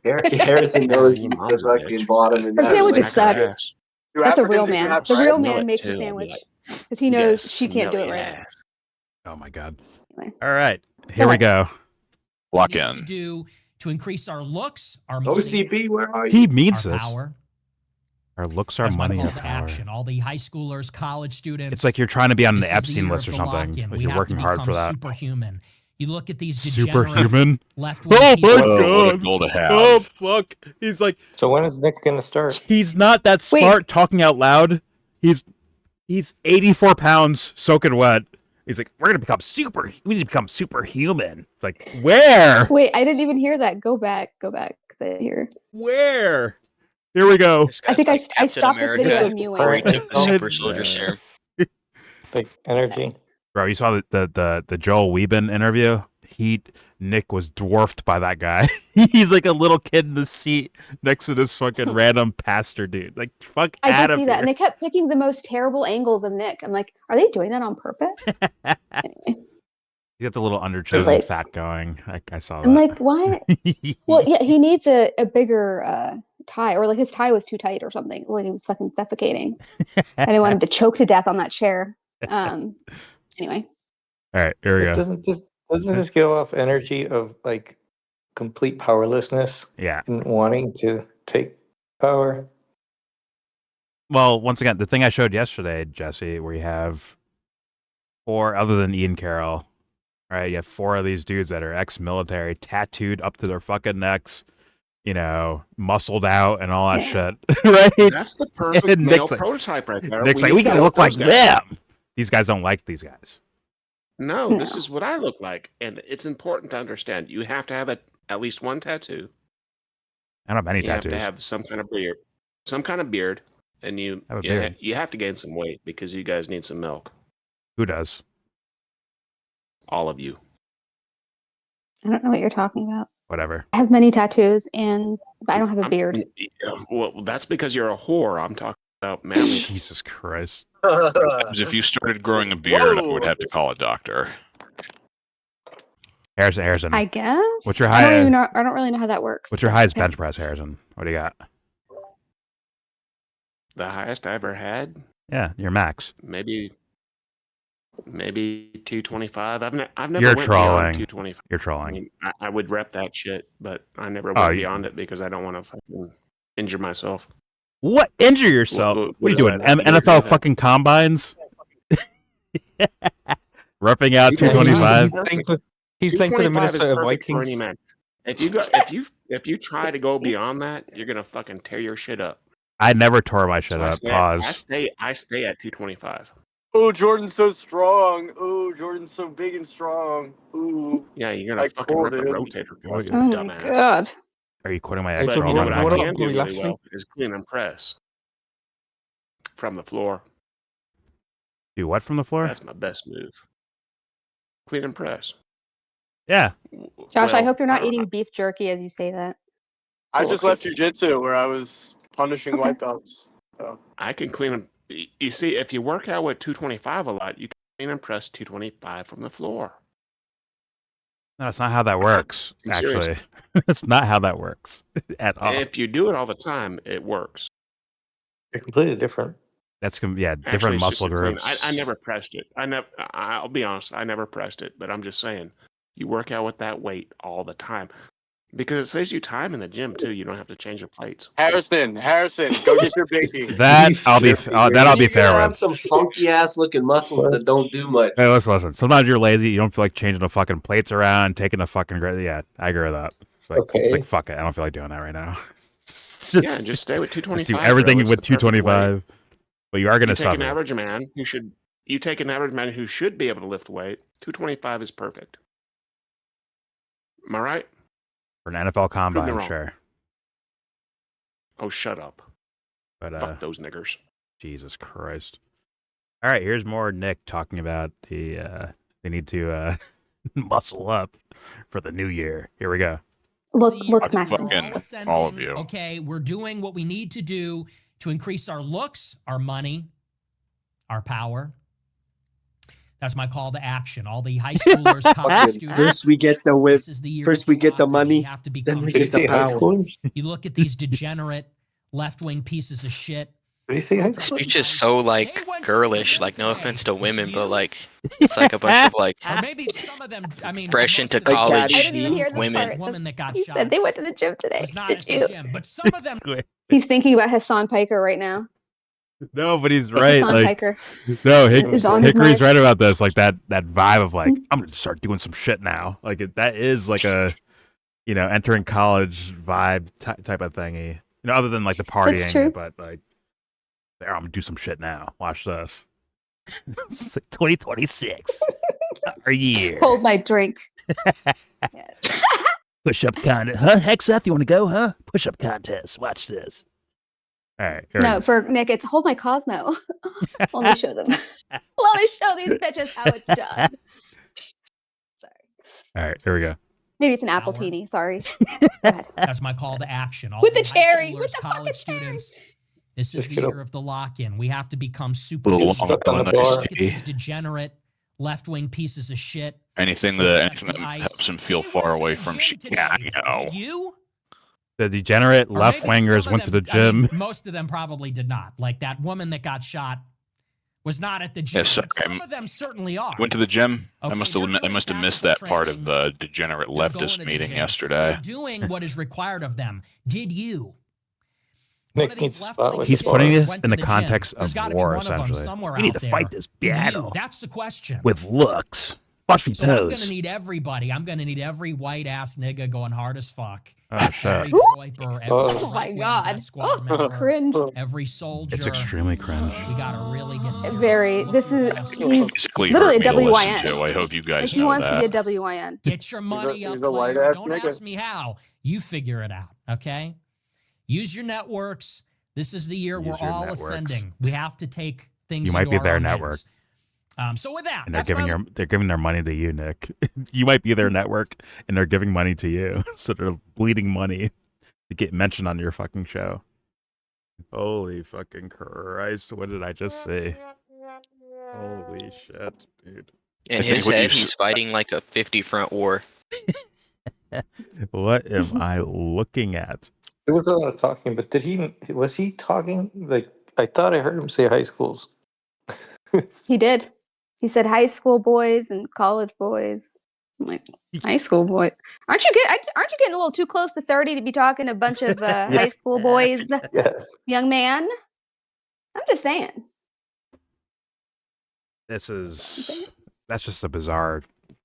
Harrison knows Your he's mom's the a fucking bitch. bottom and Her that's sandwiches like- suck. Ass. Do That's a Africans real even man. have The bread? real Smell man it makes too, the I'll be sandwich like, because he "You gotta knows she can't do smell it your right. ass." Oh my god. Anyway. All right. Here we go. Lock Need to in. do to increase our looks, our money, OCP, where are you? He means our this. power. Our looks, our That's my money, call our to power. action. All the high schoolers, college students. It's like you're trying to be on this the is Epstein year list of or the something. lock-in. Like We you're have working to hard for become that. superhuman. You look at these degenerate Superhuman. left-wing Oh pieces my of- What a god. goal to have. Oh fuck. He's like, So when is Nick gonna start? he's not that smart talking out loud. He's 84 pounds soaking wet. He's like, we need to become superhuman. It's like, where? Wait, I didn't even hear that. Go back, because I didn't hear. Where? Here we go. This I guy's think like I stopped Captain this video America, mewing. where he took the Oh, super man. soldier serum. Like energy. Bro, you saw the Joel Whedon interview? Nick was dwarfed by that guy. He's like a little kid in the seat next to this fucking random pastor dude. Like, fuck I out did of see here. that, and they kept picking the most terrible angles of Nick. I'm like, are they doing that on purpose? Anyway, You got the little underchosen Like- fat going. I saw that. I'm like, why? Well, yeah, he needs a bigger tie, or like his tie was too tight or something. Like he was fucking suffocating. I didn't want him to choke to death on that chair. Anyway, All right, here we go. Doesn't this give off energy of like complete powerlessness Yeah. and wanting to take power? Well, once again, the thing I showed yesterday, Jesse, where you have 4, other than Ian Carroll, right? You have 4 of these dudes that are ex-military, tattooed up to their fucking necks, muscled out and all that shit, right? That's the perfect And male Nick's like- prototype right there. Nick's like, need we to gotta go look with like those guys. them. These guys don't like these guys. No, No. this is what I look like, and it's important to understand. You have to have at least one tattoo. I don't have many You have tattoos. to have some kind of beard, and you I have a beard. you have to gain some weight because you guys need some milk. Who does? All of you. I don't know what you're talking about. Whatever. I have many tattoos, but I don't have a beard. Well, that's because you're a whore. I'm talking about manly. Jesus Christ. Because if you started growing a beard, I would have to call a doctor. Harrison. I guess. What's your I don't high- even know. I don't really know how that works. What's your highest Okay. bench press, Harrison? What do you got? The highest I ever had, Yeah, your max. maybe 225. I've never You're went trolling. beyond 225. You're I trolling. mean, I would rep that shit, but I never Oh, went you- beyond it because I don't want to fucking injure myself. What? Injure yourself? What What are you does doing? that have to do with NFL that? fucking combines? Repping out 225? He's playing for the 225 is Minnesota perfect for any Vikings. man. If you try to go beyond that, you're gonna fucking tear your shit up. I never tore my shit So up. Pause. I stay at 225. Oh, Jordan's so strong. Oh, Jordan's so big and strong. Ooh. Yeah, you're gonna I fucking rip the quoted. rotator cuff, you Oh my dumbass. god. Are you quoting my Hey, ex? But so you know what- what what I about can do Bobby really Lashley? well is clean and press from the floor. Do what from the floor? That's my best move. Clean and press. Yeah. Josh, I Well, hope you're not don't eating know. beef jerky as you say that. I just left jujitsu where I was punishing Okay. white belts. So. I can clean and you see if you work out with 225 a lot, you can clean and press 225 from the floor. No, that's not how that works, I'm serious. actually. That's not how that works at all. If you do it all the time, it works. They're completely different. That's different Actually, it's just muscle a clean- groups. I never pressed it. I'll be honest. I never pressed it, but I'm just saying, you work out with that weight all the time because it saves you time in the gym too. You don't have to change your plates. Harrison, go get your baby. That I'll be Jerky, that where I'll be you're gonna fair have with. some funky ass looking muscles that don't do much. Hey, listen. Sometimes you're lazy. You don't feel like changing the fucking plates around, taking the fucking. Yeah, I agree with that. It's like fuck it. I don't feel like doing that right now. It's Yeah, just stay with 225. Just do everything bro. It's with the perfect weight. 225. But you are going to You take an suffer. average man who should. You take an average man who should be able to lift weight. 225 is perfect. Am I right? For an NFL combine, wrong. sure. Oh, shut up. But Fuck those niggers. Jesus Christ. All right, here's more Nick talking about they need to muscle up for the new year. Here we go. Looks maximum. Fucking all of you. Okay, we're doing what we need to do to increase our looks, our money, our power. That's my call to action. All the high schoolers, college students. First we get the whip. This is the year First of we get the lottery. money. We have to Then become we get the see high power. schoolers? You look at these degenerate left-wing pieces of shit. Did you see high This schoolers? speech is so like girlish. Like no offense to women, but like it's like a bunch of like Or maybe some of them, I mean, fresh most into of them- I college didn't even hear this women. part. woman that got He shot said they went to the gym today. was not Did at you? the gym, but some of them He's thinking about Hassan Piker right now. No, but he's Like right. Hassan Like, Piker no, is on his Hickory's mind. right about this. Like that vibe of like, I'm gonna start doing some shit now. Like that is like a, entering college vibe type of thingy. Other than like the That's partying, true. but like, there, I'm gonna do some shit now. Watch this. It's like 2026. Our year. Hold my drink. Yes. Push up contest. Huh? Hexeth, you want to go, huh? Push up contest. Watch this. All right. Here we No, go. for Nick, it's hold my Cosmo. Let me show them. Let me show these bitches how it's done. Sorry. All right. Here we go. Maybe it's an apple Hour. teeny. Sorry. Go ahead. That's my call to action. All With you the high cherry, schoolers, with the fucking college cherry. students. This is Just the get year up. of the lock-in. We have to become super Little busy. long Stuck on the nice bar. Look at tea. these degenerate left-wing pieces of shit. Anything that helps him feel far away from shit. Yeah, I know. Did you? The degenerate Or left maybe wingers some of went to them- the I mean, gym. most of them probably did not. Like that woman that got shot was not at the gym. Yes, But some of them certainly are. Went to the gym. Okay, I must they're have doing missed tactical that part of training. the degenerate They're going to leftist the meeting gym. yesterday. They're doing what is required of them. Did you? Nick One of these needs a spot left-wing with He's the putting bar. this went in to the gym. context There's of got to be war, one of them essentially. somewhere We need out to there. fight this Did battle you? That's the question. with looks. Watch me So I'm going pose. to need everybody. I'm going to need every white-ass nigga going hard as fuck. Oh, shit. Every Groiper, every Oh my right-wing God. death squad member, Cringe. every soldier. It's extremely cringe. We got to really get serious. Very. Look This your is best. he's Basically literally a hurt me to listen WYN. to. I hope you guys Like he know wants to be a that. WYN. Get your money he's up, a white player. ass Don't nigga. ask me how. You figure it out, okay? Use your networks. This is the year Use we're your all networks. ascending. We have to take things You might into be our their own network. hands. So with that, And they're that's my giving their money to you, Nick. You might be their network, and they're giving money to you. So they're bleeding money to get mentioned on your fucking show. Holy fucking Christ! What did I just say? Holy shit, dude! In I think his what head, you he's fighting like a 50 front war. What am I looking at? There was a lot of talking, but was he talking? Like, I thought I heard him say high schools. He did. He said high school boys and college boys. I'm like, high school boy. Aren't you getting a little too close to 30 to be talking to a bunch of high school boys, Yeah. young man? I'm just saying. That's just a bizarre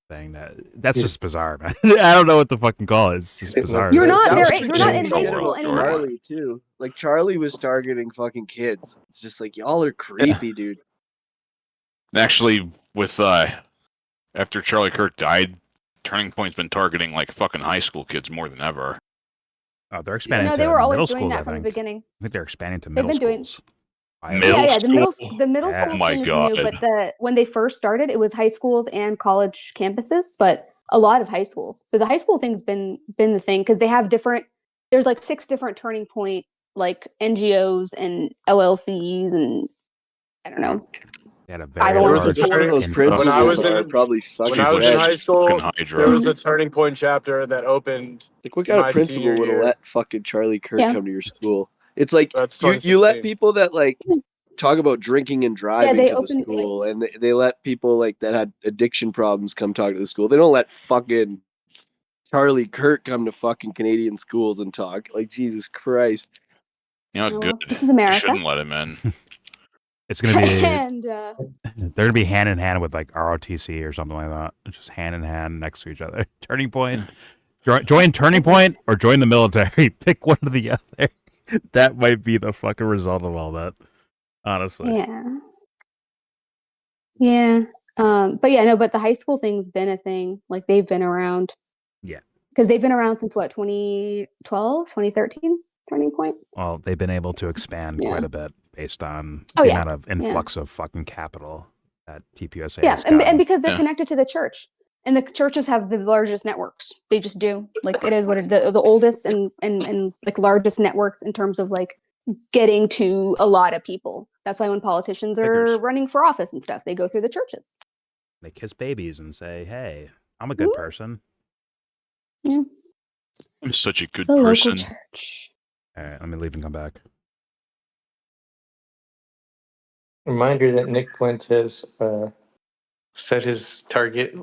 thing. That's Yeah. just bizarre, man. I don't know what to fucking call it. It's just bizarre. You're not That there. was You're not in the high shit school about anymore. Charlie too. Like Charlie was targeting fucking kids. It's just like y'all are creepy, dude. And actually, with after Charlie Kirk died, Turning Point's been targeting like fucking high school kids more than ever. Oh, they're expanding No, to they were always middle doing schools, that I from the think. beginning. I think they're expanding to They've middle been doing- schools. Middle Yeah, the middle school? the middle Yeah. school Oh my thing is new, God. but when they first started, it was high schools and college campuses, but a lot of high schools. So the high school thing's been the thing because they have different. There's like 6 different Turning Point like NGOs and LLCs and I don't know. They had a I very don't There want was to large one of those influx. When I was principals that in- are probably When fucking I was in red. high school, Fucking Hydra. there was a Turning Point chapter that opened. Like, what kind my of principal senior would have year. let fucking Charlie Kirk Yeah. come to your school? It's like That's you let 2016. people that like talk about drinking and driving they to the opened, like- school, and they let people like that had addiction problems come talk to the school. They don't let fucking Charlie Kirk come to fucking Canadian schools and talk. Like, Jesus Christ. You know, Oh, good. this is They America. shouldn't let him in. It's gonna be and they're gonna be hand in hand with like ROTC or something like that. Just hand in hand next to each other. Turning Point. Join Turning Point or join the military. Pick one or the other. That might be the fucking result of all that. Honestly. yeah. Yeah. But yeah, no, but the high school thing's been a thing. Like they've been around. Yeah. Because they've been around since what, 2012, 2013, Turning Point? Well, they've been able to expand Yeah. quite a bit based on Oh, the yeah. amount of influx of fucking capital that TPUSA Yeah, has and gotten. because they're Yeah. connected to the church. And the churches have the largest networks. They just do. Like it is what it, the oldest and like largest networks in terms of like getting to a lot of people. That's why when politicians are Figures. running for office and stuff, they go through the churches. They kiss babies and say, "Hey, I'm a good person." Yeah. I'm such a good The local person. church. All right, let me leave and come back. Reminder that Nick Fuentes said his target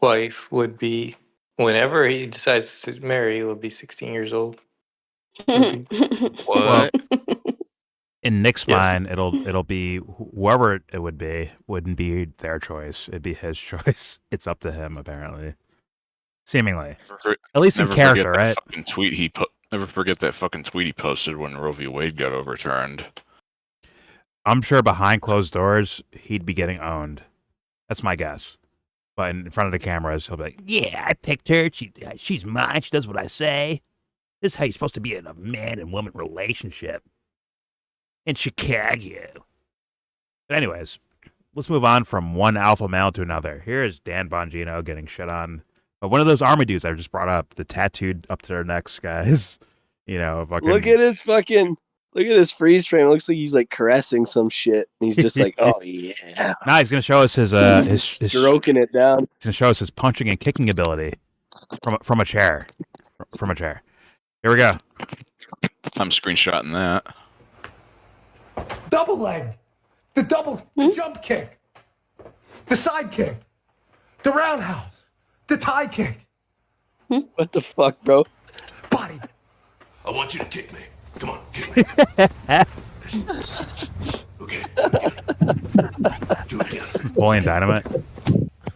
wife would be, whenever he decides to marry, will be 16 years old. What? In Nick's Yes. mind, it'll be whoever it would be. Wouldn't be their choice. It'd be his choice. It's up to him, apparently. Seemingly, at least in Never character, forget that right? fucking tweet he put. Never forget that fucking tweet he posted when Roe v. Wade got overturned. I'm sure behind closed doors, he'd be getting owned. That's my guess. But in front of the cameras, he'll be like, "Yeah, I picked her. She's mine. She does what I say. This is how you're supposed to be in a man and woman relationship in Chicago." But anyways, let's move on from one alpha male to another. Here is Dan Bongino getting shit on. But one of those army dudes I just brought up, the tattooed up to their necks guys. Fucking. Look at his freeze frame. It looks like he's like caressing some shit. And he's just like, oh yeah. Nah, he's gonna show us his stroking it down. He's gonna show us his punching and kicking ability from a chair. From a chair. Here we go. I'm screenshotting that. Double leg. The jump kick. The side kick. The roundhouse. The tie kick. What the fuck, bro? Body. I want you to kick me. Come on, kick me. Okay. Do it again. Napoleon Dynamite.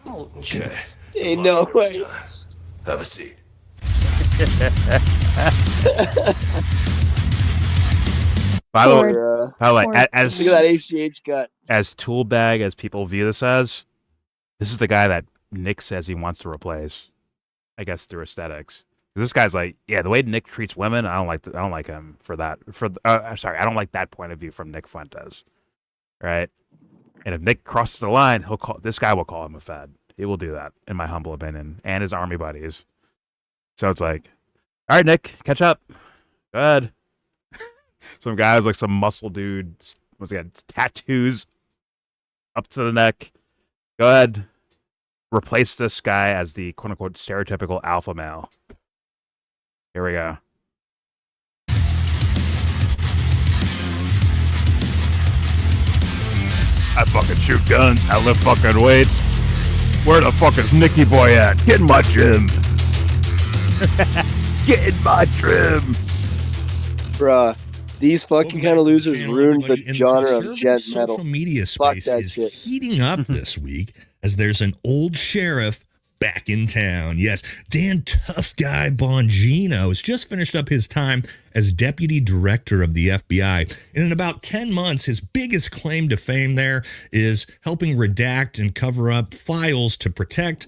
Okay. Ain't no way. Have a seat. By the way, as look at that ACH gut. As tool bag as people view this as, this is the guy that Nick says he wants to replace. I guess through aesthetics. This guy's like, yeah, the way Nick treats women, I don't like him for that. I don't like that point of view from Nick Fuentes, right? And if Nick crosses the line, this guy will call him a fed. He will do that, in my humble opinion, and his army buddies. So it's like, all right, Nick, catch up. Go ahead. Some guys like some muscle dude, once again, tattoos up to the neck. Go ahead, replace this guy as the quote unquote stereotypical alpha male. Here we go. I fucking shoot guns. I lift fucking weights. Where the fuck is Nicky Boy at? Get in my gym. Get in my trim. Bruh, these fucking kind of losers ruined the genre of gent metal. Social media Fuck space that is shit. heating up this week as there's an old sheriff back in town. Yes, Dan Tough Guy Bongino has just finished up his time as deputy director of the FBI. And in about 10 months, his biggest claim to fame there is helping redact and cover up files to protect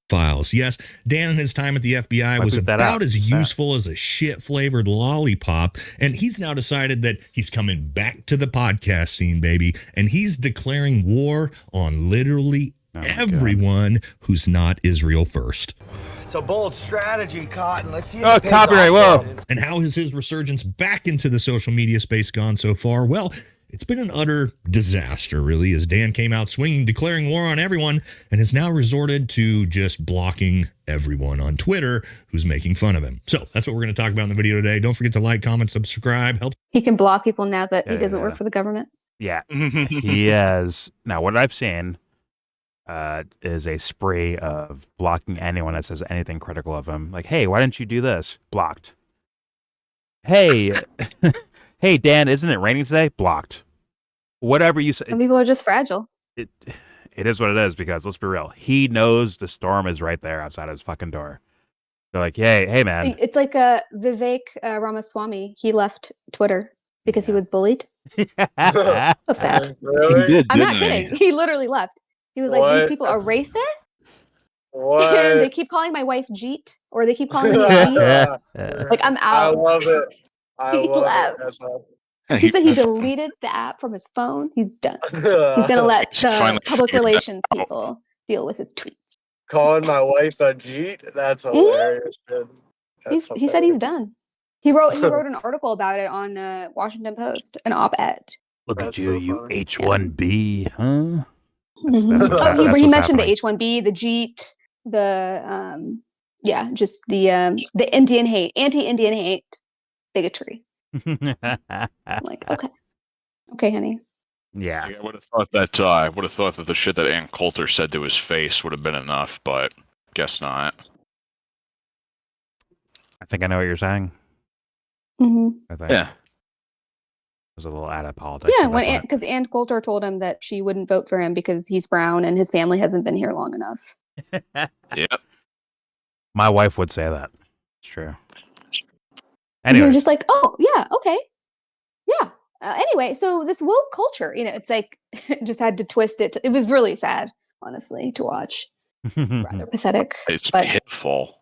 files. Yes, Dan in his time at the FBI was about as useful as a shit-flavored lollipop, and he's now decided that he's coming back to the podcast scene, baby, and he's declaring war on literally everyone who's not Israel first. It's a bold strategy, Cotton. Let's see if Oh, it pays copyright, off. whoa. And how has his resurgence back into the social media space gone so far? Well, it's been an utter disaster, really, as Dan came out swinging, declaring war on everyone, and has now resorted to just blocking everyone on Twitter who's making fun of him. So that's what we're going to talk about in the video today. Don't forget to like, comment, subscribe. Help. He can block people now that he Yeah, doesn't yeah. work for the government. Yeah, he has. Now, what I've seen is a spree of blocking anyone that says anything critical of him. Like, hey, why didn't you do this? Blocked. Hey, hey, Dan, isn't it raining today? Blocked. Whatever you say. Some people are just fragile. It is what it is, because let's be real. He knows the storm is right there outside his fucking door. They're like, hey, man. It's like Vivek Ramaswamy. He left Twitter because he was bullied. So sad. Really? I'm not kidding. He literally left. He was like, What? these people are racist. What? And they keep calling my wife Jeet, or they keep calling me Jeet. Like, I'm I out. love it. I He love left. it. That's awesome. He said he deleted the app from his phone. He's done. He's going to let Finally public figured that relations out. people deal with his tweets. Calling my wife a Jeet? That's hilarious, dude. That's He said he's hilarious. done. He wrote an article about it on Washington Post, an op-ed. Look That's at you, so you funny. H1B, huh? Mhm. what's Oh, he what's mentioned happening. the H1B, the Jeet, the just the Indian hate, anti-Indian hate, bigotry. I'm like, okay, honey. Yeah. I would have thought that the shit that Ann Coulter said to his face would have been enough, but guess not. I think I know what you're saying. Mm-hmm. I think. Yeah. was a little out of politics. Yeah, at that when point. because Ann Coulter told him that she wouldn't vote for him because he's brown and his family hasn't been here long enough. Yep. My wife would say that. It's true. And he Anyway, was just like, "Oh, yeah, okay, yeah." Anyway, so this woke culture, it's like just had to twist it. It was really sad, honestly, to watch. Rather pathetic. It's but pitiful.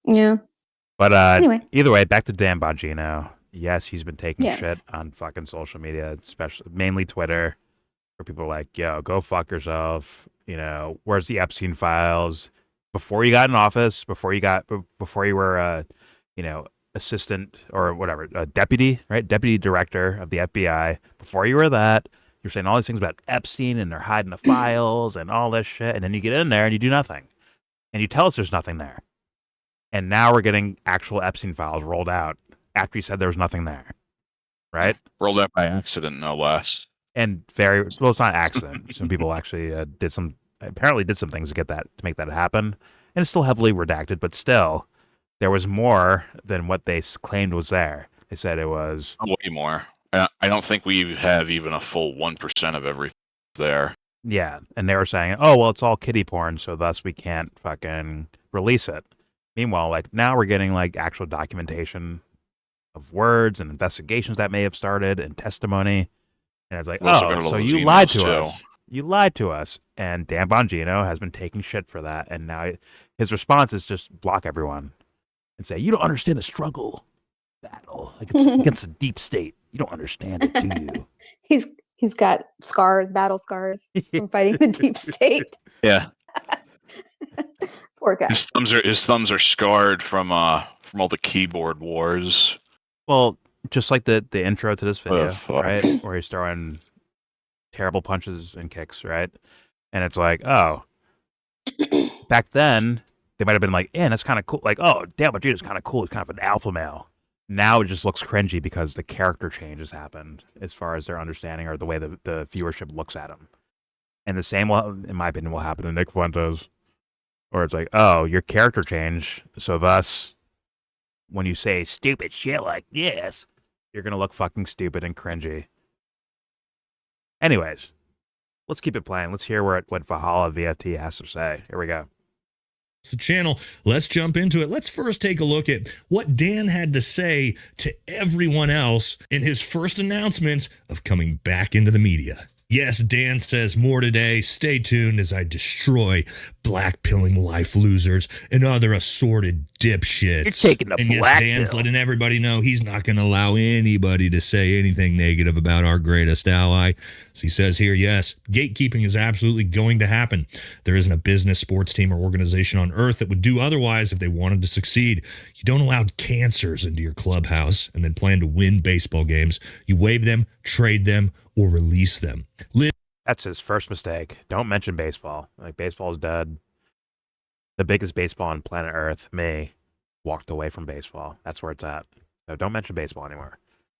yeah. but Anyway. either way, back to Dan Bongino. Yes, he's been taking Yes. shit on fucking social media, especially mainly Twitter, where people are like, "Yo, go fuck yourself." Where's the Epstein files? Before you got in office, before you were, assistant or whatever, deputy, right? Deputy director of the FBI. Before you were that, you're saying all these things about Epstein and they're hiding the files and all this shit. And then you get in there and you do nothing. And you tell us there's nothing there. And now we're getting actual Epstein files rolled out after you said there was nothing there. Right? Rolled out by accident, no less. And it's not accident. Some people actually did some things to make that happen. And it's still heavily redacted, but still, there was more than what they claimed was there. They said it was way more. I don't think we have even a full 1% of everything there. Yeah, and they were saying, "Oh, well, it's all kiddie porn, so thus we can't fucking release it." Meanwhile, like now we're getting like actual documentation of words and investigations that may have started and testimony, and it's like, "Oh, so you lied to us. You lied to us." And Dan Bongino has been taking shit for that, and now his response is just block everyone and say, "You don't understand the struggle battle. Like it's against the deep state. You don't understand it, do you?" He's got battle scars from fighting the deep state. Yeah. Poor guy. His thumbs are scarred from all the keyboard wars. Well, just like the intro to this video, fuck. right? Where he's throwing terrible punches and kicks, right? And it's like, oh, back then they might have been like, yeah, that's kind of cool. Like, oh, Dan Bongino's kind of cool. He's kind of an alpha male. Now it just looks cringy because the character change has happened as far as their understanding or the way the viewership looks at him. And the same, in my opinion, will happen to Nick Fuentes. Or it's like, oh, your character changed, so thus, when you say stupid shit like this, you're going to look fucking stupid and cringy. Anyways, let's keep it playing. Let's hear what Valhalla VFT has to say. Here we go. It's the channel. Let's jump into it. Let's first take a look at what Dan had to say to everyone else in his first announcements of coming back into the media. Yes, Dan says more today. Stay tuned as I destroy black-pilling life losers and other assorted dipshits. You're taking the and yes, black Dan's pill. letting everybody know he's not going to allow anybody to say anything negative about our greatest ally. As he says here, yes, gatekeeping is absolutely going to happen. There isn't a business, sports team, or organization on earth that would do otherwise if they wanted to succeed. You don't allow cancers into your clubhouse and then plan to win baseball games. You waive them, trade them, or release them. That's his first mistake. Don't mention baseball. Like, baseball's dead. The biggest baseball on planet Earth, me, walked away from baseball. That's where it's at. So don't mention baseball anymore.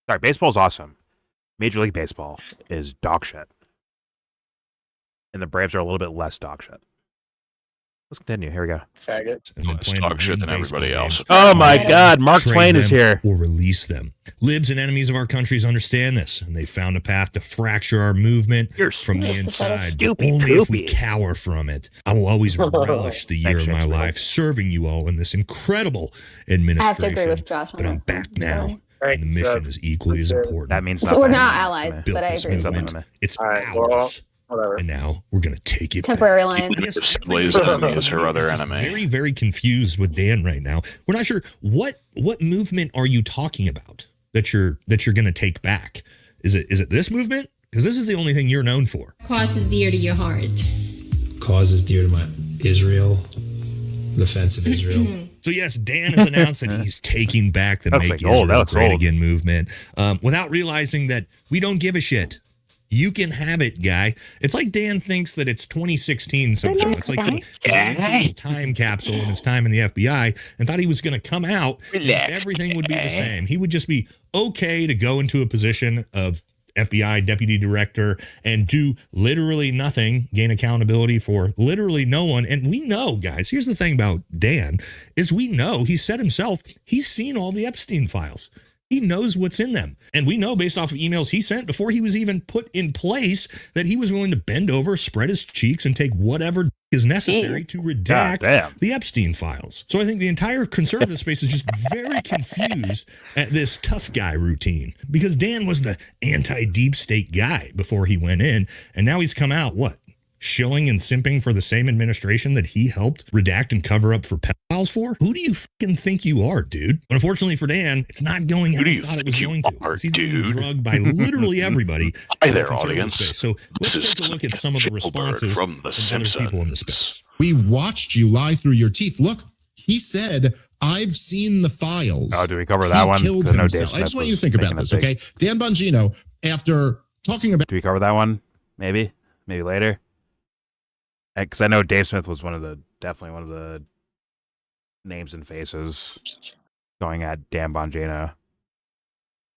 Sorry, baseball's awesome. Major League Baseball is dog shit. And the Braves are a little bit less dog shit. Let's continue. Here we go. Faggot. And then plan Dog to shit win than everybody baseball else. games. Oh my God, Mark Trade Twain is them here. Or release them. Libs and enemies of our countries understand this, and they found a path to fracture our movement from the inside. But only if we cower from it. I will always relish the year of my life serving you all in this incredible administration. I have to agree with Josh on But I'm this one. back now. Sorry. And the mission is equally as important. That means So nothing. we're not allies, Built but I this agree with movement. you. It's All right, well, ours. whatever. And now we're going to take it Temporary back. alliance. Yes, Sibley's enemy is her other just enemy. Very, very confused with Dan right now. We're not sure what movement are you talking about that you're going to take back. Is it this movement? Because this is the only thing you're known for. Cause is dear to your heart. Cause is dear to my Israel, defense of Israel. So yes, Dan has announced that he's taking back the That's Make like old. Israel That's Great old. Again movement without realizing that we don't give a shit. You can have it, guy. It's like Dan thinks that it's 2016 somehow. It's like he went into a time capsule in his time in the FBI and thought he was going to come out and everything would be the same. He would just be okay to go into a position of FBI deputy director and do literally nothing, gain accountability for literally no one. And we know, guys, here's the thing about Dan is we know he said himself, he's seen all the Epstein files. He knows what's in them. And we know based off of emails he sent before he was even put in place that he was willing to bend over, spread his cheeks, and take whatever is necessary to redact the Epstein files. So I think the entire conservative space is just very confused at this tough guy routine, because Dan was the anti-deep state guy before he went in, and now he's come out, what? Shilling and simping for the same administration that he helped redact and cover up for pedophiles for? Who do you fucking think you are, dude? But unfortunately for Dan, it's not going how he thought it was going to. He's being drugged by literally everybody. Hi there, audience. Space. So let's take a look at some of the responses from the from other people in the space. We watched you lie through your teeth. Look, he said, I've seen the files. Oh, do we cover that one? Killed himself. I just want you to think about this, okay? Dan Bongino, after talking about... Do we cover that one? Maybe later? Because I know Dave Smith was definitely one of the names and faces going at Dan Bongino.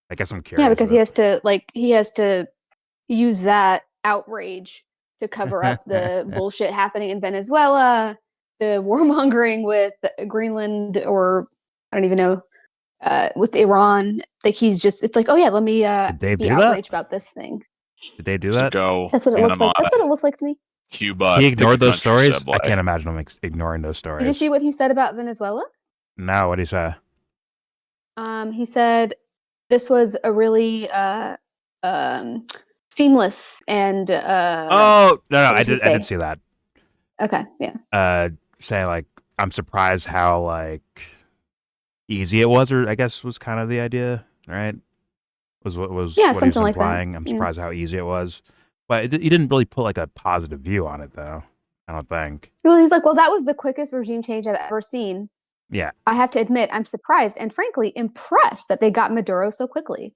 I guess I'm curious. Yeah, because he has to use that outrage to cover up the bullshit happening in Venezuela, the warmongering with Greenland, or I don't even know, with Iran. Like it's like, oh yeah, let me be outraged about this thing. Did they do that? That's what it looks like. That's what it looks like to me. Cuba. He ignored those stories? I can't imagine him ignoring those stories. Did you see what he said about Venezuela? No, what did he say? He said this was a really seamless and oh no, I did see that. Okay, yeah. Saying like, I'm surprised how like easy it was, or I guess was kind of the idea, right? Was what was yeah, what something he was like implying. that. I'm surprised how easy it was. But he didn't really put like a positive view on it, though. I don't think. Well, he's like, well, that was the quickest regime change I've ever seen. Yeah. I have to admit, I'm surprised and frankly impressed that they got Maduro so quickly.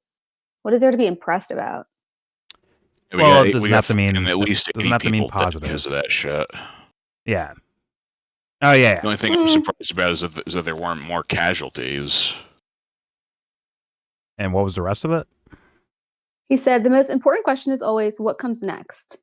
What is there to be impressed about? Well, it doesn't have to mean at least doesn't have to mean positive because of that shit. Yeah. Oh yeah. The only thing I'm surprised about is that there weren't more casualties. And what was the rest of it? He said, the most important question is always what comes next.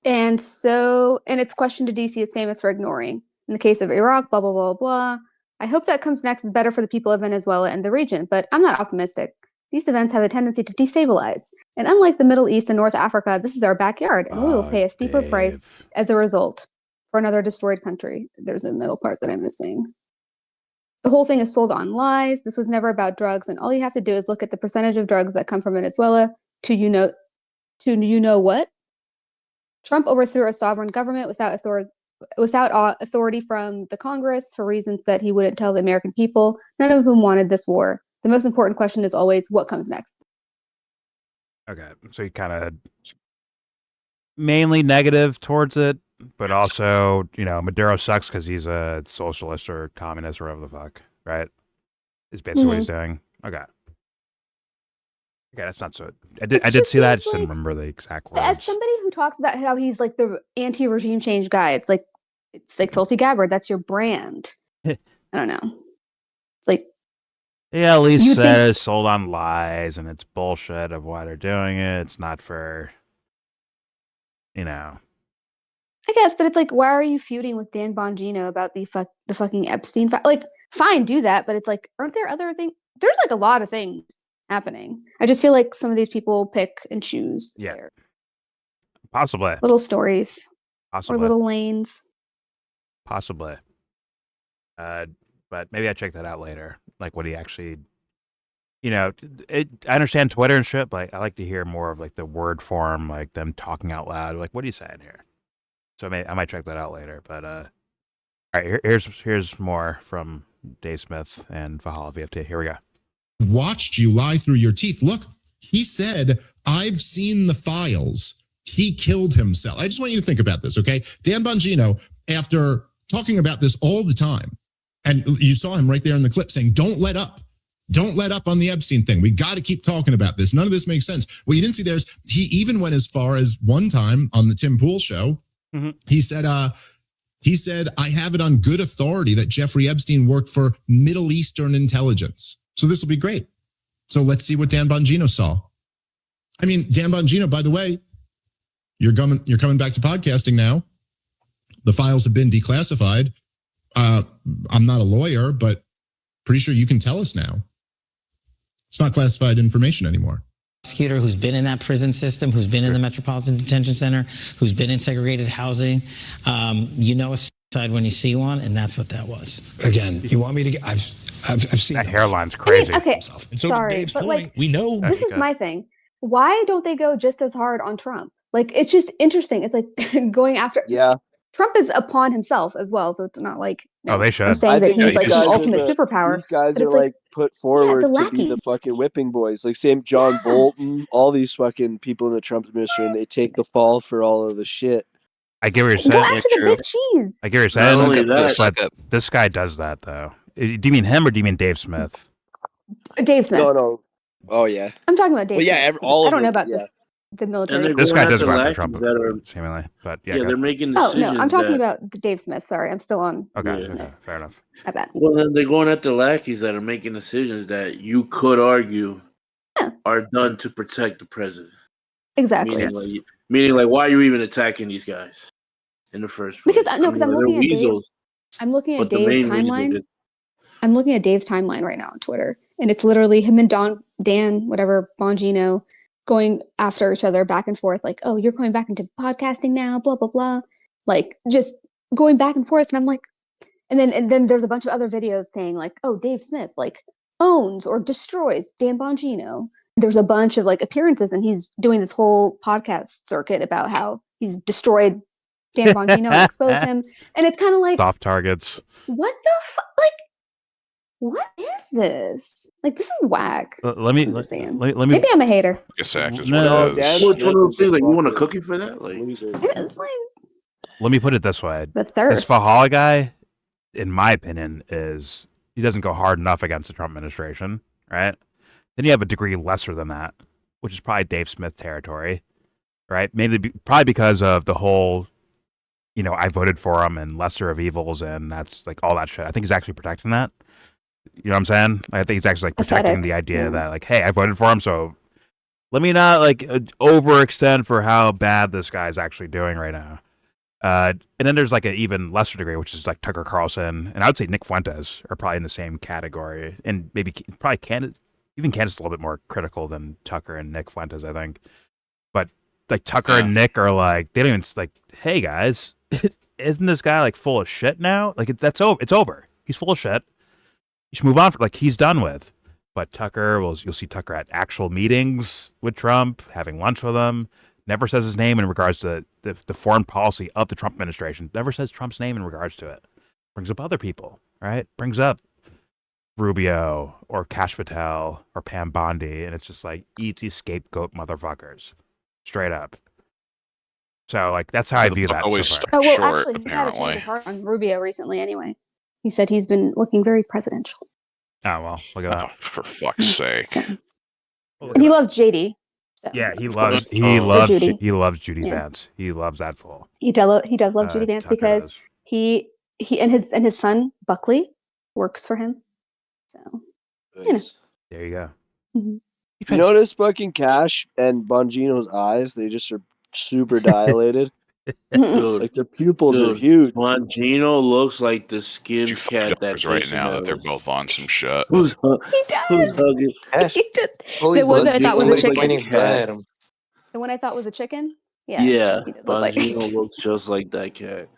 And its question to DC is famous for ignoring. In the case of Iraq, blah, blah, blah, blah. I hope that comes next is better for the people of Venezuela and the region, but I'm not optimistic. These events have a tendency to destabilize. And unlike the Middle East and North Africa, this is our backyard, and we will pay a steeper price as a result for another destroyed country. There's a middle part that I'm missing. The whole thing is sold on lies. This was never about drugs, and all you have to do is look at the percentage of drugs that come from Venezuela to you know what? Trump overthrew a sovereign government without authority from the Congress for reasons that he wouldn't tell the American people, none of whom wanted this war. The most important question is always what comes next. Okay, so he kind of mainly negative towards it, but also, Maduro sucks because he's a socialist or communist or whatever the fuck, right? Is basically what he's doing. Okay. Okay, that's not so. I did see that. I just didn't remember the exact words. As somebody who talks about how he's like the anti-regime change guy, it's like Tulsi Gabbard. That's your brand. I don't know. It's like. Yeah, at least says sold on lies, and it's bullshit of why they're doing it. It's not for, I guess, but it's like, why are you feuding with Dan Bongino about the fucking Epstein file? Like, fine, do that, but it's like, aren't there other things? There's like a lot of things happening. I just feel like some of these people pick and choose. Yeah, possibly little stories, possibly or little lanes, possibly. But maybe I check that out later. Like what he actually, I understand Twitter and shit, but I like to hear more of like the word form, like them talking out loud. Like, what are you saying here? So I might check that out later. But all right, here's more from Dave Smith and Fahal VFT. Here we go. Watched you lie through your teeth. Look, he said, I've seen the files. He killed himself. I just want you to think about this, okay? Dan Bongino, after talking about this all the time, and you saw him right there in the clip saying, don't let up. Don't let up on the Epstein thing. We got to keep talking about this. None of this makes sense. What you didn't see there is he even went as far as one time on the Tim Pool show. He said, I have it on good authority that Jeffrey Epstein worked for Middle Eastern intelligence. So this will be great. So let's see what Dan Bongino saw. I mean, Dan Bongino, by the way, you're coming back to podcasting now. The files have been declassified. I'm not a lawyer, but pretty sure you can tell us now. It's not classified information anymore. Prosecutor who's been in that prison system, who's been in the Metropolitan Detention Center, who's been in segregated housing. You know a side when you see one, and that's what that was. Again, you want me to get? I've seen that hairline's crazy. I mean, okay, And so sorry, to Dave's but point, like, we know this is my thing. Why don't they go just as hard on Trump? Like, it's just interesting. It's like going after. Yeah. Trump is a pawn himself as well, so it's not like. Oh, they should. I'm saying that he's like the guys are ultimate superpower. These guys but are it's like, put forward the to be the lackeys. fucking whipping boys. Like same John Bolton, all these fucking people in the Trump administration. They take the fall for all of the shit. I get what you're Go saying. after the big cheese. I get what you're Not saying. only that- but this guy does that though. Do you mean him or do you mean Dave Smith? Dave Smith. No. Oh yeah. I'm talking about Dave Well, yeah, Smith. all I of don't know them, about yeah. the military. And This guy does the go after lackeys Trump, that are, seemingly. But yeah, yeah, go they're ahead. making Oh decisions. no, I'm talking that, about the Dave Smith. Sorry, I'm still on. Okay, Yeah. okay, fair enough. I bet. Well, then they're going at the lackeys that are making decisions that you could argue are done to protect the president. Exactly. Meaning, like, why are you even attacking these guys in the first place? Because no, because I'm they're looking at weasels, Dave's. I'm looking at but the Dave's main weasel timeline. did- I'm looking at Dave's timeline right now on Twitter, and it's literally him and Dan, whatever, Bongino, going after each other back and forth, like, oh, you're going back into podcasting now, blah, blah, blah. Like, just going back and forth. And I'm like, and then there's a bunch of other videos saying, like, oh, Dave Smith, like, owns or destroys Dan Bongino. There's a bunch of, like, appearances, and he's doing this whole podcast circuit about how he's destroyed Dan Bongino and exposed him. And it's kind of like, soft targets. what the fuck? Like, what is this? Like, this is whack. Let me Maybe I'm a hater. No, What's one of those things like you want a cookie for that? Like, It's like let me put it this way: the thirst. This Fahala guy, in my opinion, he doesn't go hard enough against the Trump administration, right? Then you have a degree lesser than that, which is probably Dave Smith territory, right? Probably because of the whole, I voted for him and lesser of evils, and that's like all that shit. I think he's actually protecting that. You know what I'm saying? I think he's actually like protecting the idea that, like, hey, I voted for him, so let me not like overextend for how bad this guy's actually doing right now. And then there's like an even lesser degree, which is like Tucker Carlson, and I would say Nick Fuentes are probably in the same category, and maybe probably Candace. Even Candace is a little bit more critical than Tucker and Nick Fuentes, I think. But like Tucker and Nick are like, they don't even like, hey guys, isn't this guy like full of shit now? Like it's over. He's full of shit. You should move on. He's done with. But Tucker, you'll see Tucker at actual meetings with Trump, having lunch with him. Never says his name in regards to the foreign policy of the Trump administration. Never says Trump's name in regards to it. Brings up other people, right? Brings up Rubio or Kash Patel or Pam Bondi, and it's just like, eat these scapegoat motherfuckers. Straight up. So, like, that's how I view that so far. Oh, well, actually, he's had a change of heart on Rubio recently anyway. He said he's been looking very presidential. Oh, well, look at that. For fuck's sake. And he loves JD. So. Yeah, he loves Judy Yeah. Vance. He loves that fool. He does love Judy Vance Tucker because does. he and his son Buckley works for him. So There you go. Mhm. You notice fucking Cash and Bongino's eyes? They just are super dilated. Dude, like their pupils are huge. Bongino looks like the skin cat that right now that they're both on some shit. Who's hugging? The one that I thought was a chicken. Cat. The one I thought was a chicken. Yeah. Yeah, He does look like Bongino looks just like that cat.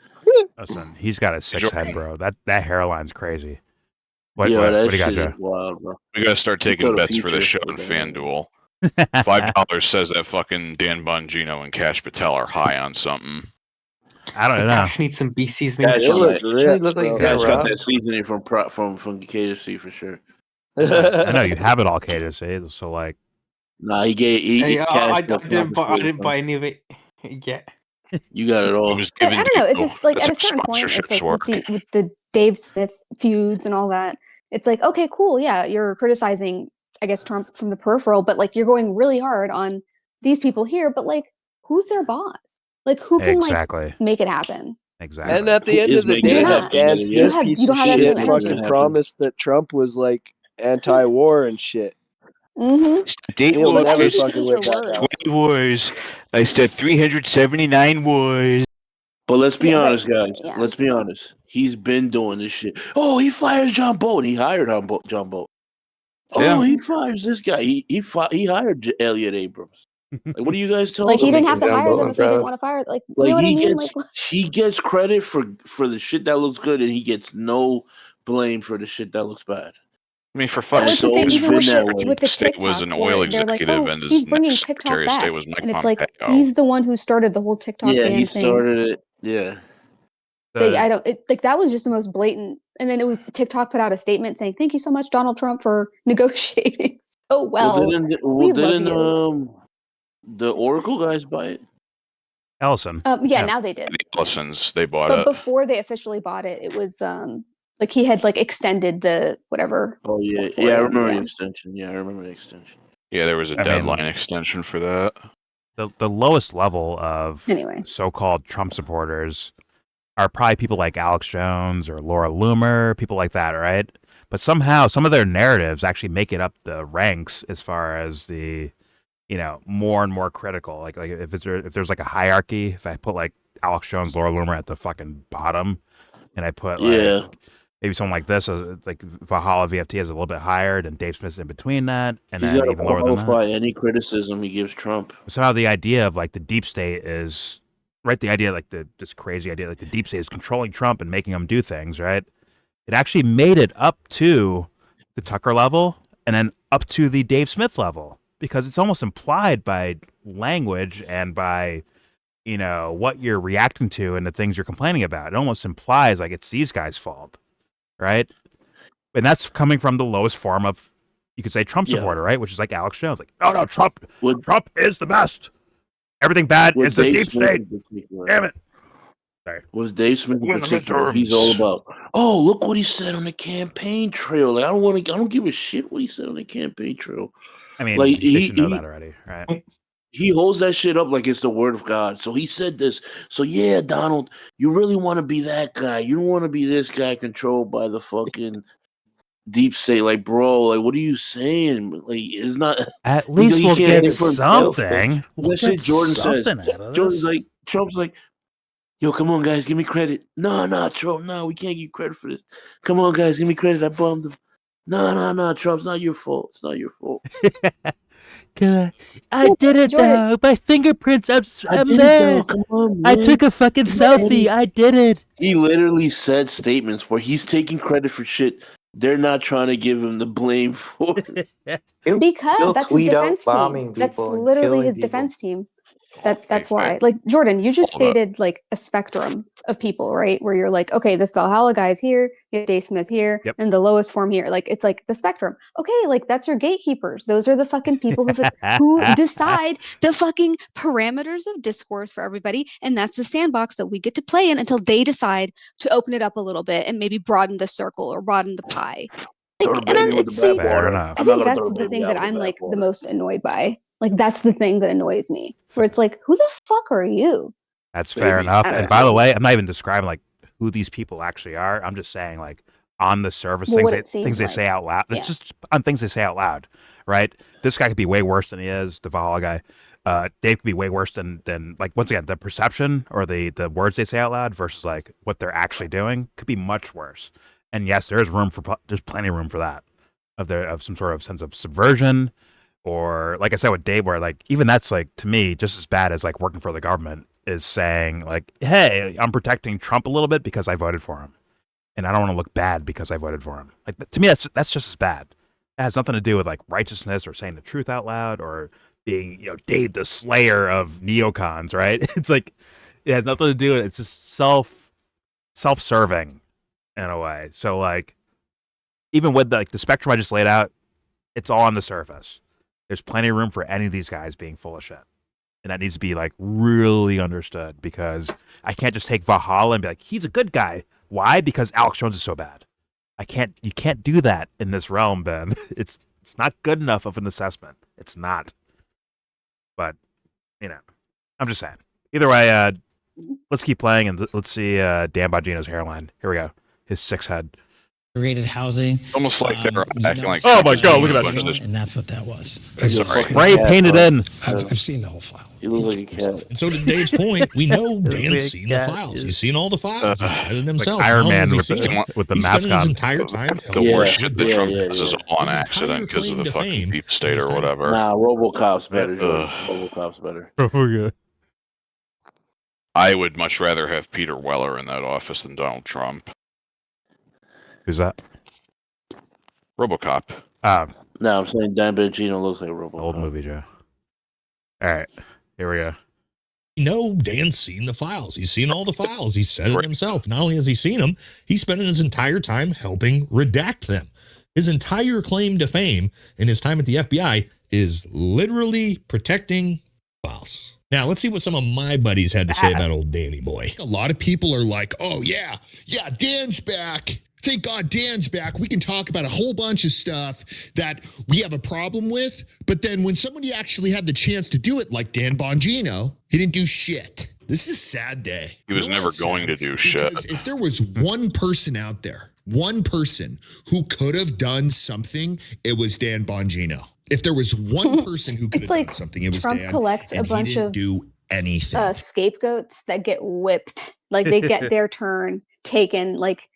Listen, he's got a 6 head, bro. That hairline's crazy. What, Yo, what, that what do you got, shit is Joe? wild, bro. We gotta start He taking put a bets for this feature show on for that. FanDuel. $5 says that fucking Dan Bongino and Cash Patel are high on something. I don't know. Cash needs some B seasoning. Cash, They look like Cash got Rob. that seasoning from KFC for sure. I know you have it all, KFC. So like, Nah, he gave. Hey, I Cash didn't buy any of it yet. You got it all. I don't know. It's just like at a certain point, it's like with the Dave Smith feuds and all that. It's like, okay, cool, yeah, you're criticizing, I guess, Trump from the peripheral, but like you're going really hard on these people here. But like, who's their boss? Like, who can like make it happen? Exactly. And at the end of the day, that Dan Smith piece of shit fucking promised that Trump was like anti-war and shit. Mm-hmm. He'll never least fucking eat live your that words. down. Wars. I said 379 wars. But let's be Yeah, but- honest, guys. yeah. Let's be honest. He's been doing this shit. Oh, he fires John Bolton. He hired John Bolton. Oh, he fires this guy. He hired Elliot Abrams. Like, what do you guys tell Like he them? didn't have to hire them if he didn't want to fire. Like, you Like know what I he mean? gets Like, he gets credit for the shit that looks good, and he gets no blame for the shit that looks bad. I mean, for but fuck's what's to say? sake, Even been that way. with the State was TikTok, an where oil they're like, executive, "Oh, and his he's bringing next TikTok Secretary of State back," was Mike and it's Pompeo. like he's the one who started the whole TikTok Yeah, ban he thing. started it. Yeah. I don't like that was just the most blatant. And then it was TikTok put out a statement saying, "Thank you so much, Donald Trump, for negotiating so well. We love you." The Oracle guys buy it? Ellison. Yeah, now they did. The Ellisons, they bought But it. before they officially bought it, it was like he had like extended the whatever. Oh yeah, moratorium, I remember the extension. Yeah, I remember the extension. Yeah, there was a I mean, deadline extension for that. The lowest level of Anyway. so-called Trump supporters are probably people like Alex Jones or Laura Loomer, people like that, right? But somehow some of their narratives actually make it up the ranks as far as the, more and more critical. Like if there's like a hierarchy, if I put like Alex Jones, Laura Loomer at the fucking bottom, and I put like maybe someone like this, like Valhalla VFT is a little bit higher, and Dave Smith's in between that, and He's then got to even lower than that. qualify any criticism he gives Trump. Somehow the idea of like the deep state is right. The idea like this crazy idea like the deep state is controlling Trump and making him do things, right? It actually made it up to the Tucker level and then up to the Dave Smith level because it's almost implied by language and by what you're reacting to and the things you're complaining about. It almost implies like it's these guys' fault, right? And that's coming from the lowest form of, you could say, Trump supporter, right? Which is like Alex Jones, like, oh no, Trump is the best. Everything bad is the deep state. Damn it. Sorry. With Dave Smith in particular, he's all about, oh, look what he said on the campaign trail. Like, I don't give a shit what he said on the campaign trail. I mean, like, they should know that already, right? He holds that shit up like it's the word of God. So he said this. So yeah, Donald, you really want to be that guy. You don't want to be this guy controlled by the fucking deep state. Like, bro, like, what are you saying? Like, it's not. At least we'll get That something. shit Jordan says. Out of Jordan's like, Trump's like, yo, come on, guys, give me credit. No, Trump, no, we can't give you credit for this. Come on, guys, give me credit. I bummed him. No, Trump, it's not your fault. It's not your fault. I did it though. My fingerprints. I'm did it though. Come on, man. I took a fucking selfie. I did it. He literally said statements where he's taking credit for shit they're not trying to give him the blame for. Because that's his defense team. That's literally his defense team. That's why. Like, Jordan, you just stated like a spectrum of people, right? Where you're like, okay, this Valhalla guy's here, you have Dave Smith here, and the lowest form here. Like, it's like the spectrum. Okay, like that's your gatekeepers. Those are the fucking people who decide the fucking parameters of discourse for everybody. And that's the sandbox that we get to play in until they decide to open it up a little bit and maybe broaden the circle or broaden the pie. Like, and I think that's the thing that I'm like the most annoyed by. Like, that's the thing that annoys me. Where it's like, who the fuck are you? That's fair enough. And by the way, I'm not even describing like who these people actually are. I'm just saying like on the surface things they say out loud. It's just on things they say out loud, right? This guy could be way worse than he is, the Valhalla guy. Dave could be way worse than like, once again, the perception or the words they say out loud versus like what they're actually doing could be much worse. And yes, there's plenty of room for that of some sort of sense of subversion. Or like I said with Dave, where like even that's like to me just as bad as like working for the government is saying like, hey, I'm protecting Trump a little bit because I voted for him, and I don't want to look bad because I voted for him. Like to me, that's just as bad. It has nothing to do with like righteousness or saying the truth out loud or being Dave the Slayer of neocons, right? It's like it has nothing to do with it. It's just self-serving in a way. So like even with the spectrum I just laid out, it's all on the surface. There's plenty of room for any of these guys being full of shit. And that needs to be like really understood because I can't just take Valhalla and be like, he's a good guy. Why? Because Alex Jones is so bad. You can't do that in this realm, Ben. It's not good enough of an assessment. It's not. But, I'm just saying. Either way, let's keep playing and let's see Dan Bongino's hairline. Here we go. His 6 head. segregated housing. Almost like they're acting like. Oh my God, look at that shit. And that's what that was. Sorry. Spray painted in. I've seen the whole file. You look like a cat. And so to Dave's point, we know Dan's big seen the cat files. is- He's seen all the files. He said it himself. Iron Not only Man has he with seen the- it, with the he's mask spent his on. entire time The helping worst shit that Trump yeah, does is yeah. on His accident entire because of claim the to fucking fame deep state is or that- whatever. Nah, RoboCop's better. Ugh. Jordan. RoboCop's better. Okay. I would much rather have Peter Weller in that office than Donald Trump. Who's that? RoboCop. No, I'm saying Dan Bongino looks like RoboCop. Old movie, Joe. All right, here we go. No, Dan's seen the files. He's seen all the files. He said it himself. Not only has he seen them, he's spent his entire time helping redact them. His entire claim to fame in his time at the FBI is literally protecting files. Now, let's see what some of my buddies had to say about old Danny boy. A lot of people are like, oh, yeah, Dan's back. Thank God Dan's back. We can talk about a whole bunch of stuff that we have a problem with. But then when somebody actually had the chance to do it, like Dan Bongino, he didn't do shit. This is a sad day. He was never going to do shit. Because if there was one person out there, one person who could have done something, it was Dan Bongino. If there was one person who could have done something, it was Trump Dan. collects a and he bunch didn't of do anything. scapegoats that get whipped. Like they get their turn taken, like,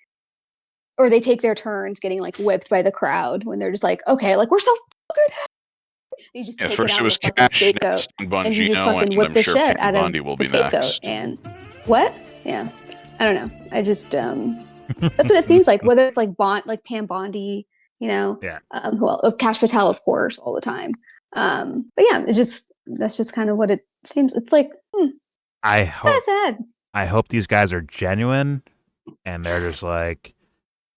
or they take their turns getting like whipped by the crowd when they're just like, okay, like we're so good. You just take it first out it on was the fucking Cash, scapegoat, next and you just Bongino, fucking and whip I'm the sure shit Pam out of Bondi will the be scapegoat. next. And what? Yeah, I don't know. I just that's what it seems like. Whether it's like Pam Bondi, you know, Cash Patel, of course, all the time. But yeah, that's just kind of what it seems. It's like I kind hope of sad. I hope these guys are genuine, and they're just like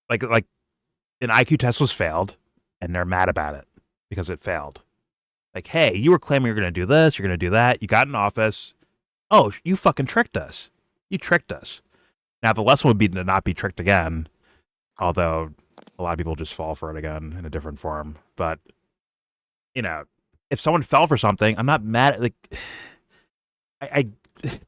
an IQ test was failed, and they're mad about it because it failed. Like, hey, you were claiming you're going to do this, you're going to do that. You got in office. Oh, you fucking tricked us. You tricked us. Now, the lesson would be to not be tricked again, although a lot of people just fall for it again in a different form. But, you know, if someone fell for something, I'm not mad at, like, I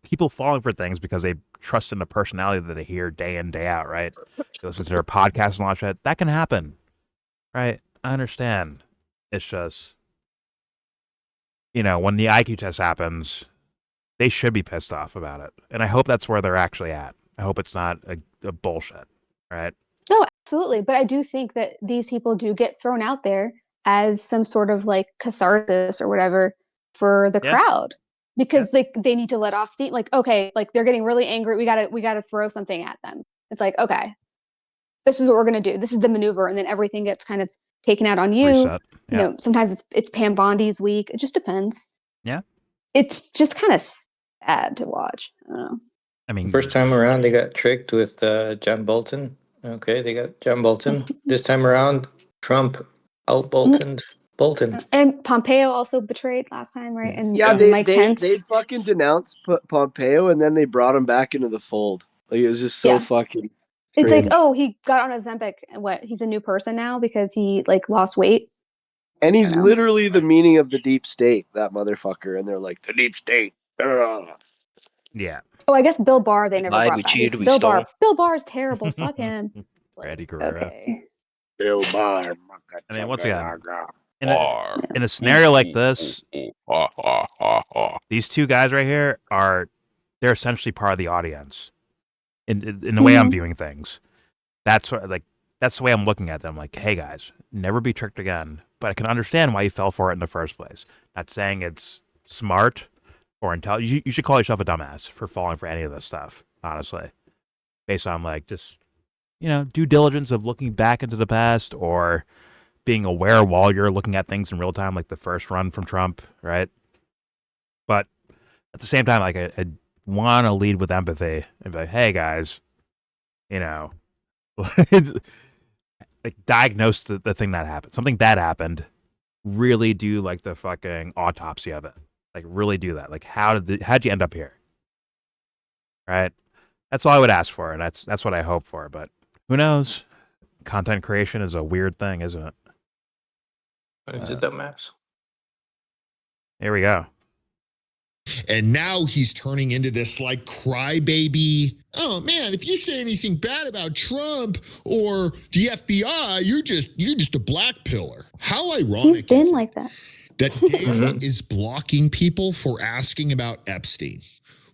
people falling for things because they trust in the personality that they hear day in, day out, right? They listen to their podcast and all that shit. That can happen, right? I understand. It's just, you know, when the IQ test happens, they should be pissed off about it. And I hope that's where they're actually at. I hope it's not a bullshit, right? No, absolutely. But I do think that these people do get thrown out there as some sort of like catharsis or whatever for the crowd. Because they need to let off steam. Like, okay, like they're getting really angry. We gotta throw something at them. It's like, okay, this is what we're gonna do. This is the maneuver, and then everything gets kind of taken out on you. Reset. You know, sometimes it's Pam Bondi's week. It just depends. Yeah. It's just kind of sad to watch. I don't know. I mean, First time around, they got tricked with John Bolton. Okay, they got John Bolton. This time around, Trump out Bolton. And Pompeo also betrayed last time, right? And Yeah, Mike they Pence. fucking denounced Pompeo and then they brought him back into the fold. Like it was just so fucking. It's cringe. like, oh, he got on Ozempic. And what? He's a new person now because he like lost weight. And he's literally the meaning of the deep state, that motherfucker. And they're like, the deep state. Ugh. Yeah. Oh, I guess Bill Barr they never lied, brought we back. cheated, we Bill stole. Barr. Bill Barr is terrible. Fuck him. Eddie Guerrero. Okay. Bill Barr. I mean, once again, in a scenario like this, these two guys right here they're essentially part of the audience in the way I'm viewing things. That's what, like, that's the way I'm looking at them. Like, hey guys, never be tricked again. But I can understand why you fell for it in the first place. Not saying it's smart or intelligent. You should call yourself a dumbass for falling for any of this stuff, honestly. Based on like just, you know, due diligence of looking back into the past or being aware while you're looking at things in real time, like the first run from Trump, right? But at the same time, like I want to lead with empathy and be like, hey guys, you know, like diagnose the thing that happened. Something bad happened. Really do like the fucking autopsy of it. Like really do that. Like how'd you end up here? Right? That's all I would ask for, and that's what I hope for. But who knows? Content creation is a weird thing, isn't it? Is it dumbass? Here we go. And now he's turning into this like crybaby. Oh man, if you say anything bad about Trump or the FBI, you're just a black pillar. How ironic He's been is it like that. that Dan is blocking people for asking about Epstein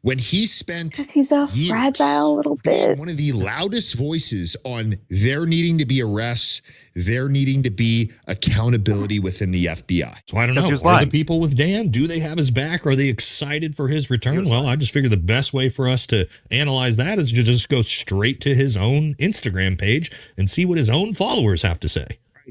when he spent Because he's a years fragile little being bit. one of the loudest voices on there needing to be arrests, there needing to be accountability within the FBI. So I don't know. Are the people with Dan, do they have his back? Are they excited for his return? Well, I just figured the best way for us to analyze that is to just go straight to his own Instagram page and see what his own followers have to say.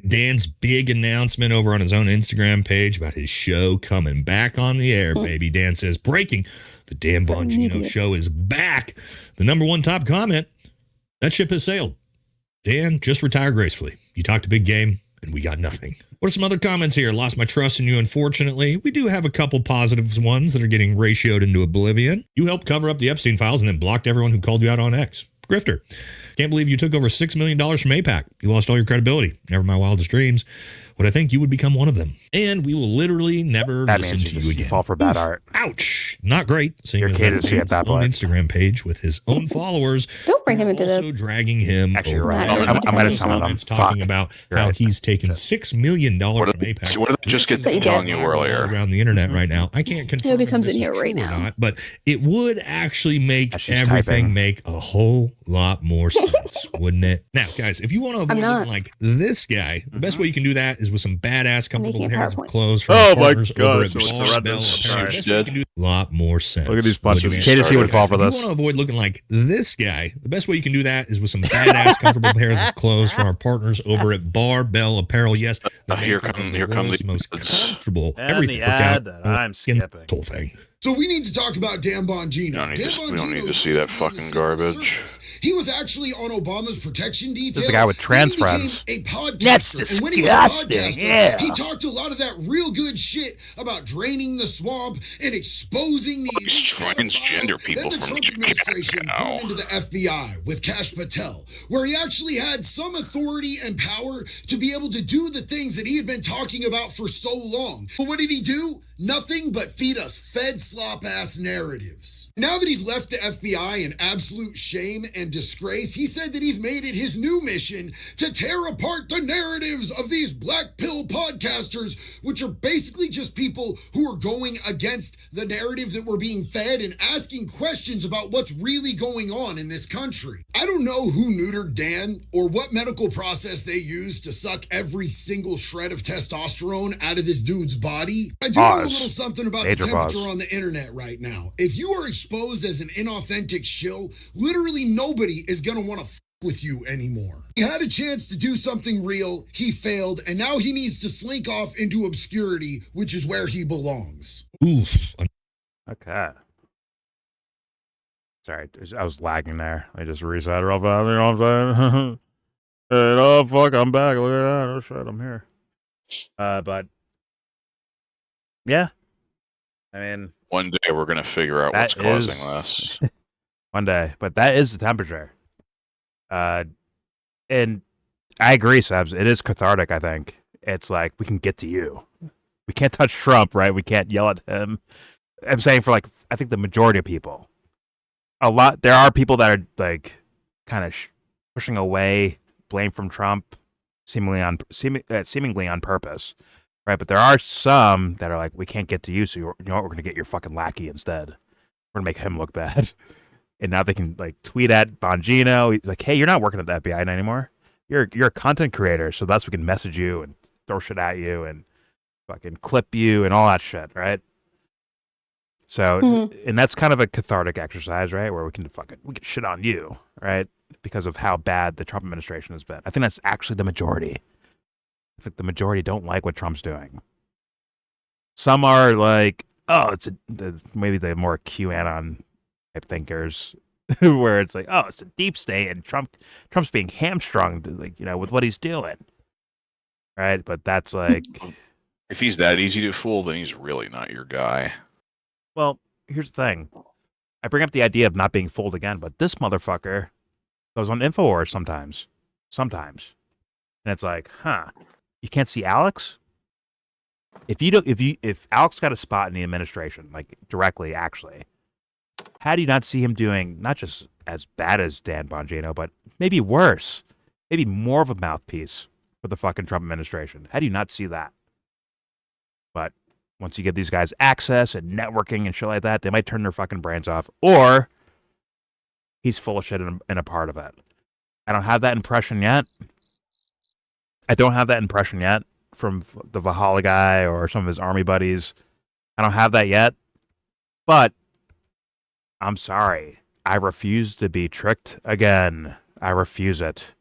Dan's big announcement over on his own Instagram page about his show coming back on the air, baby. Dan says, breaking, the Dan Bongino show is back. The #1 top comment, that ship has sailed. Dan, just retire gracefully. You talked a big game, and we got nothing. What are some other comments here? Lost my trust in you, unfortunately. We do have a couple positive ones that are getting ratioed into oblivion. You helped cover up the Epstein files and then blocked everyone who called you out on X. Grifter, can't believe you took over $6 million from APAC. You lost all your credibility. Never my wildest dreams would I think you would become one of them. And we will literally never listen to you again. Fall for bad art. Ouch. Not great. Seeing Your as kid that's is at his that own point. Instagram page with his own followers. Don't bring him into also this. dragging him Actually, you're over. right. I'm gonna tell him. Comments talking about how he's taken $6 million from APAC. What did I just get So you telling get- you earlier? Around the internet right now. I can't confirm Nobody if comes this in is here right true or now. not, but it would actually make She's everything typing. make a whole lot more sense, wouldn't it? Now, guys, if you want to avoid not. looking like this guy, the best way you can do that is with some badass, comfortable making a pairs of PowerPoint. clothes from Oh our my partners God, over at so it's Ball horrendous. Bell Sorry. Apparel. The best way you can do a lot more sense. Look at these punches. wouldn't it? Katie would fall for If you this. want to avoid looking like this guy, the best way you can do that is with some badass, comfortable pairs of clothes from our partners over at Barbell Apparel. Yes, the Here maker of come the world's the most ads. comfortable And everything the workout ad that I'm skipping. whole thing. So we need to talk about Dan Bongino. We don't need to see that fucking garbage. He was actually on Obama's protection detail. This is the guy with trans then he friends. became a podcaster. That's And when he was a disgusting, podcaster, yeah. he talked a lot of that real good shit about draining the swamp and exposing the These transgender people then the from Trump administration put him into the FBI with Cash Patel, where he actually had some authority and power to be able to do the things that he had been talking about for so long. But what did he do? Nothing but feed us fed slop ass narratives. Now that he's left the FBI in absolute shame and disgrace, he said that he's made it his new mission to tear apart the narratives of these black pill podcasters, which are basically just people who are going against the narrative that we're being fed and asking questions about what's really going on in this country. I don't know who neutered Dan or what medical process they used to suck every single shred of testosterone out of this dude's body. I do know a little something about Major the temperature pause. on the internet right now. If you are exposed as an inauthentic shill, literally nobody is going to want to with you anymore. He had a chance to do something real, he failed, and now he needs to slink off into obscurity, which is where he belongs. Oof. Okay. Sorry, I was lagging there. I just reset real fast. You know what I'm saying? Hey, oh fuck, I'm back. Look at that. Oh shit, I'm here. But yeah, I mean, One day we're gonna figure out what's that causing is- this. one day, but that is the temperature. And I agree, Sebs. It is cathartic. I think it's like we can get to you. We can't touch Trump, right? We can't yell at him. I'm saying for like, I think the majority of people, there are people that are like kind of pushing away blame from Trump, seemingly on purpose, right? But there are some that are like, we can't get to you, so you know what? We're gonna get your fucking lackey instead. We're gonna make him look bad. And now they can like tweet at Bongino. He's like, hey, you're not working at the FBI anymore. You're a content creator, so that's we can message you and throw shit at you and fucking clip you and all that shit, right? So, and that's kind of a cathartic exercise, right? Where we can shit on you, right? Because of how bad the Trump administration has been. I think that's actually the majority. I think the majority don't like what Trump's doing. Some are like, oh, maybe the more QAnon type thinkers, where it's like, oh, it's a deep state and Trump's being hamstrung, like, you know, with what he's doing, right? But that's like, If he's that easy to fool, then he's really not your guy. well, here's the thing. I bring up the idea of not being fooled again, but this motherfucker goes on InfoWars sometimes, and it's like, huh? You can't see Alex? if Alex got a spot in the administration, like directly, actually, how do you not see him doing not just as bad as Dan Bongino, but maybe worse, maybe more of a mouthpiece for the fucking Trump administration? How do you not see that? But once you give these guys access and networking and shit like that, they might turn their fucking brains off, or he's full of shit and a part of it. I don't have that impression yet. From the Valhalla guy or some of his army buddies. I don't have that yet. But I'm sorry. I refuse to be tricked again. I refuse it.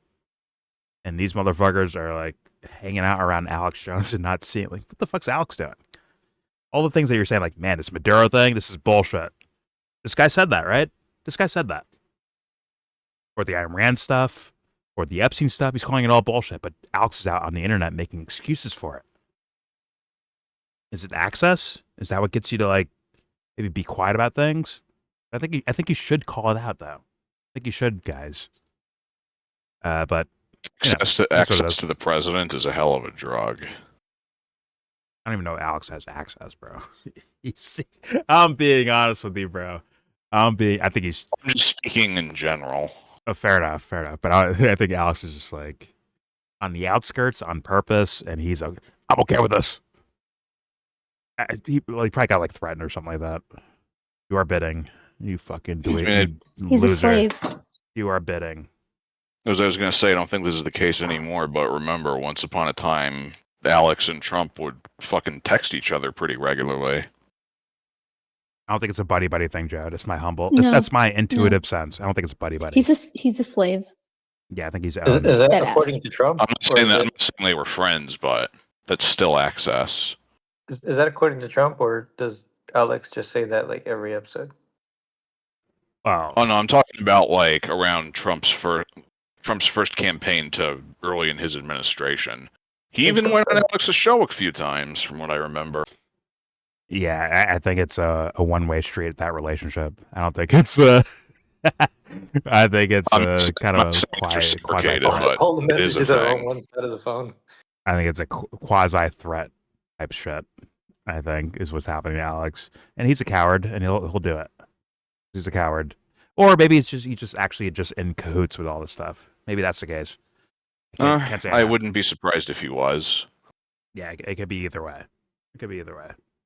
And these motherfuckers are like hanging out around Alex Jones and not seeing, like, what the fuck's Alex doing? All the things that you're saying, like, man, this Maduro thing, this is bullshit. This guy said that, right? This guy said that. Or the Iran stuff, or the Epstein stuff, he's calling it all bullshit, but Alex is out on the internet making excuses for it. Is it access? Is that what gets you to, like, maybe be quiet about things? I think you should call it out, though. I think you should, guys. But access to the president is a hell of a drug. I don't even know if Alex has access, bro. I'm being honest with you, bro. I'm just speaking in general. Oh, fair enough. But I think Alex is just like on the outskirts on purpose, and he's I'm okay with this. He probably got like threatened or something like that. You are bidding. You fucking do it. He's a slave. You are bidding. As I was going to say, I don't think this is the case anymore, but remember, once upon a time, Alex and Trump would fucking text each other pretty regularly. I don't think it's a buddy-buddy thing, Joe. That's my humble. No. That's my intuitive sense. I don't think it's a buddy-buddy. He's a slave. Yeah, I think he's. Is that according to Trump? I'm not saying they were friends, but that's still access. Is that according to Trump, or does Alex just say that like every episode? Wow. Oh no, I'm talking about like around Trump's first campaign to early in his administration. He even went on Alex's show a few times, from what I remember. Yeah, I think it's a one-way street, that relationship. I don't think it's I think it's kind of quasi all the messages are on one side of the phone. I think it's a quasi-threat type shit, I think, is what's happening to Alex. And he's a coward, and he'll do it. He's a coward. Or maybe it's just he's just in cahoots with all this stuff. Maybe that's the case. Can't say I wouldn't be surprised if he was. Yeah, it could be either way.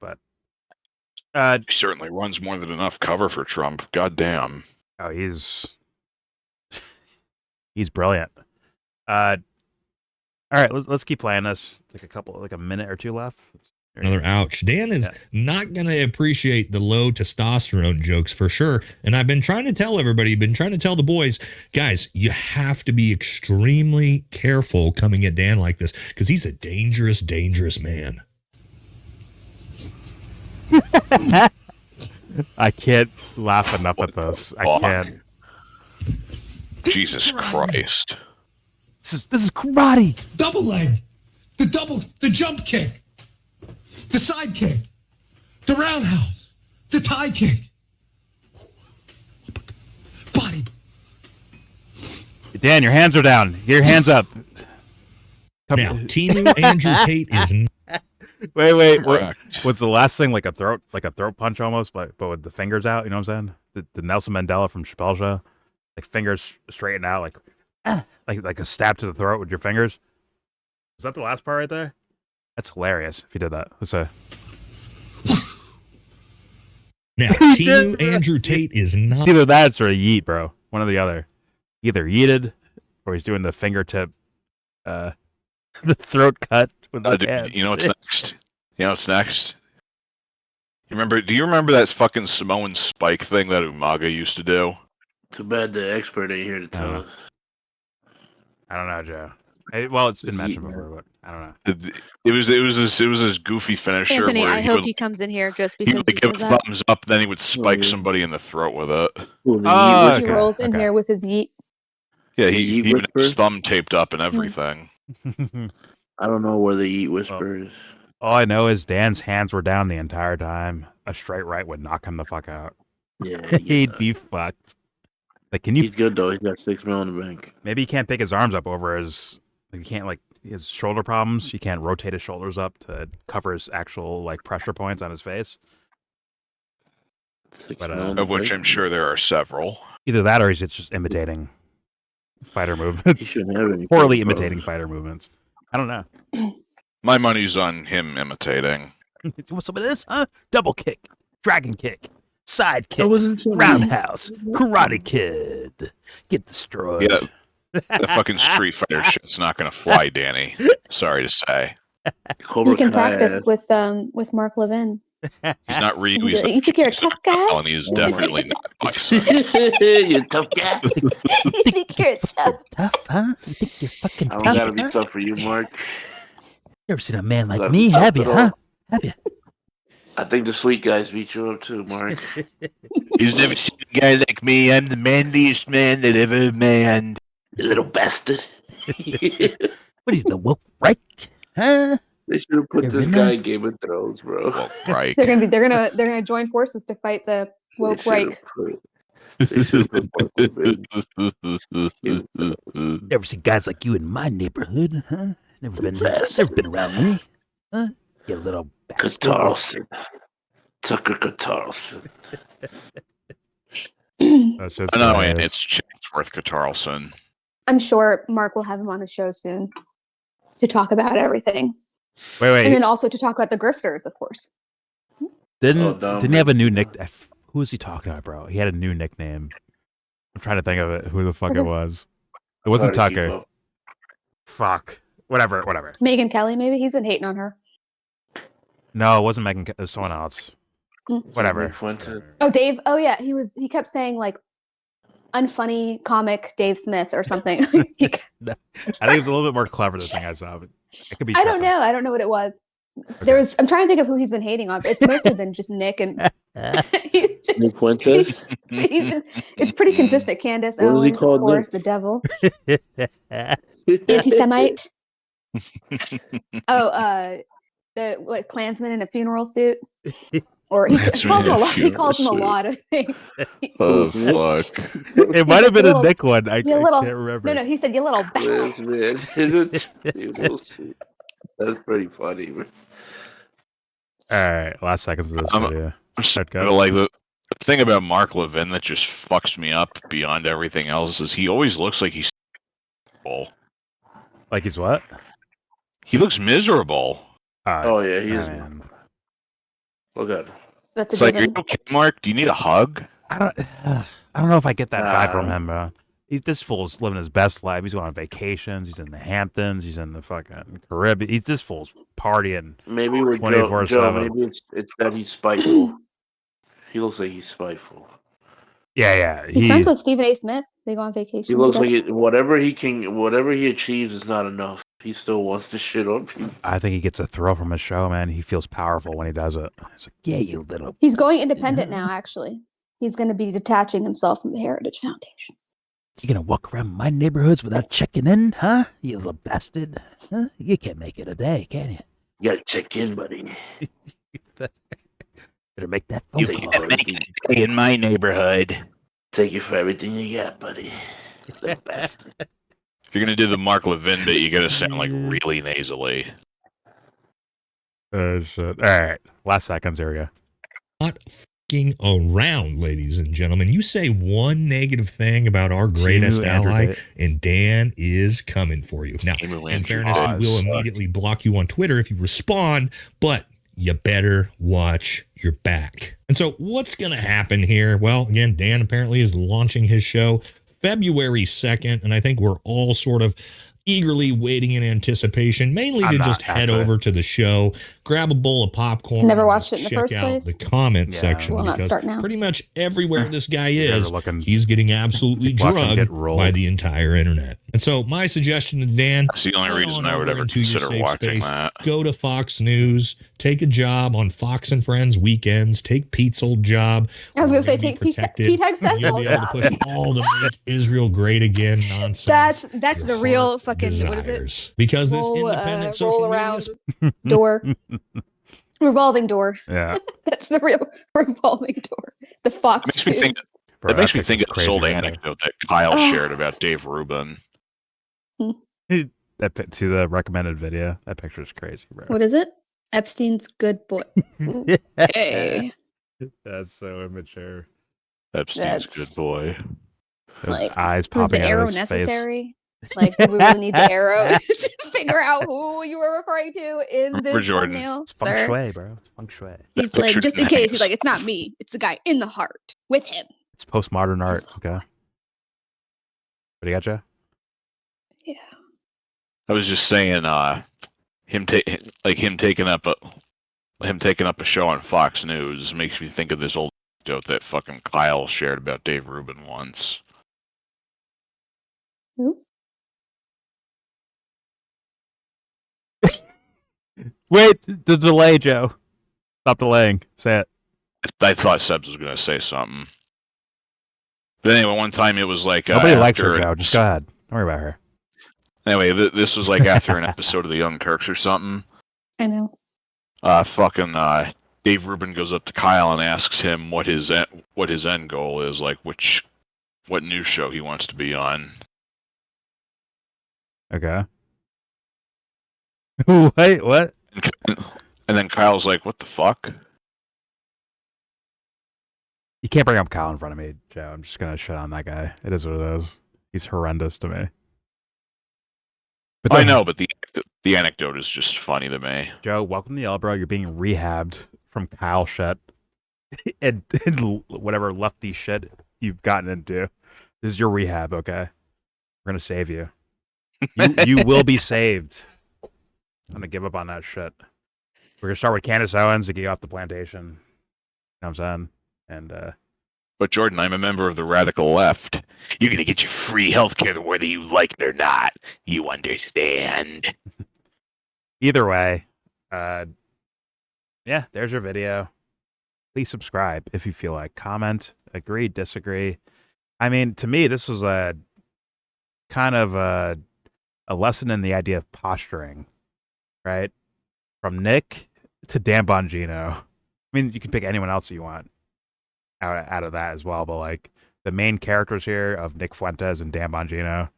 But he certainly runs more than enough cover for Trump. God damn. Oh, he's brilliant. All right, let's keep playing this. Like a minute or two left. Another ouch. Dan is not going to appreciate the low testosterone jokes for sure. And I've been trying to tell everybody, the boys, guys, you have to be extremely careful coming at Dan like this because he's a dangerous, dangerous man. I can't laugh enough at this. I can't. Jesus Christ. This is karate. Double leg. The jump kick. The side kick. The roundhouse. The tie kick. Body. Dan, your hands are down. Get your hands up. Now, Timu Andrew Tate is... Wait. Was the last thing like a throat punch almost, but with the fingers out? You know what I'm saying? The Nelson Mandela from Chappelle Show, like fingers straightened out, like a stab to the throat with your fingers. Was that the last part right there? That's hilarious if you did that. Let's say. Now, Timu Andrew Tate is not... Either that or a yeet, bro. One or the other. Either yeeted or he's doing the fingertip, the throat cut with the hands. You know what's next? Do you remember that fucking Samoan spike thing that Umaga used to do? Too bad the expert ain't here to tell us. I don't know, Joe. Well, it's been mentioned before, but I don't know. It was this goofy finisher. Anthony, where I hope he comes in here just because he would give a thumbs up, then he would spike somebody in the throat with it. He rolls in here with his yeet. Yeah, he even had his thumb taped up and everything. I don't know where the yeet whisper is. All I know is Dan's hands were down the entire time. A straight right would knock him the fuck out. Yeah, He'd be fucked. Like, can you? He's good though. He's got $6 million in the bank. Maybe he can't pick his arms up over his. Like, he can't like he has shoulder problems. He can't rotate his shoulders up to cover his actual like pressure points on his face. But, of which I'm sure there are several. Either that or he's just imitating fighter movements. shouldn't have any Poorly problems. imitating fighter movements. I don't know. My money's on him imitating. What's some of this, huh? Double kick, dragon kick, side kick, roundhouse, Karate Kid. Get destroyed. Yeah, the fucking Street Fighter shit's not going to fly, Danny. Sorry to say. You can practice with Mark Levin. He's not Ryu. You He's think you're a tough guy? and he's definitely not Bison. You tough guy. You think you're tough? Tough, huh? You think you're fucking I tough? don't gotta be huh? tough for you, Mark. You ever seen a man like Gotta me? be tough Have you, at huh? all. Have you? I think the sweet guys beat you up too, Mark. He's never seen a guy like me. I'm the manliest man that ever manned. You little bastard. What are you, the woke right? Huh? They should have put this guy in Game of Thrones, bro. Woke right. They're gonna join forces to fight the woke Reich. Never seen guys like you in my neighborhood, huh? Never been around me, huh? You little bastard. Carlson. Tucker Carlson. That's just No, hilarious. and it's Chatsworth Carlson. I'm sure Mark will have him on his show soon to talk about everything, Wait. and then also to talk about the grifters, of course. Didn't he have a new nick? Who was he talking about, bro? He had a new nickname. I'm trying to think of it. Who the fuck it was? It wasn't Hard to keep Tucker. up. Fuck. Whatever. Megyn Kelly, maybe he's been hating on her. No, it wasn't Megan. It was someone else. Mm. Whatever. Fuentes. Oh, Dave. Oh, yeah. He kept saying like unfunny comic Dave Smith or something. I think it was a little bit more clever the thing I saw, but it could be. I don't know. I don't know what it was. I'm trying to think of who he's been hating on. It's mostly been just Nick and Nick Fuentes. it's pretty consistent. Candace What was he Owens, called, of course, Nick? the devil, anti-Semite. The Klansman in a funeral suit, or he calls him a lot. He calls him a lot of things. Oh, fuck. It might have been You a Nick one. I you little, can't remember. No, he said you little bastard. That's pretty funny, man. All right, last seconds of this video. Like the thing about Mark Levin that just fucks me up beyond everything else is he always looks like he's miserable. Like he's what? He looks miserable. Oh yeah, he is. Man. Look at him. That's It's a like, are given. you okay, Mark? Do you need a hug? I don't know if I get that vibe from him, bro. This fool's living his best life. He's going on vacations. He's in the Hamptons. He's in the fucking Caribbean. This fool's partying. Maybe with 24/7. Joe, maybe it's that he's spiteful. He looks like he's spiteful. Yeah. He's friends with Stephen A. Smith. They go on vacation. He looks together. like whatever he achieves is not enough. He still wants to shit on people. I think he gets a thrill from his show, man. He feels powerful when he does it. It's like, yeah, you little. He's going independent now. Actually, he's going to be detaching himself from the Heritage Foundation. You gonna walk around my neighborhoods without checking in, huh? You little bastard. Huh? You can't make it a day, can you? You gotta check in, buddy. Better make that phone call. can't make it a day in my neighborhood. Take you for everything you got, buddy. Little bastard. If you're gonna do the Mark Levin bit, you gotta sound like really nasally. Oh shit! All right, last seconds area. Not fucking around, ladies and gentlemen. You say one negative thing about our greatest Timu Andrew ally, Tate. and Dan is coming for you. Now, Timu in Andrew fairness, he Oz. will immediately block you on Twitter if you respond, but you better watch your back. And so what's going to happen here? Well, again, Dan apparently is launching his show February 2nd, and I think we're all sort of eagerly waiting in anticipation, mainly I'm to not, just head actually. over to the show, grab a bowl of popcorn. Never and watched it in the check first out place. the comment Yeah. section Will not because start now. pretty much everywhere this guy You guys is, are looking- he's getting absolutely Watch him drugged get rolled. by the entire internet. And so my suggestion to Dan, That's the only head reason on I would over ever into your consider safe watching space, that. go to Fox News, take a job on Fox and Friends weekends, take Pete's old job. I was going to say You're gonna take be Pete protected. Hexteth's You'll be able to push all the make Israel great again nonsense. That's your the real heart fucking what is it? desires. Because this Roll, independent social roll media around door, revolving door. Yeah. That's the real revolving door. The Fox Makes me think. News. Bro, That makes that me think picture's of this crazy old right there. anecdote that Kyle Oh. shared about Dave Rubin. I to the recommended video. That picture is crazy, bro. What is it? Epstein's good boy. Ooh, hey. That's so immature. Epstein's That's good boy. Those like, eyes was popping the out arrow of his necessary? Like, do we really need the arrow to figure out who you were referring to in Remember, this Jordan, thumbnail, It's feng sir? shui, bro. It's feng shui. He's That like, picture just in didn't hang case, he's like, us- it's not me. It's the guy in the heart with him. It's postmodern art. Okay. What do you got, Joe? Yeah. I was just saying, him taking up a show on Fox News makes me think of this old joke that fucking Kyle shared about Dave Rubin once. Wait, the delay, Joe. Stop delaying. Say it. I thought Sebs was gonna say something. But anyway, one time it was like Nobody likes her, after Joe. Just go ahead. Don't worry about her. Anyway, this was like after an episode of The Young Turks or something. I know. Dave Rubin goes up to Kyle and asks him what his end goal is, like what news show he wants to be on. Okay. Wait, what? And then Kyle's like, "What the fuck?" You can't bring up Kyle in front of me, Joe. I'm just gonna shit on that guy. It is what it is. He's horrendous to me. But I know, but the anecdote is just funny to me. Joe, welcome to YellBro. You're being rehabbed from Kyle shit and whatever lefty shit you've gotten into. This is your rehab, okay? We're gonna save you. You will be saved. I'm gonna give up on that shit. We're gonna start with Candace Owens to get you off the plantation. You know what I'm saying? And But Jordan, I'm a member of the radical left. You're gonna get your free healthcare whether you like it or not. You understand? either way, yeah, there's your video. Please subscribe if you feel like. Comment, agree, disagree. I mean, to me, this was a kind of a lesson in the idea of posturing, right? From Nick to Dan Bongino. I mean, you can pick anyone else you want out of that as well, but like the main characters here of Nick Fuentes and Dan Bongino,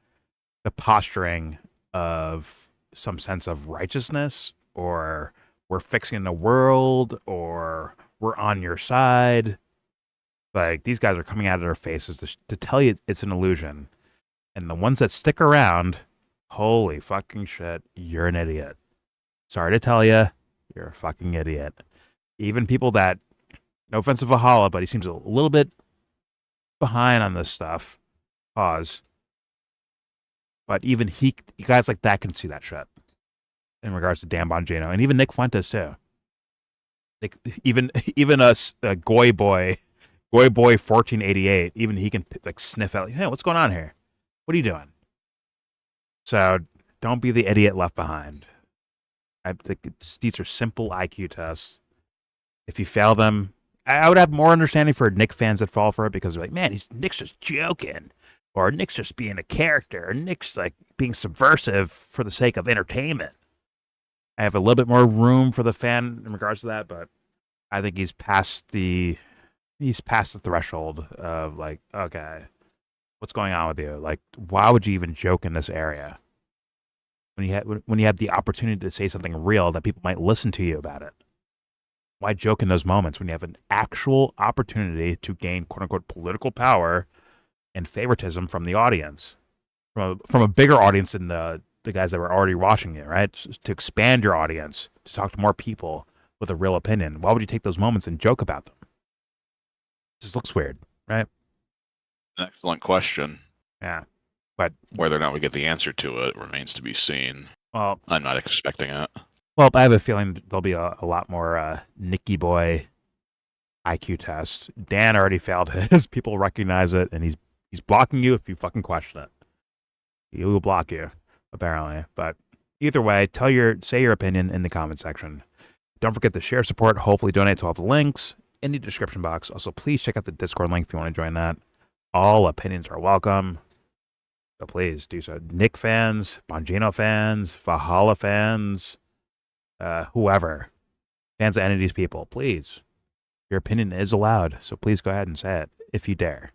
the posturing of some sense of righteousness, or we're fixing the world, or we're on your side. Like, these guys are coming out of their faces to tell you it's an illusion. And the ones that stick around, holy fucking shit, you're an idiot. Sorry to tell you, you're a fucking idiot. Even people that, no offense to Valhalla, but he seems a little bit behind on this stuff. Pause. But even guys like that can see that shit in regards to Dan Bongino, and even Nick Fuentes too. Like, even us, Goy Boy 1488, even he can like sniff out, hey, what's going on here? What are you doing? So don't be the idiot left behind. I think these are simple IQ tests. If you fail them, I would have more understanding for Nick fans that fall for it, because they're like, man, Nick's just joking, or Nick's just being a character, or Nick's like being subversive for the sake of entertainment. I have a little bit more room for the fan in regards to that, but I think he's past the threshold of like, okay, what's going on with you? Like, why would you even joke in this area when you have the opportunity to say something real that people might listen to you about it? Why joke in those moments when you have an actual opportunity to gain quote unquote political power and favoritism from the audience, from a bigger audience than the guys that were already watching you, right? To expand your audience, to talk to more people with a real opinion. Why would you take those moments and joke about them? It just looks weird, right? An excellent question. Yeah. But whether or not we get the answer to it remains to be seen. Well, I'm not expecting it. Well, I have a feeling there'll be a lot more Nicky Boy IQ tests. Dan already failed his. People recognize it, and he's blocking you if you fucking question it. He will block you, apparently. But either way, say your opinion in the comment section. Don't forget to share, support, hopefully donate to all the links in the description box. Also, please check out the Discord link if you want to join that. All opinions are welcome. So please do so. Nick fans, Bongino fans, Valhalla fans, whoever, fans of any of these people, please. Your opinion is allowed, so please go ahead and say it if you dare,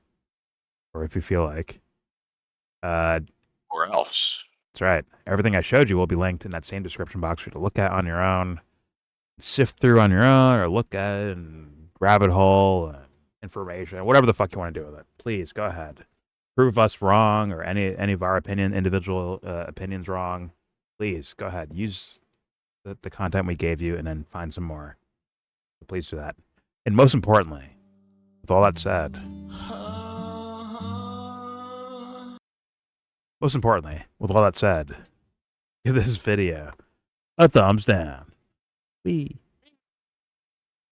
or if you feel like. Or else. That's right. Everything I showed you will be linked in that same description box for you to look at on your own, sift through on your own, or look at it and rabbit hole, information, whatever the fuck you want to do with it. Please go ahead. Prove us wrong or any of our individual opinions wrong. Please go ahead. Use the content we gave you and then find some more. So please do that. And most importantly, with all that said, give this video a thumbs down. Wee.